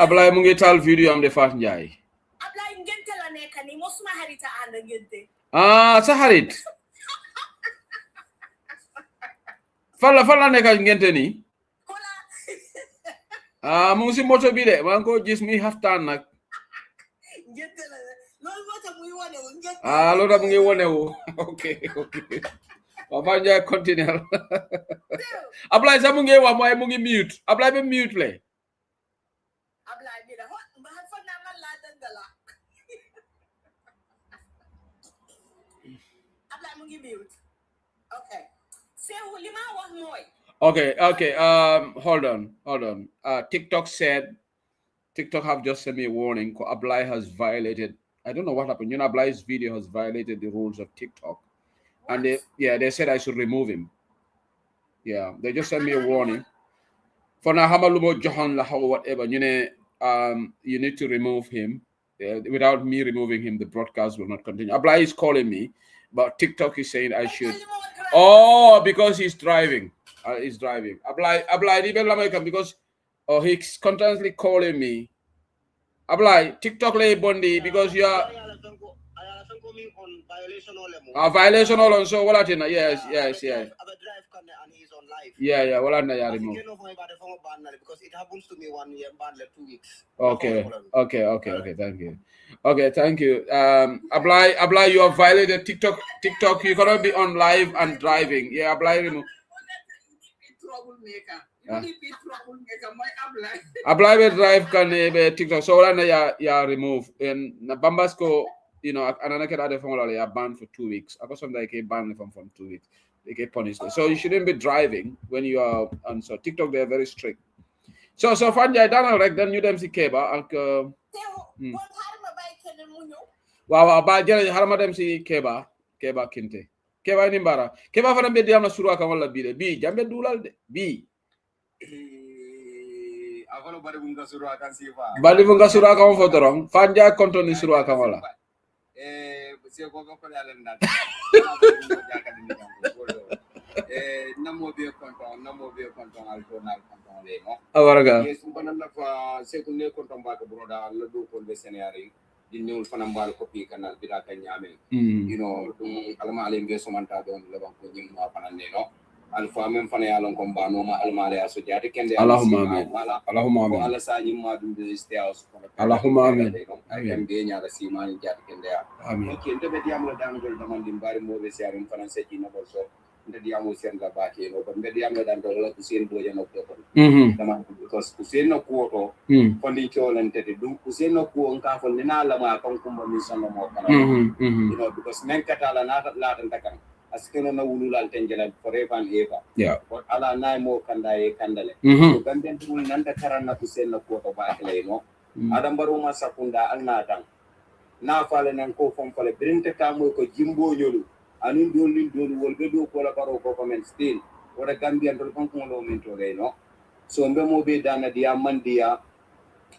Ablaye mu ngi taal vidéo am de Fat Njie. Ablaye ngente la nekk nii moo suma xarita ànd ngente. sa xarit. fan la nekk ngente nii. mu ngi si moto bi de maa ngi ko gis muy xaftaan nag. ngente la loolu moo tax muy wane wu ngente. loolu tax mu ngi wane wu ok waaw Fat Njie continuer Ablaye sax mu ngi wax mooy mu ngi mute Ablaye ba mute le. Ablaye bi da fa naa man laa dëndala Ablaye mu ngi mute ok seewu li ma wax mooy. Okay. Hold on. TikTok have just sent me a warning. Ablaye has violated. I don't know what happened. Ablaye's video has violated the rules of TikTok, what? And they said I should remove him. Yeah, they just sent me a warning. For now, Hamalumo Johan Laho, whatever, you need to remove him. Without me removing him, the broadcast will not continue. Abla is calling me, but TikTok is saying I should. Oh, because he's driving. He's driving. Abla, because he's constantly calling me. Abla, TikTok lay bondi because you are. Violation all on so what yes. Yeah, well I remove. Because it happens to me 1 year, 2 weeks. Okay, thank you. Okay, thank you. Abla, you have violated TikTok. You cannot be on live and driving. Yeah, Abla, remove. Abla will drive can TikTok. So what remove and Bambasco. And I get out phone are banned for 2 weeks. I got some like a ban from 2 weeks. They get punished. So you shouldn't be driving when you are on so TikTok. They are very strict. So Fanja Donald like then you them see Keba and wow ba jere harma dem si Keba Kinte Keba Nimbara Keba fa be diam na surwa kan wala bi jambe dulal de bi avalo bari bunga surwa kan sifa bali bunga surwa kan fo dorong Fanja konto ni surwa kan wala namo be konton altonal konton le no awaraga yes banana fa sekunde konton ba ko broda la do ko be senari di ñewul fanam bal copy canal bi da ka ñame dum alma ale be somanta don le ba ko ñim ma fanan ne no alfa même fana ya lon ko mbano ma alma ale aso jati kende Allahumma amin ala sa ñim ma dum de steaus Allahumma amin amin be ñaala si ma ni jati kende ya amin ki ndebe diam la dan gol dama dim bari mo be siarim fanan se ci na bol so ndedi amu sen la baake no but ndedi am la dan do la sen do jano ko dama because sen no ko to fondi cholen tete dum sen no ko on ka fon na la ma kan kumba mi sanno mo kana because men kata la na la tan takan askeno na wululal tenjela forever and ever but ala nay mo kanda e kandale so ganden dum nanda karanna ko sen no ko to baake le no adam baruma sakunda alna tan na fale nan ko fon fale brinte ka mo ko jimbo nyolu anin dol wolbe do ko la baro ko comment still wala gambian dol kon ko lo min to no so mbe mo be dana dia mandia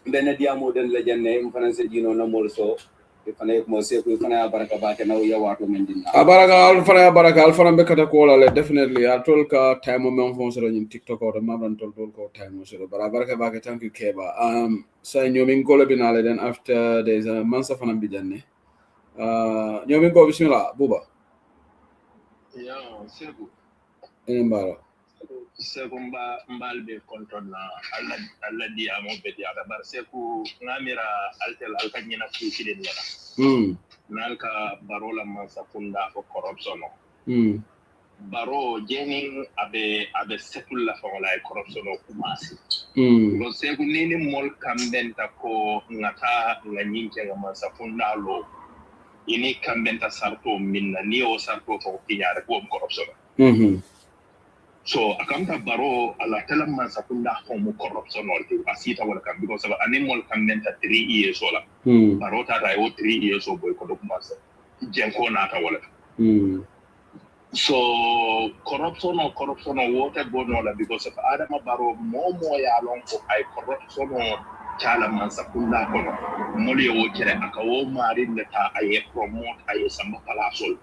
bena dia mo den la janne en français dino na mol so e fana mo se ko fana baraka ba ke naw ya wato men dinna baraka al fana be kata ko la definitely I told ka time mo fon so in TikTok or ma ban tol ko time so baraka ba ke thank you Keba so nyomin ko le binale then after there is a mansa fana bi janne nyomin ko bismillah buba Segu. Mbaro. Segu mbal be konton na alla di amo be di aga bar seku ngamira altel alkanyina fu kiden yana. Nalka barola mansa funda for corruption. Baro jening abe setul la fa wala corruption kumasi. Lo segu nini mol kambenta ko ngata nganyinke mansa funda lo. Ini kambenta sarto minna ni o sarto ko kinyare ko corruption so akamta baro ala telamma sakunda ko mo corruption or asita wala kam because of animal kambenta 3 years ola baro ta da 3 years o boy ko do masa jenko na ta wala so corruption o water bonola because of adama baro mo ya lon ko ay corruption o chala man sakunda kono moli o kere aka wo mari ta ay promote ay samba palasol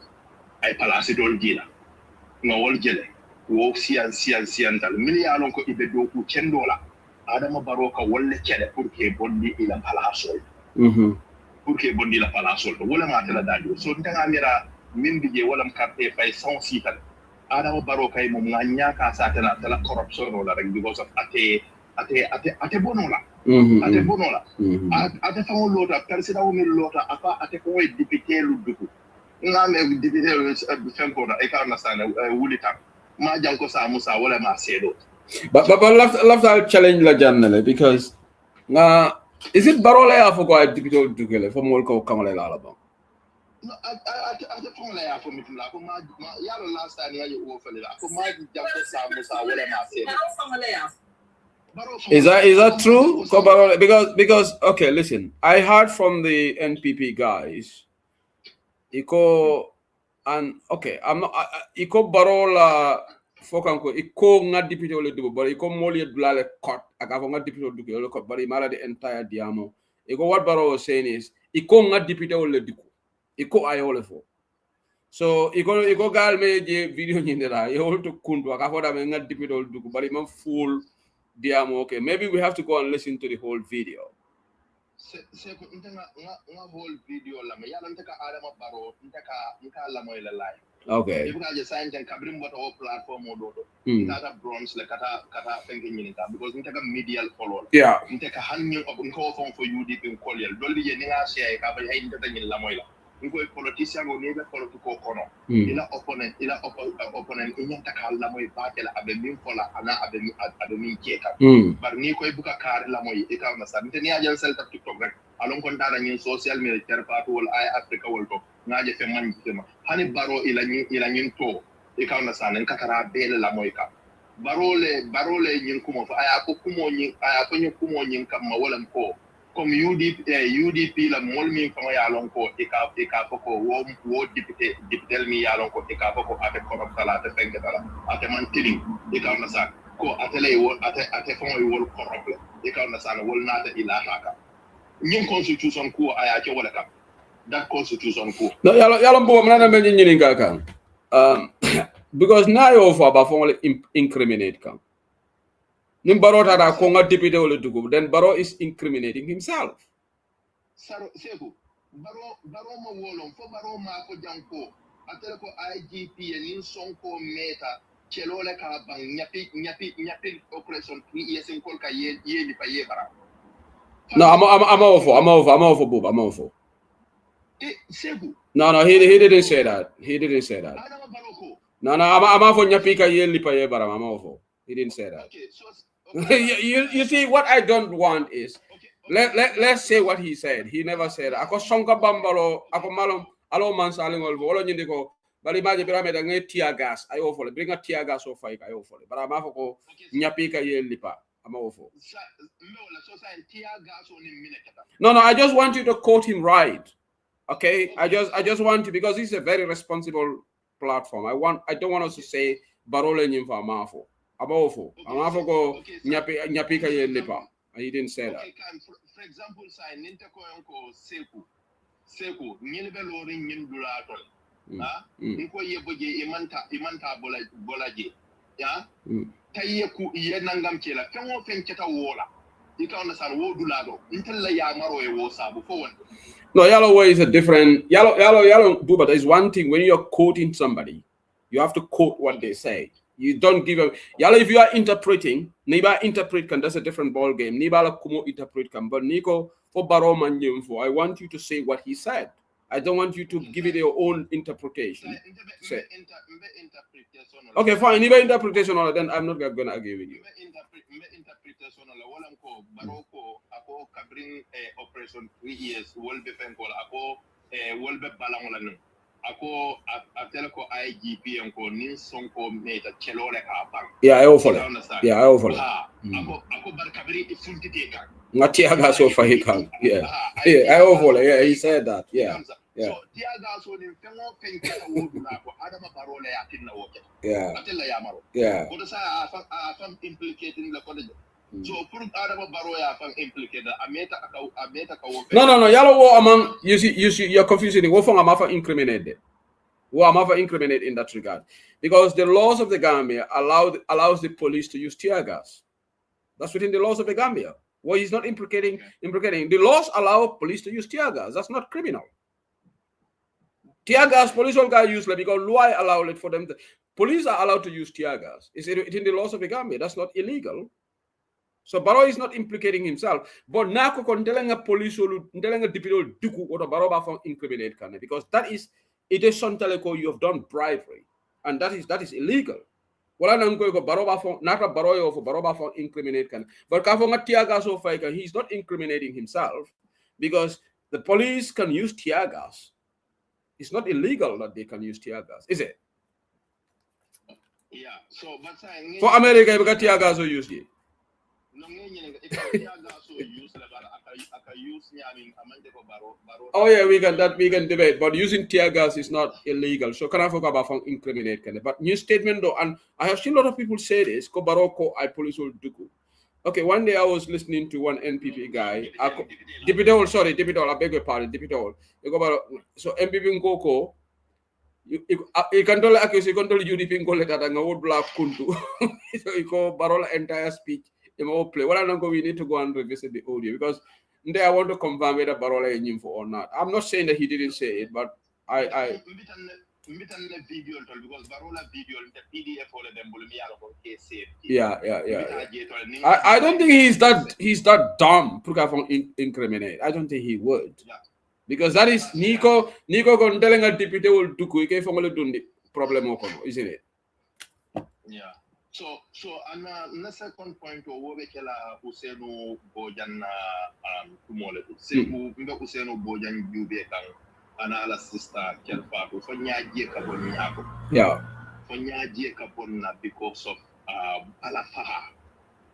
ay palasidol dina no wol jele wo sian dal mili alon ko ibe do ku cendola adama baro ka wolle kede pour que bondi ila palasol pour que bondi la palasol wala ma tala dadi so ndanga mira min bije wala carte fay sans sital adama baro kay mom nganya ka sa tala corruption wala rek because of ate bonola ate bonola ate fango lota president o mi lota apa ate ko e député lu duku ngame député lu fempo da e ka na sana wulita ma janko sa musa wala ma sedo but left challenge la jannale because is it barole ya fo ko e député lu dukele fo mol ko kamale la ba no ate fango la ya fo mitula ko ma yalo last time ya yo fele la ko ma janko sa musa wala ma sedo Is that true? Because okay, listen. I heard from the NPP guys. I'm not. Iko barola fokanko iko nga député ole dugo bari iko moli dulale court aka fo nga député ole dugo court bari mala the entire diamo iko what Barrow was saying is iko nga député ole dugo iko ayole fo so iko gal me je video nyindela yo to kundu aka fo da me nga député ole dugo bari man full diamo okay maybe we have to go and listen to the whole video se ko nga whole video la me yalla ntaka Adama Barrow ntaka la moy la live okay ibuka je sign jan kabrim bota o platform o do kata bronze le kata fenke nyinita because ntaka medial follow yeah ntaka hanni o ko fon for UDP ko lel dolli je ni nga share ka ba hay ntaka nyin la moy la ko politician go nebe politiko kono ila opponent inya taka la moy batela abe min fola ana abe min keka bar ni ko ibuka kar la moy e ka na sa ntani ajal sel tak TikTok rek alon kon dara nyin social media terpatu wal ay Africa wal to ngaje fe man jema hani Barrow ila nyin to e ka na sa nan katara bele la moy ka Barrow le nyin kumo fa aya ko kumo nyin aya ko nyin kumo nyin kam ma wala ko comme UDP la mol min fa ya lon ko e ka ko wo député mi ya lon ko e ka ko ate korom kala te fenke dala ate man tili e ka na sa ko atele wo ate fon e wol korom e ka na sa wol nata ila haka nyin constitution ko aya ke wala ka that constitution ko no yalo mbo mna me nyini ngaka because now you offer about for incriminate kan nim Barrow tada ko nga député wala dugo then Barrow is incriminating himself saro seku Barrow ma wolon fo Barrow ma ko janko atele ko IGP nin sonko meta celole ka bang nyapi operation 3 years in kolka ye li pa ye bara no I'm over Bob seku no he didn't say that no I'm for nyapi ka ye li pa ye bara I'm over he didn't say that okay so you see what I don't want is let's say what he said. He never said that. Ako sonka bambalo ako malom alo mansalingol wolo nyindi ko bali maje birame da ngai tear gas ayo fole bring a tear gas of fire ayo fole bara ma ko nyapi ka ye lipa ama ofo no I just want you to quote him right okay I just want to because this is a very responsible platform I don't want us to say barole nyimfa mafo Abofo. Amafoko nyapi ka ye lipa. He didn't say that. For example, say ninte ko yonko seku nyelbe lori nyindula to. Ha? Nko yeboje imanta bolaje. Ya? Taye ku ye nangam chela. Fengo fenketa wola. Ika on san wo dulado. Intella ya maro e wo sabu fo won. No, yellow way is a different yellow but there's one thing when you're quoting somebody, you have to quote what they say. You don't give a yalla if you are interpreting, niba interpret can that's a different ball game. Niba la kumo interpret can but Nico for Barrow Manjimfo, I want you to say what he said. I don't want you to give it your own interpretation. Okay, fine. Niba interpretation then I'm not gonna argue with you. Interpretation Barrow ako kabring operation 3 years will be fenkol ako will be balangola ako atele ko IGP enko nin sonko meta celole ka bang I offer ako barkabri ifuntite kan ngati aga so fahikan I offer he said that so tiaga so nin fengo fenke woduna ko Adama Barrow le yatinna woke atela yamaro ko sa afam implicating the college so pour Adama Barrow ya fam implicated ameta ka wo no yellow wo among you see you're confusing wo fong amafa incriminated wo amafa incriminate in that regard because the laws of the Gambia allows the police to use tear gas. That's within the laws of the Gambia. Well, he's not implicating the laws allow police to use tear gas. That's not criminal. Tear gas police all got use because law allow it for them police are allowed to use tear gas. It's in the laws of the Gambia. That's not illegal. So Barrow is not implicating himself, but now telling a police or telling a deputy duku or Barrow found incriminate can because that is it is Sontaleko you have done bribery, and that is illegal. Well, I'm going to Barrow found not a Barrow of Barrow found incriminate can, but Kafonga tear gas or fire he's not incriminating himself because the police can use tear gas. It's not illegal that they can use tear gas, is it? Yeah. So, but for America, we got tear gas or use it. No, use baro. Oh yeah, we can debate, but using tear gas is not illegal. So can I talk about incriminate? But new statement though, and I have seen a lot of people say this. Ko baroko I police will do. Okay, one day I was listening to one NPP guy. Deputy, I beg your pardon, Deputy. So NPP Ngoko, you can tell accuse, you can tell UDP Ngole that I would black kuntu. So you call Barola entire speech in all play. Well, I don't go. We need to go and revisit the audio because there I want to confirm whether Barola is info or not. I'm not saying that he didn't say it, but I video because Barola video the PDF or them yeah. I don't think he's that dumb to incriminate. I don't think he would. Yeah. Because that is Nico going telling a deputy will do quick if only do the problem, isn't it? Yeah. So and the second point over Kela Usenu Bojan Tumole. Seku Usenu Bojan Yubekan. Anala sister Kelfa for Nyaji Kaboniago. Yeah. For Nyaji Kabona because of Alafaha.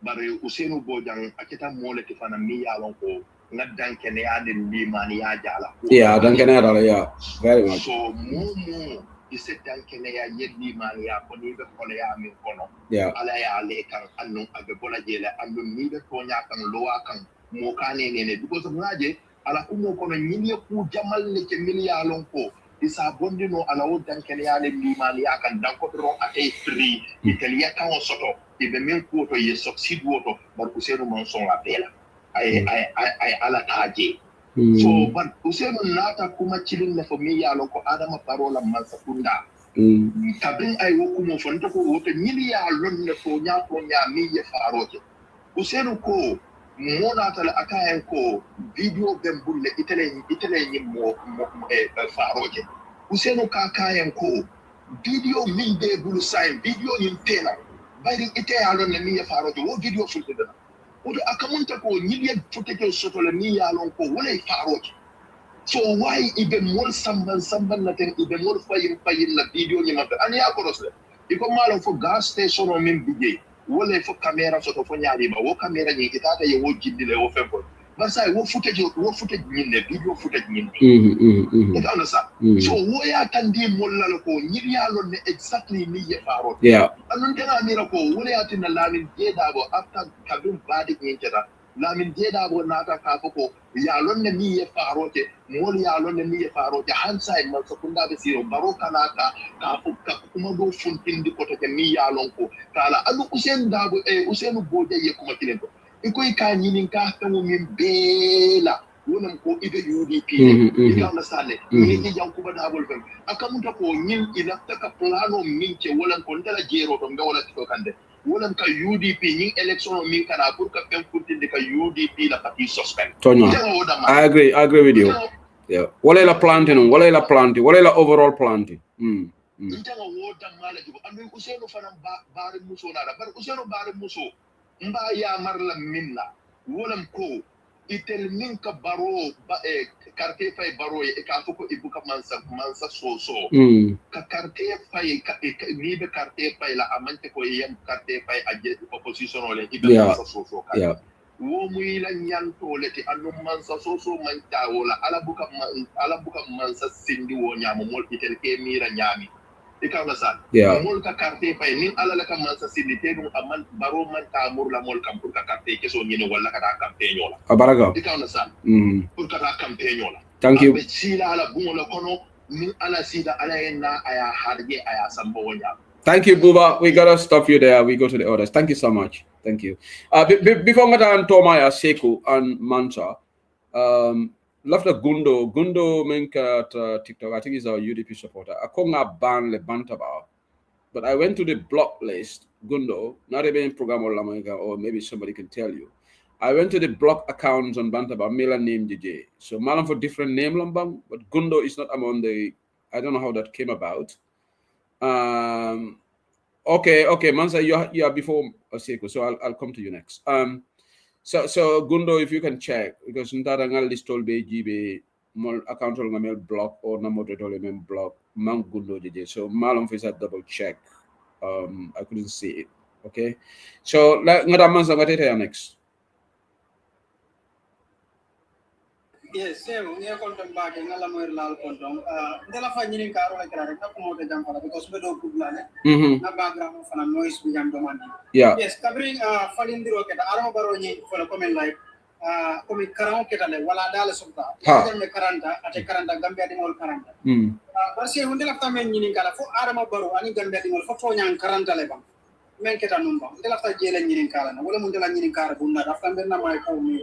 But Usenu Bojang Akita Mole Tifana Mia Lonko, not Dankene and Limania Jala. Yeah, Dankene, yeah. Very much. So Mumu is a Dankene Yed Limania, Poniva Polea Minkono. Yeah. Alaya Lekan, Anu Agabola Jela, and the Nida Konyak and Loakan, Mokane in it because of Raje. Ala kumo kono nyinye ku jamal le ke milia lonko isa bondi no ala o dankene ya le limali akan danko ron atay free italia kan soto ibe men ko to ye succeed woto bar usenu man son la bela ay ala taje so but usenu nata kuma chilin le familia lonko adama parola man sakunda tabin ay wo kumo fonto ko woto milia lon le fo nya mi ye faroje usenu ko mona tala akayen ko video bembulle itele ni mo faroje useno ka kayen ko video min de bulu sign video yin tena bari ite alon na mi faroje wo video fulte dana o akamunta ko nyiliye futete soto la mi yalon ko wala faroje so why ibe mol samban na ten ibe mol fayin na video ni mata ani akorosle iko malon fo gas station o min bije wala fo camera soto fo nyaari ba wo camera ni itata ye wo jindile wo fembo basa wo footage ni ne video footage ni it understand so wo ya tandi mollal ko nyirialo ne exactly ni ye faro yeah anon kana mira ko wala ya tinna lamin jeda bo after kabin badi ni jeda lamin jeda bo nata ka ko ya lon ne ni ye faro te mol ya lon ne ni ye faro te hansa e man sakunda be siro baroka naka ka kuma do funtindi ko te ni ya lon ko kala adu usen dabo usenu boje ye kuma kilento iko ka nyinin ka tawo min bela wonam ko ibe UDP ika understand ni yankuba dabol fam akamunta ko nyin ina taka plano min ke wolan ko ndala jero to ngawala to kande wolam ka UDP ning election min kana pour ka pen funtinde ka UDP la parti suspend I agree with you. Yeah, wala la planting wala la overall planting ntanga woda mala jibo andu useno fanam bare muso nada bar useno bare muso mba ya marla minna wolam ko itel min ka baro carte fay baro e ka foko ibuka mansa so ka carte fay ni be carte fay la amante ko yem carte fay aje opposition ole ibe mansa so ka wo muy la nyanto leti anu mansa so man tawola ala buka mansa sindi wo nyamo mol itel ke mira nyami ikawna san mol ka carte fay min ala la ka mansa sindi te dum aman baro man ta mur la mol kam pour ka carte ke so nyino wala ka da campagne la abaraga ikawna san pour ka da campagne la thank you be sila ala bungo la kono min ala sida ala enna aya harje aya sambo wonya. Thank you, Buba. We gotta stop you there. We go to the orders. Thank you so much. Thank you. Before Ngata Tomaya, Seku and Mansa, left the Gundo Menka at TikTok. I think he's our UDP supporter. I call him ban le bantaba, but I went to the block list. Gundo, not even in program or maybe somebody can tell you. I went to the block accounts on Bantaba, Mela name DJ. So Malam for different name Lambang, but Gundo is not among the. I don't know how that came about. Okay, Mansa, you are before Oseko, so I'll come to you next. So Gundo, if you can check, because Ntarangal list all be account all mail block or moderator mail block Mang Gundo DJ. So Malum face a double check. I couldn't see it. Okay, so ngada Mansa ngata next. Yes, so we are content back in Alamoir Lal Conton. The Lafayette car like a promoted Jampa because we don't put na background for a noise we am demanding. Yeah. Yes, covering falling the rocket, Arama Baroni for a comment like come karaoke wala dala sumta. Me karanta at a karanta Gambia all karanta. But say when the left time in Kala for Arama Baro and Gambia for Tonya karanta lebam. Men keta number. The left jail in Kala, Willa in Karabuna, after my home.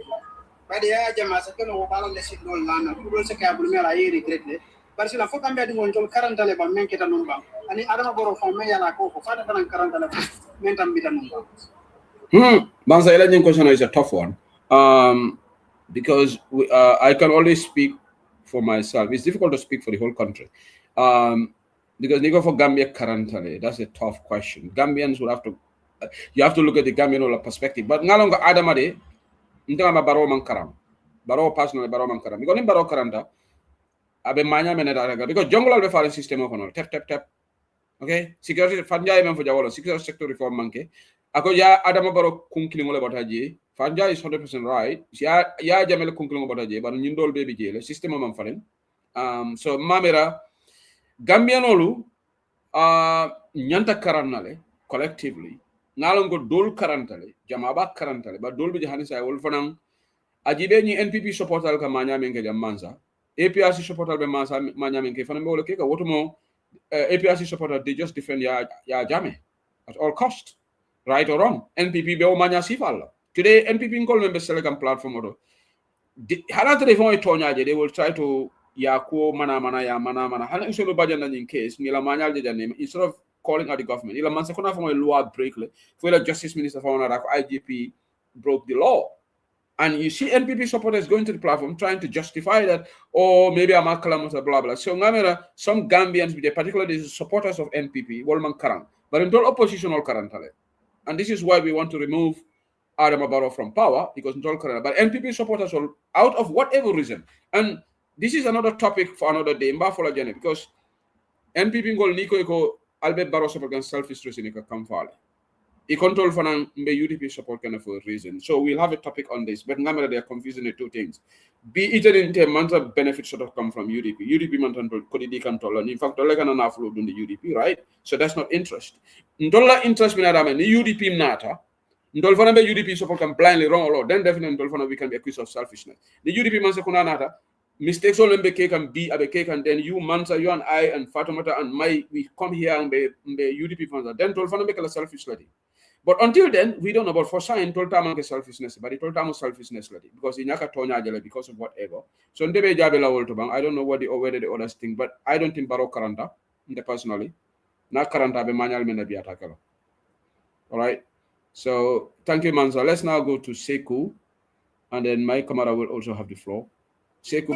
But the Jama second or balance in Lana, who will say Abulmera, I regret it. But she'll have to go into current Taliban, make it a number. And the Adamaboro from Mayana, for Father and current Taliban, meant and bit a number. Banza Elajan question is a tough one. Because I can only speak for myself. It's difficult to speak for the whole country. Because you go for Gambia currently, that's a tough question. Gambians will have to, you have to look at the Gambian perspective. But no longer Adamade. Ndama baro mankaram baro personally baro mankaram because in baro karanda abe manya meneda because jungle albe fare system ko non tap okay security fanja men fo jawolo security sector reform manke ako ya adama baro kunkili ngole botaji fanja is 100% right ya jamel kunkili ngole botaji bar nyindol be jele system mam falen so mamera gambianolu nyanta karanale collectively ngalongo dol karantale jamaba karantale ba dol be jahani say wol fanang ajibe ni NPP supportal ka manya menke jam manza APRC supportal be manza manya menke fanang be wol ke ka wotumo APRC supporter they just defend ya jame at all cost, right or wrong. NPP be o manya sifal today NPP ngol membe selegam platform odo halata de fon tonyaje they will try to ya ko mana hala usolo bajana in case ni la manya de jane instead of calling out the government. Ila man sekona for law break le. For the justice minister for IGP broke the law. And you see NPP supporters going to the platform trying to justify that, or maybe I'm a blah blah. So some Gambians, particularly the supporters of NPP, Wolman Karang, but in all oppositional Karantale. And this is why we want to remove Adama Barrow from power, because in all Karantale. But NPP supporters are out of whatever reason. And this is another topic for another day, because NPP ngol niko Albert Barrow support can selfish reason it can come fale. He control for UDP support kind of for a reason. So we'll have a topic on this. But they are confusing the two things. Be it in terms of benefits sort of come from UDP. UDP man could control. And in fact, dollar can an affluent in the UDP, right? So that's not interest. Dollar interest in the UDP nata. Ndolfana be UDP support can blindly wrong or then definitely Ndolfana we can be accused of selfishness. The UDP man sekuna nata. Mistakes all be cake and be a cake, and then you, Mansa, you and I, and Fatimata and we come here and be UDP fans. Then told Fana make a selfish lady. But until then, we don't know about for sign told Tamaka selfishness, but it told Tamu selfishness lady because in Yaka Tonya because of whatever. So in Debe Jabela Woltobang, I don't know whether the others think, but I don't think Baro Karanta, personally. Not Karanta be manual menabi atakala. All right. So thank you, Mansa. Let's now go to Sekou, and then my camera will also have the floor. Sekou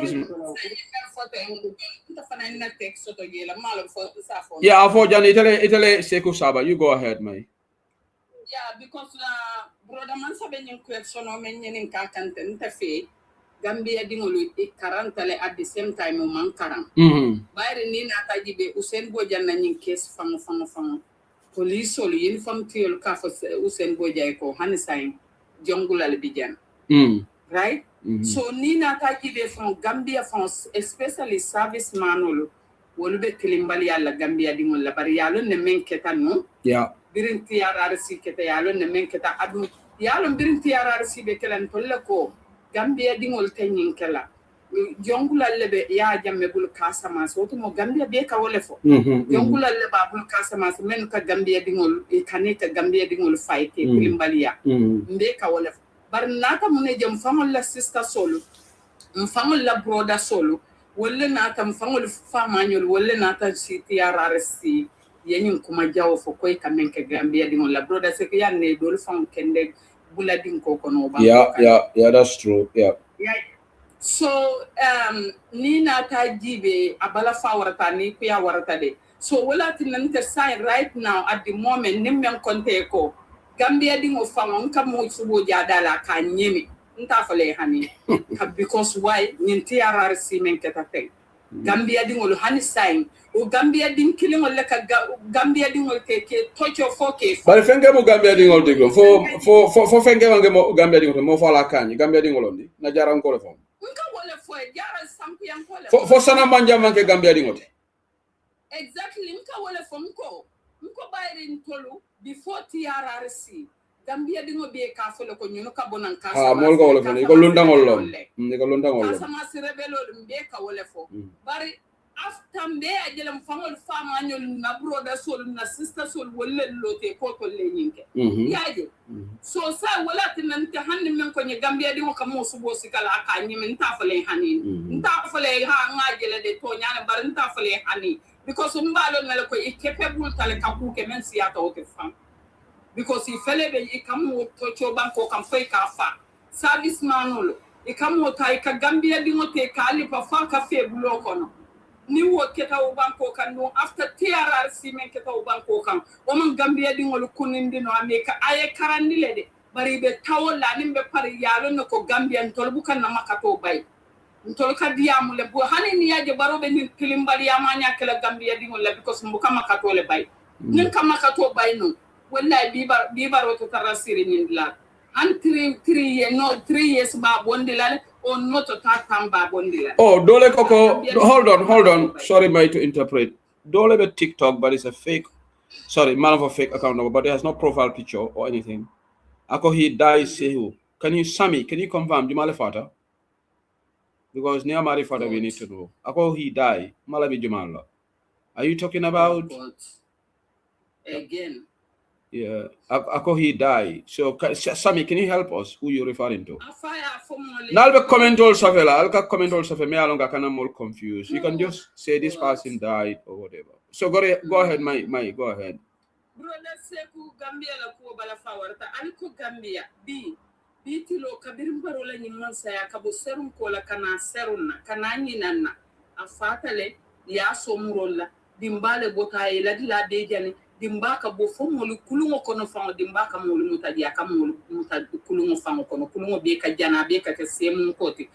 yeah, for Jan Italy Sekou Saba. You go ahead, Mai. Yeah, because brother man sabe nyin question o men nyin ka kante ntafe Gambia dingolu e karantale at the same time o man karan. Bayre ni na tajibe Usain Bojan na nyin case fang police olu uniform tiol ka fo Usain Bojay ko hanisay jongulal bijan. Right? So ni na tajibe from Gambia from especially service manolo wolu be kilimbali yalla Gambia dingol la bari yalla ne men ketano. Yeah. Birin TRRC kete yalo ne men keta adu yalo birin TRRC be kelan tolle ko Gambia dingol tanyin kala jongula lebe ya jamme bul kasama so to mo Gambia be ka wole fo jongula leba bul kasama men ka Gambia dingol e kaneta Gambia dingol fight e kulimbalia mbe ka wole bar nata mo ne jam famol la sister solo famol la broda solo wolle nata famol famanyol wolle nata ci TRRC yenyum kuma jawo fo koy kamen ke Gambia dingol la broda se ke yanne dol fam kende buladin ko kono ba yeah that's true yeah so ni na ta jibe abala fa warata ni ku ya warata de so wala tin sign right now at the moment nim men konte ko Gambia dingo fam kam mo subo jadala ka nyemi nta fale hani because why nin TRRC men keta Gambia dingol hani sign o Gambia ding kilingol le ka Gambia dingol ke tocho foke bari fenge mo Gambia dingol digo fo fenge wange mo Gambia dingol mo fala kanyi Gambia dingol ndi na jaran ko le fam nka wala For sana manja manke Gambia dingote. Exactly, nka wale fo nko bayri ntolu before TRRC Gambia dingo be ka fole ko nyuno ka bonan ka mol ko wala fo ko lundangol lom ni ko lundangol lom sama sirebelo mbe ka wala fo bari after mbe ajelam fangol fama nyol na brother sol na sister sol wala lote ko le nyinke yaje so sa wala tinan ta hanni men ko ni Gambia dingo ka mo subo sikala aka nyimin ta fole hanin ta fole ha ngajele de to nyana bar ta fole hanin because mbalo ngale ko capable tale kapu ke men siata o ke fam because if fele be ikamu to choban ko kam fay ka fa service manolo ikamu ta ka Gambia dingo te kali pa fa ka fe bulo kono ni wo keta o banko kan no after TRRC men keta o banko kan o man Gambia dingo lu kunindi no ameka aye karandile de bari be tawola nimbe pari yalo no ko Gambia ntolbu kan na makato bay ntolka diamu le bo hani ni yaje barobe ni kilimbali amanya kala Gambia dingo le because mbuka makato le bay nin kama makato bay no wallahi bibaro to tarasiri ni la and 3 years ba bondila or not to tamba bondila dole koko hold on sorry mate to interpret dole be TikTok but it's a fake man of a fake account number but it has no profile picture or anything ako he dies say who can you confirm Jumale Fata because near Mari Fata we need to know ako he die Malabi Jumala are you talking about again yeah ako he die so Sammy can you help us who you referring to nalbe comment also fela alka comment also fe me alonga kana more confused you can just say this person died or whatever so go ahead my go ahead brother seku Gambia la ko bala fawarta aliko Gambia bi tilo kabirim barola ni mansa ya kabo serum ko la kana serunna kana nyinanna afatale ya somurolla dimbale bota ila dila dejani dimbaka bo fomolu kulungo kono fango dimbaka molu mutadia kamolu mutad kulungo fango kono kulungo be ka jana be ka semu koti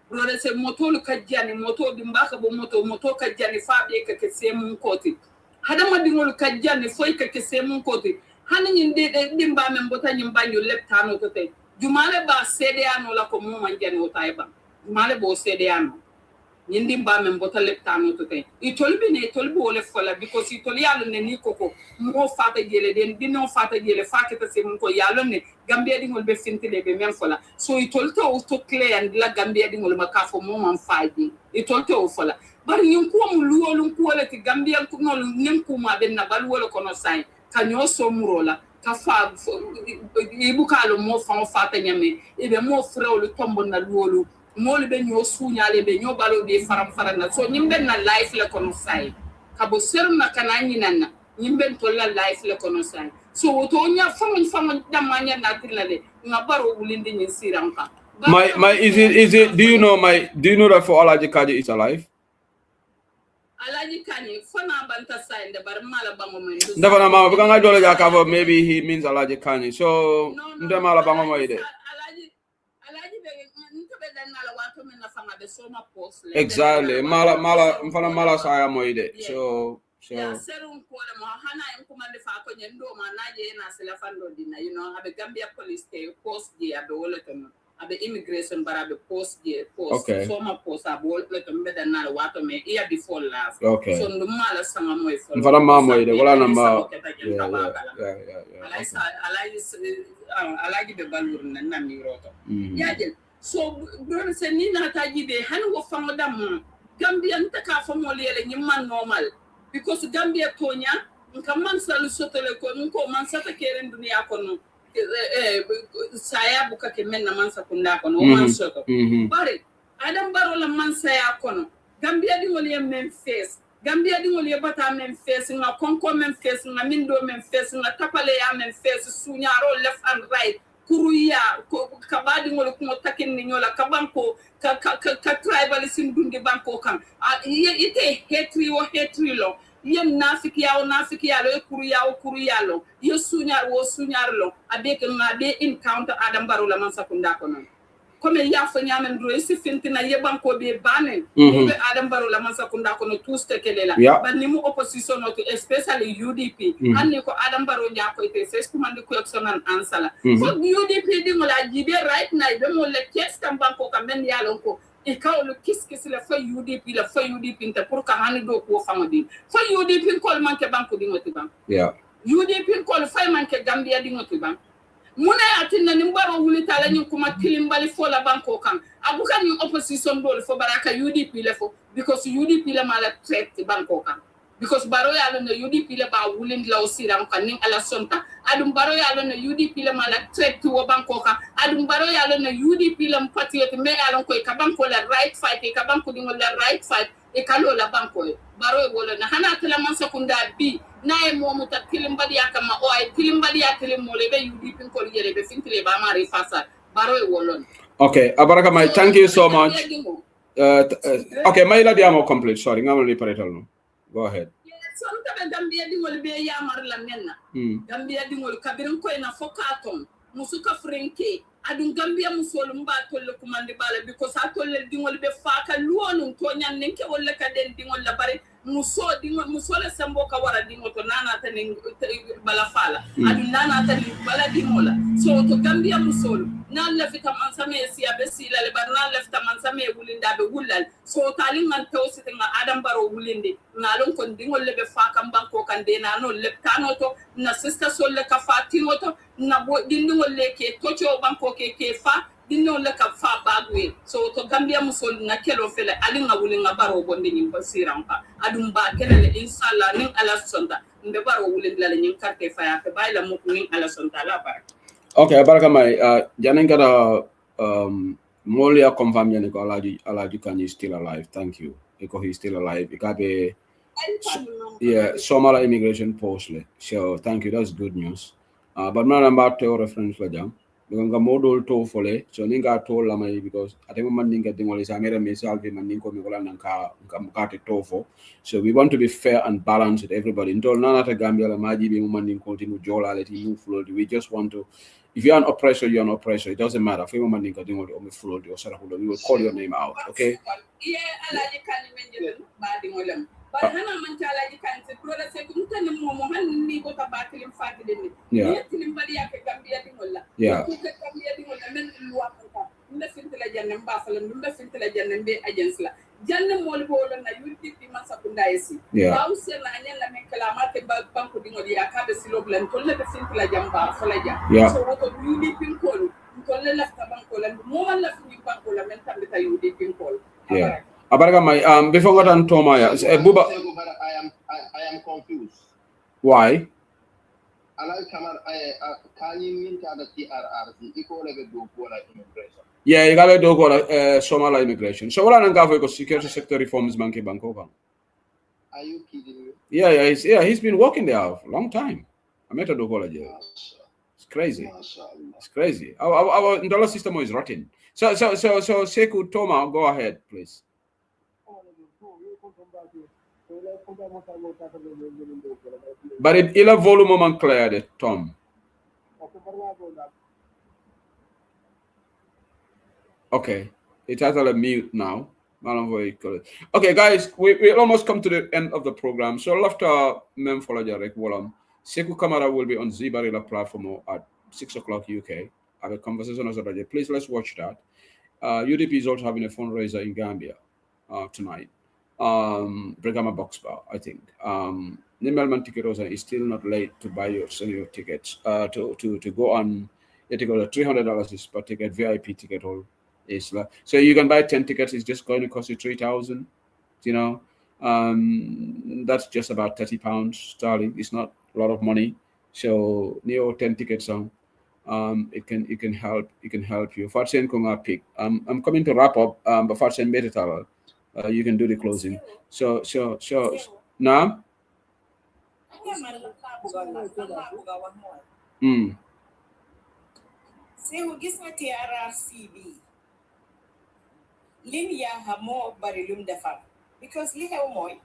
brother se motolu ka jani moto dimbaka bo moto ka jani fa be ka semu koti hadama dingol ka jani foy ka semu koti hani nyinde dimba men bota nyimbanyo leptano to te jumale ba CDA no la ko mo man jani otayba jumale bo CDA no nyindi mba men bota leptano to te itolbi wole fola because itoli yalo ne ni koko mo fata jele den dino fata jele faketa se mun ko yalo ne Gambia dingol be fintile be men fola so itolto to clear and la Gambia dingol makafo mo man faji itolto fola bari nyum ko mu luwolum ko wala ti Gambia ko no nen ko ma ben na bal wala kono sai kanyo so murola ka fa ibukalo mo fa fata nyame ibe mo frewlu tombo na luwolu mol be ñoo suñale be ñoo balo be faram na so ñimbe na life la kono sai kabo serum na kana ñinana ñimbe to la life la kono sai so to nya famu damanya na tilale nga baro wulindi ñin siranka my is it do you know that for Alaji Kaji is alive Alaji Kaji fona banta sai de bar mala bango men dafa na mama nga dole ja ka maybe he means Alaji Kaji so ndema la bango mo ide exactly mala saya moide so ya serum ko le mo hana en ko mande fa ko nyendo ma naje na sela fando dina abe Gambia police te post di abe wala tan abe immigration bara abe post so ma post abe wala tan be dan na wato me iya before last so ndo mala sanga moy fo mfana ma moide wala na ma alaji be balur na mi roto yaje so brother se ni na taji be han wo fango dam Gambia ntaka famo lele ni man normal because Gambia tonya nka man salu sotole ko nko man sata keren dunia kono saya buka ke men na man sakunda kono man soto bare adam baro la man saya kono Gambia di ngol men face Gambia di ngol bata men face nga konko men face nga mindo men face nga tapale ya men face sunyaro left and right kuruya kabadi ngol ko takin ni nyola kabanko ka tribalism dundi banko kan ite hetri lo yen nafiki ya lo kuruya lo yo sunyar lo abeke ngabe encounter adam baro la man sakunda kono comme ya fa nyamen do esi fintina ye banko be banen be adam baro la man sakunda kono tous te kelela ba ni mu opposition to especially UDP anni ko adam baro nya ko ite ses ko mande ko action an ansala so UDP di ngola jibe right now be mo le test tam banko kam men ya lon ko ikawlo kiskis la fa UDP la fa UDP ta pour ka hani do ko famadi fa UDP ko manke banko di ngoti bank UDP ko fa manke Gambia di ngoti bank muna atinna ni mbaro wulita la ñu kuma tilimbali fo la banko kan abuka ni opposition dole fo baraka UDP le fo because UDP la mala traite banko kan because baro ya lo na UDP le ba wulin la aussi ram kan ning ala sonta adum baro ya lo na UDP le mala traite wo banko kan adum baro ya lo na UDP la patriote me ala ko ka banko la right fight ka banko di la right fight e kalo la banko baro e wala na hana tala man sekunda bi na e momu ta tilimbali akama o ay tilimbali ya tilimole be UDP ko yele be fintile ba mari fasa baro e wolon. Okay, Abaraka Mai, thank you so much. Okay, Maila Diamo complete. Sorry, I'm only parental. Go ahead. Sometimes Gambia dingol be ya mar la menna. Gambia dingol kabirin ko na fokaton musuka frenke adun Gambia musol mba tolle kumande bala because atolle dingol be faka luonu to nyan nenke wala ka den dingol la bare muso dingol musole sambo ka wara dingol to nana tan bala fala adun nana tan bala dingola so to Gambia musol nan la fita man same siya be sila le bar nan la fita man same wulinda be wulal so talin man tawsite nga adam baro wulinde ngalon kon dingol le be faka banko kan de nano le kanoto na sister sol le ka fatimo to na bo dingol le ke tocho banko ke fa dinno le ka fa bagwe so to Gambia musol na kelo fele alinga wulinga baro bonde nyim basiranka adum ba kele le inshallah nin ala sonda mbe baro wulinda le nyim karte fa ya ke bayla mo nin ala sonda la bar. Okay, Abaraka Mai, janen kada molia confirm yani ko Alaji Kani is still alive. Thank you. Because he's still alive. Ikabe Somala immigration postly. So thank you. That's good news. But now I'm about to reference la jam. Because model to fole. So ninga told la mai because I think man ninga dingoli sa mera mesal be man ninko mikola nanka mkate tofo. So we want to be fair and balanced with everybody. Ntol nana ta Gambia la maji be man ninko tinu jola leti you flow. We just want to. If you're an oppressor, you're an oppressor. It doesn't matter. If you're a ninka dingoli or me flow or we will call your name out. Okay. Yeah, Alaji Kani menje but hana man Alaji Kani brother say kumtani mo han ni bota batilim fatideni. Yeah. Tilim ya ke Gambia dingola. Yeah. Ku ke Gambia dingola men luwa ko. Mbe fintela janne mbafala mbe fintela janne mbe agence la. Janne mo le bolo na UDP man sakunda esi. Ba usel na anyela men kala mate banko dingoli ya ka be siloblen ko le be fintela jamba fala ja. So woto UDP ko le lafta banko la mo man lafti banko la men tambe ta UDP ko. Yeah. Abaraka Mai, before what on Tomaya, Buba. I am confused. Why? Yeah, you got to do Somala immigration. So what I'm going to security sector reforms bank Bangkok. Are you kidding me? Yeah, he's been working there a long time. I met a Dogola. It's crazy. It's crazy. Our dollar system is rotten. So Sekou Toma, go ahead, please. But it ila volume man cleared, Tom. Okay, it's actually mute now. Okay, guys, we almost come to the end of the program. So after Mem Folajarek Wolam, Sekou Kamara will be on Zibarilla platform at 6 o'clock UK. Have a conversation as well. Please let's watch that. UDP is also having a fundraiser in Gambia tonight. Brigama Box Bar, I think. Nimelman Ticketosa is still not late to buy your senior tickets. To go on, you take $300 is per ticket. VIP ticket hole is so you can buy 10 tickets. It's just going to cost you $3,000. You know, that's just about £30 sterling. It's not a lot of money. So near 10 tickets on. It can help you. Fatsen Konga pick. I'm coming to wrap up. But Fatsen Betatala, you can do the closing. So now. Sewu gis nga TRRC bi lim yaa moo bari lum defar because li xew mooy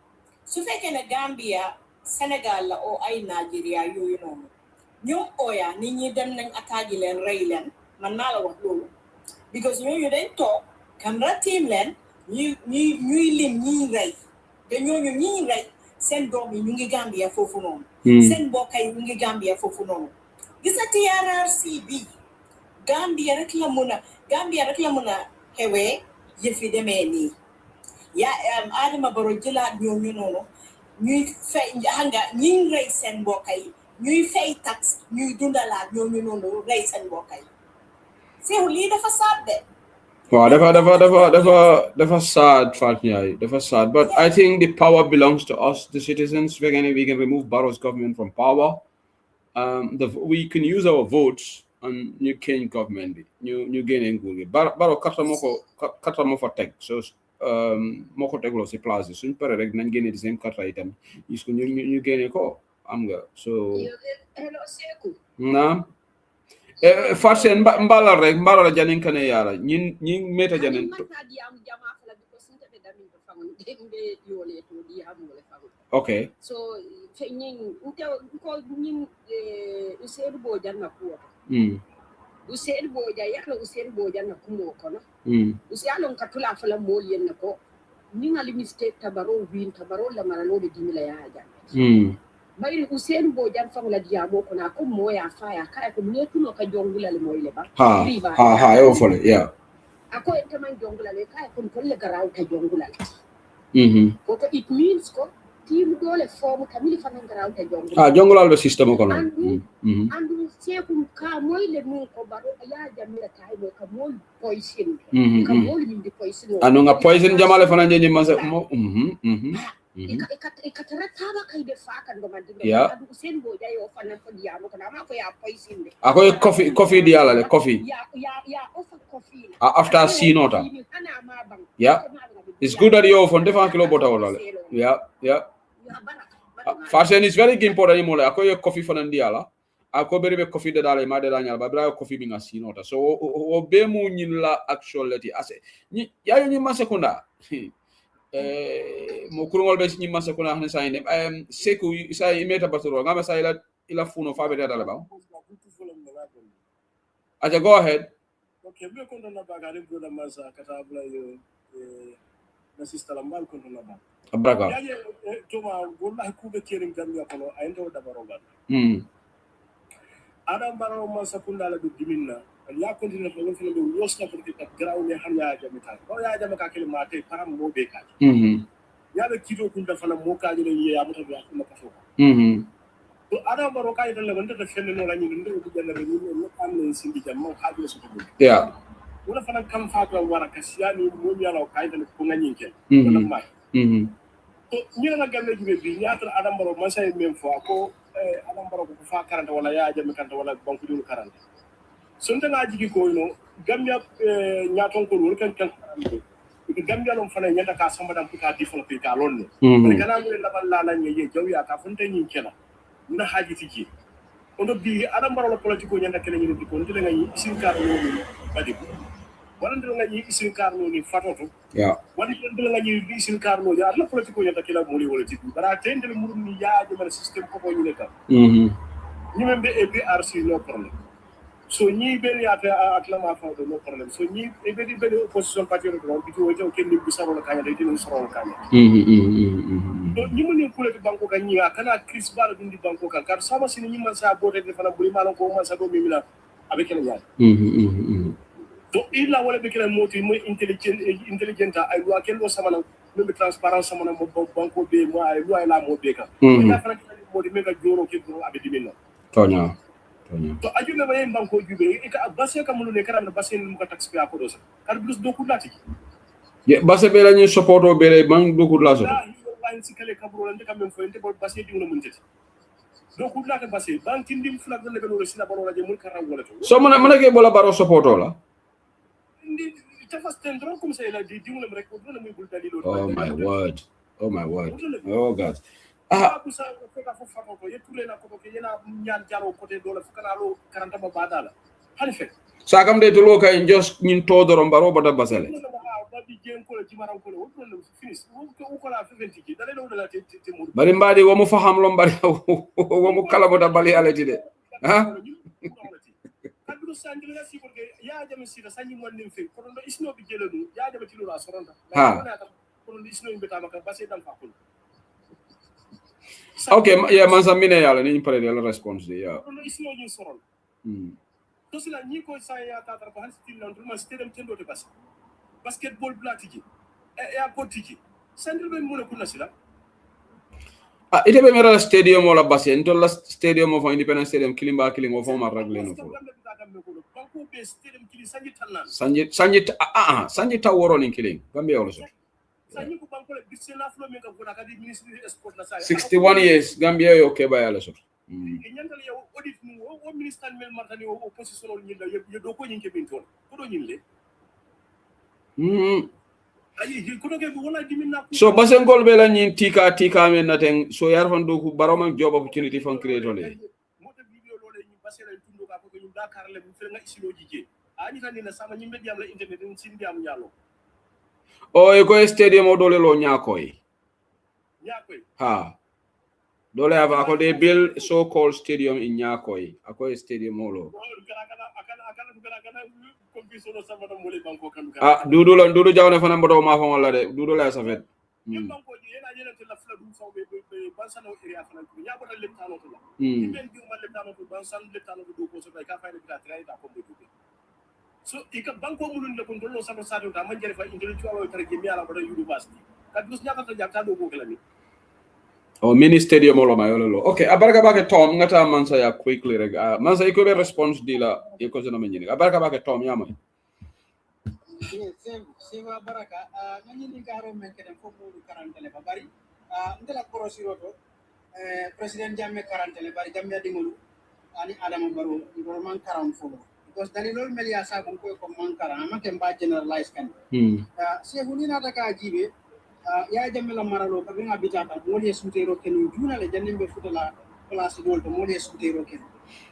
su fekkee ne Gambia Sénégal la oo ay Nigeria yooyu noonu ñoom ooya nit ñi dem nañ attaque leen rey leen man maa la wax loolu because ñooñu dañ toog Camara team leen ñuy lim ñiy rey te ñooñu ñiy rey seen doom yi ñu ngi Gambia foofu noonu seen mbokk yi ñu ngi Gambia foofu noonu gis nga TRRC bi Gambia rek la mun a xewee yëfi demee nii Adama Barrow jëlaat ñooñu noonu ñuy fay nga ñuy rey seen mbokk yi ñuy fay tax ñuy dundalaat ñooñu noonu rey seen mbokk yi Seewu lii dafa sad de Wow, dafa sad, Fatnyai. Dafa sad. But I think the power belongs to us, the citizens. We can remove Barrow's government from power. We can use our votes on new Kenyan government, new Kenyan government. Barrow kata mo for tech. So moko tech lo si plaza. Soon pare reg nan gene the same kata item. Is ko new Kenyan ko amga. So hello Seeku. Na. Farsen mbala rek mbala janin kane yara ñin meta janin okay so ñin ko ñin Usain Bojan na ko Usain Boja yakla Usain Boja na kumo kono Usain katula fala mo yen ko ni ngali mistake tabaro win tabaro la maralo de dimila ya ja bayri Usain Bojan fam la diamo ko na ko moya faya kay ko ne tuno ka jongula le moyle ba ha yo fole yeah ako ente man jongula le kay ko tolle garaw ka jongula ko it means ko team dole form kamili fanan garaw ka jongula jongula le system ko no andu sekum ka moyle mun ko baro ya jamira tay mo ka mol poison ka mol min di poison anu nga poison jamale fanan je masa mo ikataratawa kay be fakan do mandi yeah Usain Boja yo fanan ko diamo ko na ma ko ya poison de ako coffee diala le coffee ya offer coffee after sinota yeah it's good that you offer different kilo bota wala yeah fashion is very important mo le ako yo coffee fanan diala ako beri be coffee de dale ma de danyal ba bra coffee bi nga sinota so o be mu nyin la actuality ase ni ya yo ni ma sekunda mo kurungol be ni masa ko na hne sayne Seku isa imeta baturo ngama sa ila funo fa be dala ba aja go ahead okay be ko na ba gare go na masa kata bla yo na sister lambal ko na ba abraga ya to ma wallahi ku be kerin gamya ko ay ndo da baroga adam baro masa kunda la du diminna ya continue ko ngol fele do wosta ko ta graw ne han ya jamita ko ya jamaka kele mate param mo be ka ya be kito kun da fana mo ka jele ya muta ya ko ka so to adam baro kay tan la banda ta fenne no la ni ndo ko janna be ni no am ne sindi jam mo hajo so ko yeah wala fana kam fa ko wara ka siani mo mi ala kay tan ko ngani ken ko na may to ni la gamme jube bi ñaata adam baro ma say même fois ko adam baro ko fa 40 wala ya jamika wala banku dul 40 sonta nga jigi ko no gambia ñaaton ko wol kan gambia lon fana ñata ka samba dam ka develop ka lonne kana mo la balla la ñe jaw ya ka fonta ñi kena na haji tiki ondo bi adam baro la politiko ñanda kene ñi ko ndile nga isin kar no ni badi wala ndile nga isin kar no ni fatoto ya wala ndile nga isin kar no ya la politiko ñanda kila mo li wala tiki bara tendel mur ni ya jëmal system ko ko ñu ne ka ñi membe APRC no problème so ni ben ya atlama fa do no problème so ni e be di opposition party ro do bi ko ken ni bi saro la kanya de tin saro la kanya do ni mo ni kule banko kan ni kana Chris Bala dundi banko kan kar sama sini ni man sa bote de fana buri malon ko man sa do mi mila avec ken ya to illa wala be ken moti mo intelligent ay lo ken lo sama na no transparence sama na mo banko be mo ay lo ay la mo be ka ya fana mo di mega joro ke do abe di minno tonya to ajuna baye banko jube ika basse kam lu ne karam na basse mu ka tax pe akodo sa kar plus do ku lati ye basse be la ñu supporto be le man do ku la so ban ci kale kabro la ndeka men fo ente bo basse di ngona mun tati do ku lati basse ban tindim flag le belo sila baro la je mun karam wala to so mana ke bola baro supporto la ndi ta fas tendro comme ça la di ngona rek ko do na muy bul dalilo oh my word oh god ku sa ko ka fo fa ko yetule na ko ke yena ñaan jaro côté do la fukana lo 40 ba badala hani fe sa kam de to lo kay just ñin to do mbaro bata basale ba bi jen ko ci maram ko wo no finis ko ko la 20 ki dale do la te mo bari mbadi wo mu faham lo mbari wo mu kala bota bali alati de ha kaddu sanjil na si porque ya jam si da sanyi mon nim fe ko do isno bi jelenu ya jam ci lo la soronta ko do isno mbeta maka basé dal fa ko okay yeah man sa mine yalla ni pare la response de ya no isno ñu soron to sila ñi ko sa ya ta tar ko han stil non ma stel dem tendo te bas basketball platiki airport tiki sandil ben mo ko nasila ite be mera stadium wala basi ntolla stadium of Independence Stadium kilimba kilingo fo mar ragle no banko be stadium kili sanji tanna sanji ta woro ni kiling gambe wala so sanji ko banko le bisena flo men ka gona kadi ministry sport na sa 61 years gambia yo ke bayala so ñantal yow audit nu o ministre mel martani o opposition ol ñinda ye do ko ñinke bin ton ko do ñinle so basengol be la ñin tika men naten so yar fan do ku baroma job opportunity fan create le moto video lo le ñi basela tundo ka ko ñu Dakar le mu fe nga isino jije ani tan ni sama ñi mediam la internet ni sin diam ñalo o e ko stadium o dole lo ñakoy ha dole ava ako de build so called stadium in ñakoy ako stadium o lo dudu jawne fana mbodo ma fa wala de dudu la sa fet banko ji ena yene te la fla dum faw be bansano area fana ko nya botal leptano to la ben bi ma leptano to bansan leptano to do ko so bay ka fayne bita tray ta ko be do so ika banko mulun le ko ndolo sama sa ta man jere fa intellectual o tar gemi ala bodo university ka dus nya ta jakta do ko kala ni o mini stadium o lo ma yolo okay abaraka bake tom ngata mansa ya quickly rek mansa iko be response dila iko zona menyi abaraka bake tom ya moy Seva baraka nani ni garo men keden fo mo karantele ba bari ndela korosiro to president jamme karantele bari jamme dingolu ani adama baro ngol man karam fo because dalilol melia sa ko man karam ma ke ba generalize kan sehu ni nata ka jibe ya jamme la maralo ka binga bitata mo le sutero ken juna le jannembe futala place dol to mo le sutero ken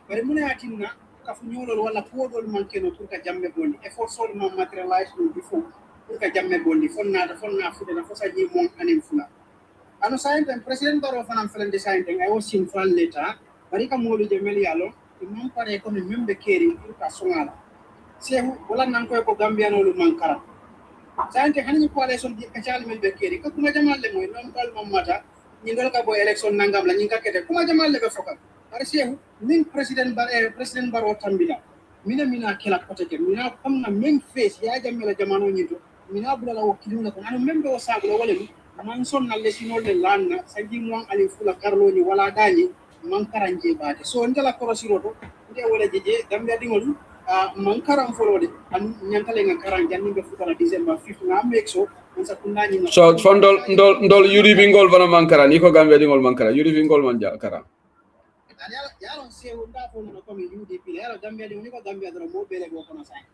bari mun yatinna kafu ñolol wala podol manke no pour ka jamme bondi effort sol non materialize no bifo pour ka jamme bondi fonna fude na fosa ji mon anem fula ano sayente president baro fanam felen de sayente ay wosin fal leta bari ka molu je mel yalo imam pare ko mi membe keri pour ka songala sehu wala nan ko gambiano lu mankara sayente hanni coalition di ka chal mel be keri ko kuma jamal le moy non kal mamata ni ndol ka bo election nangam la ni ka kete kuma jamal le be fokal bari sehu min president baro tambila mina kala kote mina kamna men face ya jamela jamano nyito mina bulala wakiluna ko anu membe o saglo wala mi man sonna le sinol le lanna sanji mo ali fula karlo ni wala dani man karanje baade so ndela korosiro to nde wala jeje gambe dingol man karam folode an nyantale nga karan janni be futala December 5 na make so sa kunani so fondol ndol yuri bingol bana man karan iko gambe dingol man karan yuri bingol man karan yaron sehu nda fo no comme UDP yaro Gambia de ko Gambia do mo bele go kono sai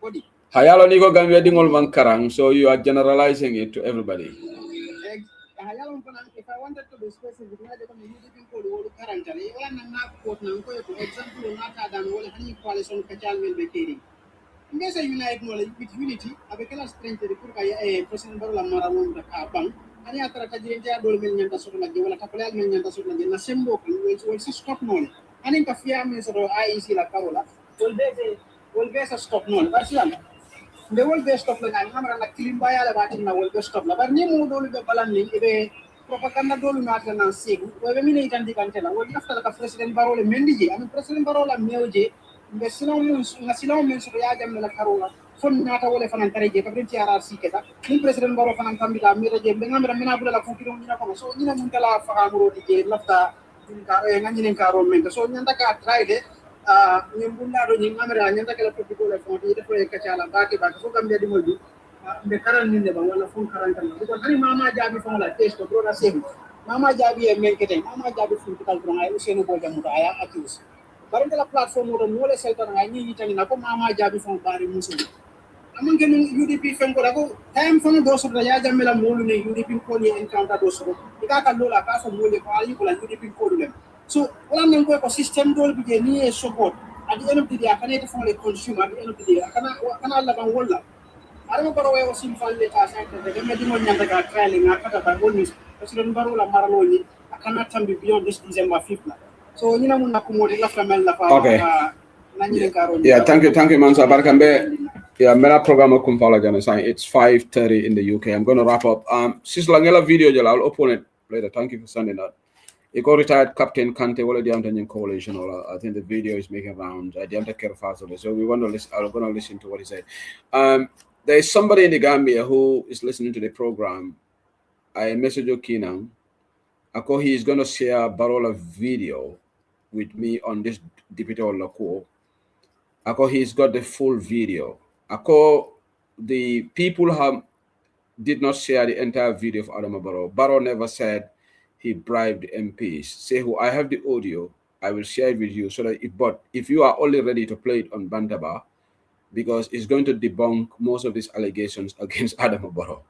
kodi hayalo ni ko Gambia dingol man karang so you are generalizing it to everybody hayalo fana if I wanted to be specific na de ko UDP ko do karang tale wala na ko na ko for example na ta dan wala hani coalition ka chal mel be keri ngesa unite no with unity avec la strength de pour ka president Barrow la mara won da ka bang ani atara tajiri dia dol men nyanta sotla je wala tapale men nyanta sotla je na sembo ko wel si stop non ani ka fiya men so IEC la karola wol be sa stop non barsilam de wol be stop la ngam hamra na kilimba yala batin na wol be stop la bar ni mo dol be balan ni be propaganda dol na tan segu be min itan dikante la wol nafta la president Barrow le mendi je ami president Barrow la mewje be sino mun so ya jam la karola fon nata wala fanan tareje ka ben tiara siketa ni president Barrow fanan tambila mi reje be ngamra mina bula la fukiro ni ko so ni mun tala fahamuro di je lafta ka ngani ka ro men so nyanda ka traide ni bunda do ni ngamra nyanda ka la fukiko la fon di defo e ka chala baake fo gambe di moldi be karal ni ne ba wala fon karan tan ko hani mama jabi fon la test ko broda sebi mama jabi e men kete mama jabi fon ko tal bro ay usenu bo jamu aya atus barante la platform do mo le selta nga ni yitani na ko mama jabi fon bari musul amanke no UDP fengo dako time fana do so ya jamela molu ne UDP ko ni encounter do so ka lola ka so mole ko ali ko la UDP ko dum so wala nan ko system do bi ni e support at the end of the day kana te fon le consumer at the end of the day kana la ban wala ara mo baro o sim falle ta sa te me di mo nyanda ka trailing akata ba woni president Barrow la maralo ni kana tambi beyond this December 5th so ni na mun nakumodi la famel la fa yeah thank you Mansa Barkambe. Yeah, mera program kum fala jana sai. It's 5:30 in the UK. I'm going to wrap up. Sis langela video jala. I'll open it later. Thank you for sending that. You got retired Captain Kante. Wala diamta coalition. I think the video is making rounds. Diamta care fast. So we want to listen. I'm going to listen to what he said. there is somebody in the Gambia who is listening to the program. I message Okinang. Ako he is going to share Barola video with me on this Deputy Olako. Ako he's got the full video. Ako the people did not share the entire video of Adama Barrow. Barrow never said he bribed the MPs. Say who I have the audio. I will share it with you so that if you are only ready to play it on Bantaba, because it's going to debunk most of these allegations against Adama Barrow.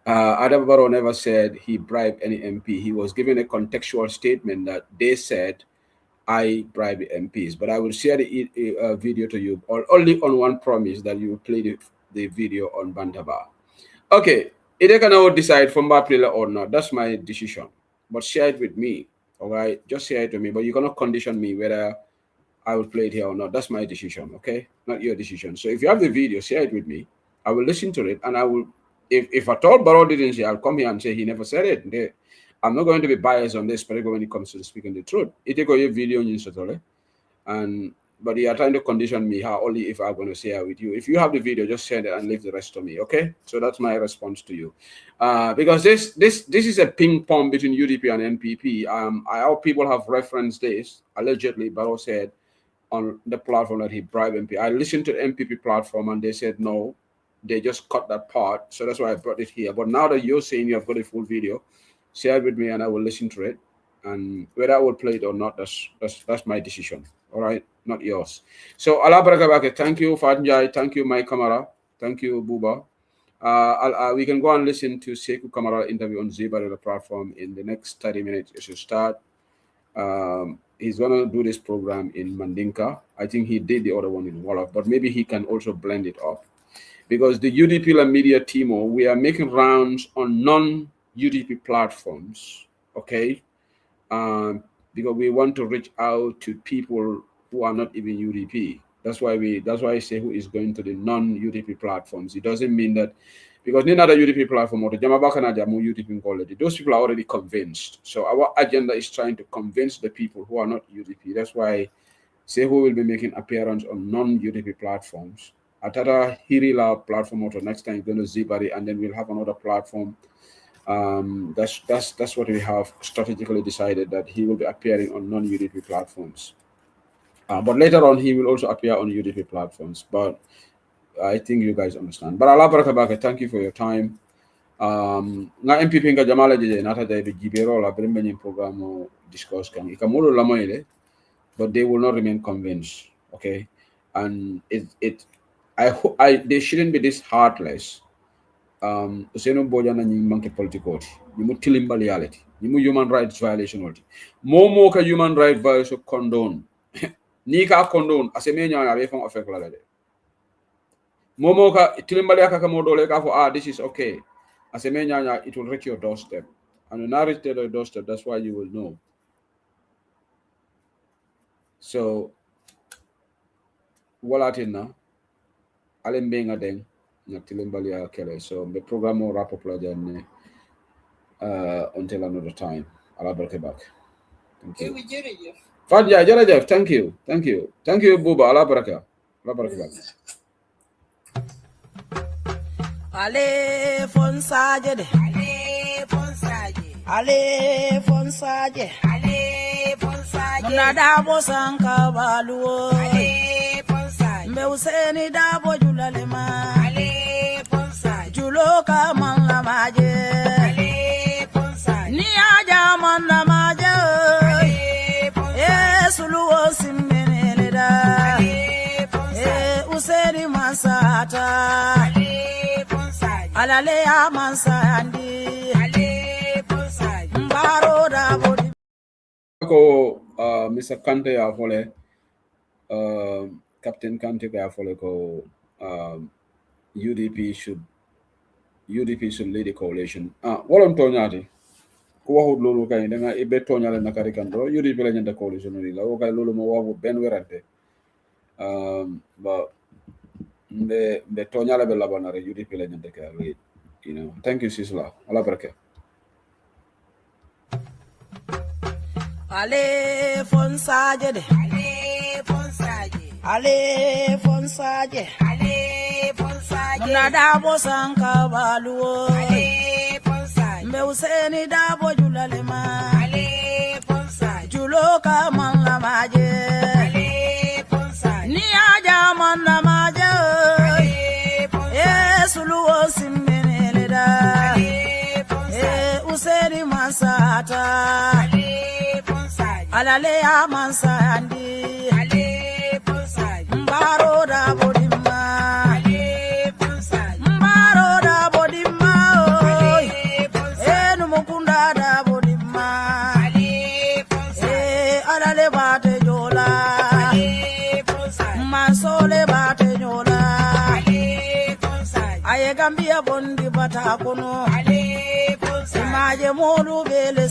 Adama Barrow never said he bribed any MP. He was given a contextual statement that they said, I bribed the MPs. But I will share the video to you, or only on one promise that you will play the video on Bantaba. Okay, they can now decide from April or not. That's my decision. But share it with me, all right? Just share it with me. But you cannot condition me whether I will play it here or not. That's my decision, okay? Not your decision. So if you have the video, share it with me. I will listen to it, and I will, if at all Barrow didn't say, I'll come here and say he never said it. I'm not going to be biased on this, particularly when it comes to speaking the truth. It take a video but you are trying to condition me how only if I'm going to share with you. If you have the video, just share it and leave the rest to me, okay? So that's my response to you. Because this is a ping pong between UDP and NPP. I hope people have referenced this. Allegedly, Barrow said on the platform that he bribed MP. I listened to the MPP platform and they said no, they just cut that part. So that's why I brought it here. But now that you're saying you have got a full video, share it with me and I will listen to it. And whether I will play it or not, that's my decision. All right, not yours. So Allah Barakabake, thank you, Fatnjai, thank you, my Kamara, thank you, Buba. We can go and listen to Sekou Kamara interview on Zibari platform in the next 30 minutes. It should start. He's gonna do this program in Mandinka. I think he did the other one in Wolof, but maybe he can also blend it up. Because the UDP La Media team, we are making rounds on non-UDP platforms, okay? Because we want to reach out to people who are not even UDP. That's why I say who is going to the non-UDP platforms. It doesn't mean that because another UDP platform or the UDP quality, those people are already convinced. So our agenda is trying to convince the people who are not UDP. That's why Sehu will be making appearance on non-UDP platforms. Atara Hirila platform or next time going to Zibari, and then we'll have another platform. That's what we have strategically decided, that he will be appearing on non-UDP platforms. But later on, he will also appear on UDP platforms. But I think you guys understand. But Allah Barakabaka, thank you for your time. Na MPP nga jamala jeje nata day be gibero la brimbenin program discuss kan ikamulu lamoyle, but they will not remain convinced. Okay, and they shouldn't be this heartless. Useno Bojana ni manke political, you mu tilimbal reality, you mu human rights violation. Momo ka human rights violation condone. Ni ka condone asemenya ya be fon affect la de. Momo ka tilimbal ya ka modole ka for this is okay. Asemenya it will reach your doorstep. And when I reach your doorstep, that's why you will know. So walatina alembenga deng. So the program will wrap up until another time. I'll be back. Thank you. Fadja, Jerejef, thank you. Thank you. Thank you, Buba. Allah baraka. Allah baraka. Ale fonsaje de. Ale fonsaje. Ale fonsaje. Ale fonsaje. Munada bosanka baluo. Ale fonsaje. Mbe useni dabo julalema. Juloka manla maje, ni aja manla maje, suluo simmeneleda, useni masata, alale amansandi, mbaro da bodi. Ko Mr. Kante ya fole, Captain Kante ya fole ko UDP should lead the coalition. Walam tonyati. Ko waxut lolu kay da nga be tonyale nakari kan do UDP la ñanda coalition ni la o kay lolu mo wawu ben werante. But the tonyale be labanare UDP la ñanda kay lead. You know. Thank you Sisla. Allah baraka. Ale fonsaje de. Ale fonsaje. Ale fonsaje. Ale fonsaje. na dabo sanka baluo mbe useni dabo julalema juloka manla maje ni aja manla maje suluo simmeneleda useni masata alale ya mansandi mbaro da bodima mbaro da bodima numukunda da bodima alale bate jola masole bate jola aye gambia bondi bata kono imaje molu bele